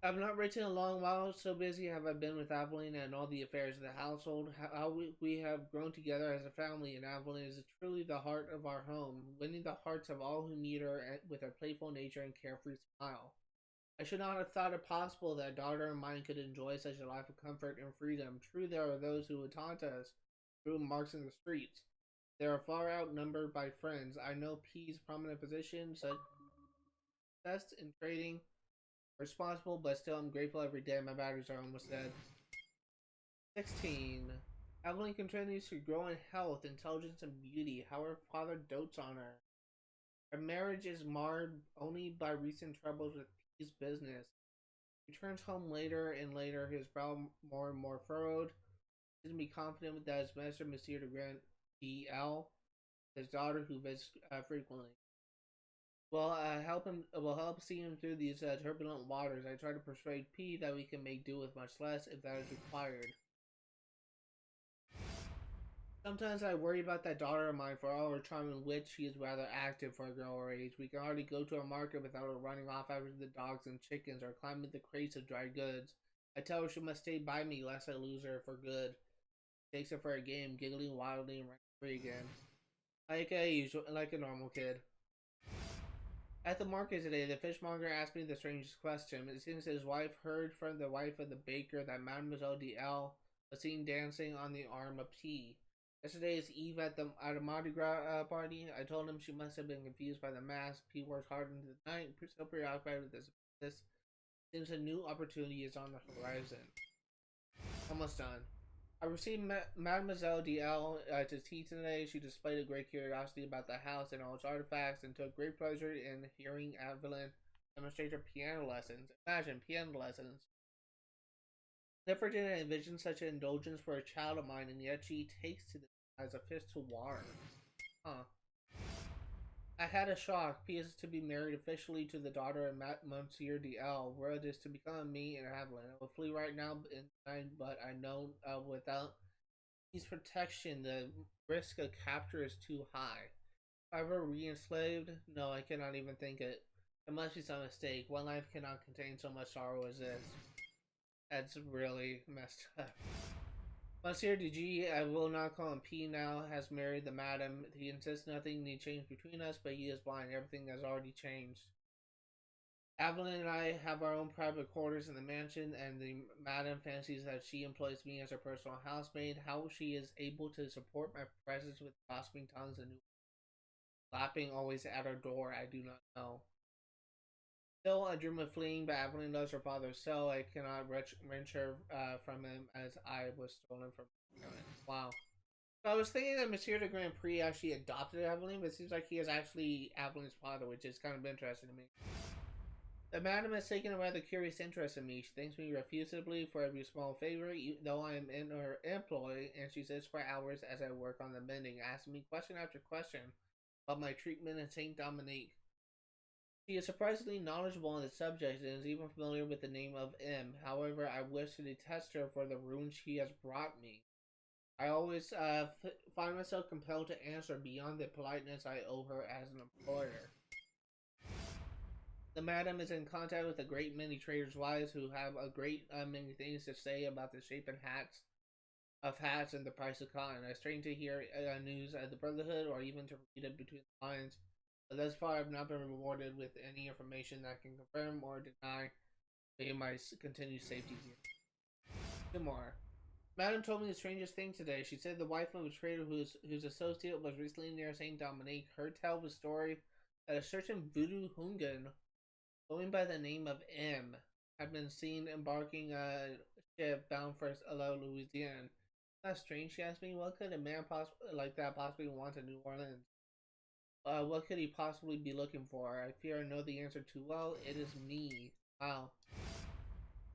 I've not written in a long while. So busy have I been with Aveline and all the affairs of the household. How we have grown together as a family, and Aveline is truly the heart of our home, winning the hearts of all who meet her with her playful nature and carefree smile. I should not have thought it possible that a daughter of mine could enjoy such a life of comfort and freedom. True, there are those who would taunt us through marks in the streets. They are far outnumbered by friends. I know P's prominent position, success in trading, responsible, but still I'm grateful every day. My batteries are almost dead. 16. Evelyn continues to grow in health, intelligence, and beauty. How her father dotes on her. Her marriage is marred only by recent troubles with P's business. He returns home later and later, his brow more and more furrowed. He can be confident that his master, Monsieur de Grand E.L., his daughter, who visits frequently, will help see him through these turbulent waters. I try to persuade P that we can make do with much less if that is required. Sometimes I worry about that daughter of mine. For all her charm and wit, she is rather active for a girl her age. We can hardly go to a market without her running off after the dogs and chickens or climbing the crates of dry goods. I tell her she must stay by me lest I lose her for good. She takes her for a game, giggling wildly and running free again. Like a normal kid. At the market today, the fishmonger asked me the strangest question. It seems his wife heard from the wife of the baker that Mademoiselle DL was seen dancing on the arm of P. Yesterday is Eve at a Mardi Gras party. I told him she must have been confused by the mask. P worked hard into the night, so preoccupied with this. Seems a new opportunity is on the horizon. Almost done. I received Mademoiselle DL to tea today. She displayed a great curiosity about the house and all its artifacts and took great pleasure in hearing Evelyn demonstrate her piano lessons. Imagine, piano lessons. Never did I envision such an indulgence for a child of mine, and yet she takes to this as a fist to water. Huh. I had a shock. P is to be married officially to the daughter of Monsieur DL. Word is to become me and Evelyn. I will flee right now, but I know without his protection, the risk of capture is too high. If I were re-enslaved, no, I cannot even think it. There must be some mistake. One life cannot contain so much sorrow as this. That's really messed up. Monsieur DG, I will not call him P now, has married the madam. He insists nothing need change between us, but he is blind. Everything has already changed. Evelyn and I have our own private quarters in the mansion, and the madam fancies that she employs me as her personal housemaid. How she is able to support my presence with gossiping tongues and lapping always at her door, I do not know. Still, I dream of fleeing, but Evelyn loves her father so I cannot wrench her from him as I was stolen from him. Wow. So I was thinking that Monsieur de Grand Prix actually adopted Evelyn, but it seems like he is actually Evelyn's father, which is kind of interesting to me. The madam has taken a rather curious interest in me. She thanks me refusably for every small favor, even though I am in her employ, and she sits for hours as I work on the mending, asking me question after question about my treatment in Saint Dominique. She is surprisingly knowledgeable on the subject and is even familiar with the name of M. However, I wish to detest her for the ruin she has brought me. I always find myself compelled to answer beyond the politeness I owe her as an employer. The madam is in contact with a great many traders' wives who have a great many things to say about the shape and hats and the price of cotton. I strain to hear news of the Brotherhood or even to read it between the lines. But thus far, I have not been rewarded with any information that can confirm or deny my continued safety here. Two more. Madam told me the strangest thing today. She said the wife of a trader whose associate was recently near Saint Dominique heard tell the story that a certain voodoo hooligan, going by the name of M, had been seen embarking a ship bound for Louisiana. That's strange, she asked me. What could a man like that possibly want in New Orleans? What could he possibly be looking for? I fear I know the answer too well. It is me. Wow.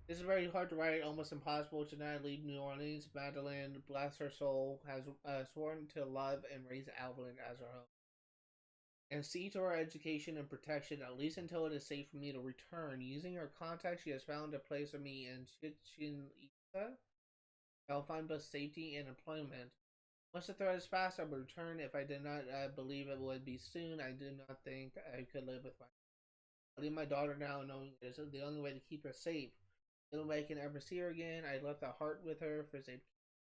This is very hard to write, almost impossible to not leave New Orleans. Madeline, bless her soul, has sworn to love and raise Evelyn as her own. And see to her education and protection, at least until it is safe for me to return. Using her contact, she has found a place for me in Chichen Itza. I'll find both safety and employment. Once the threat is past, I will return. If I did not believe it would be soon, I do not think I could live with my. I leave my daughter now, knowing it is the only way to keep her safe. The only way I can ever see her again. I left the heart with her for safety,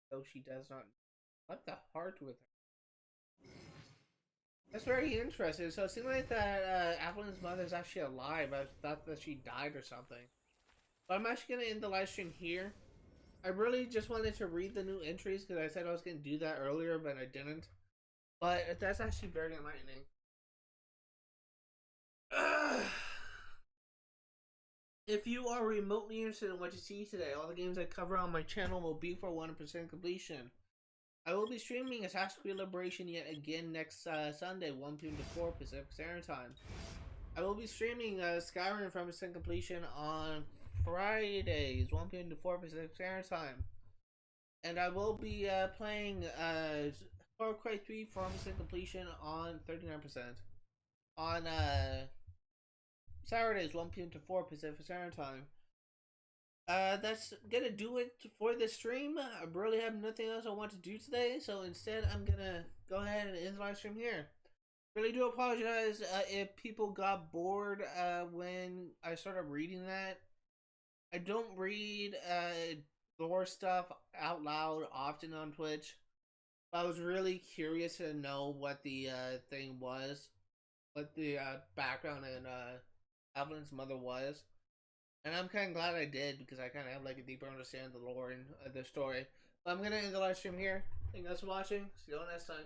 though she does not. Left the heart with her. That's very interesting. So it seems like that Evelyn's mother is actually alive. I thought that she died or something. But I'm actually going to end the live stream here. I really just wanted to read the new entries because I said I was going to do that earlier, but I didn't. But that's actually very enlightening. If you are remotely interested in what you see today, all the games I cover on my channel will be for 100% completion. I will be streaming Assassin's Creed Liberation yet again next Sunday, 1 p.m. to 4 Pacific Standard Time. I will be streaming Skyrim from 100% completion on Fridays, 1 p.m. to 4 Pacific Standard Time. And I will be playing Far Cry 3 for 100% completion on 39%. On Saturdays, 1 p.m. to 4 Pacific Standard Time. That's gonna do it for this stream. I really have nothing else I want to do today, so instead I'm gonna go ahead and end the live stream here. Really do apologize if people got bored when I started reading that. I don't read lore stuff out loud often on Twitch. I was really curious to know what the thing was. what the background and Evelyn's mother was. And I'm kind of glad I did, because I kind of have like a deeper understanding of the lore and the story. But I'm going to end the live stream here. Thank you guys for watching. See you all next time.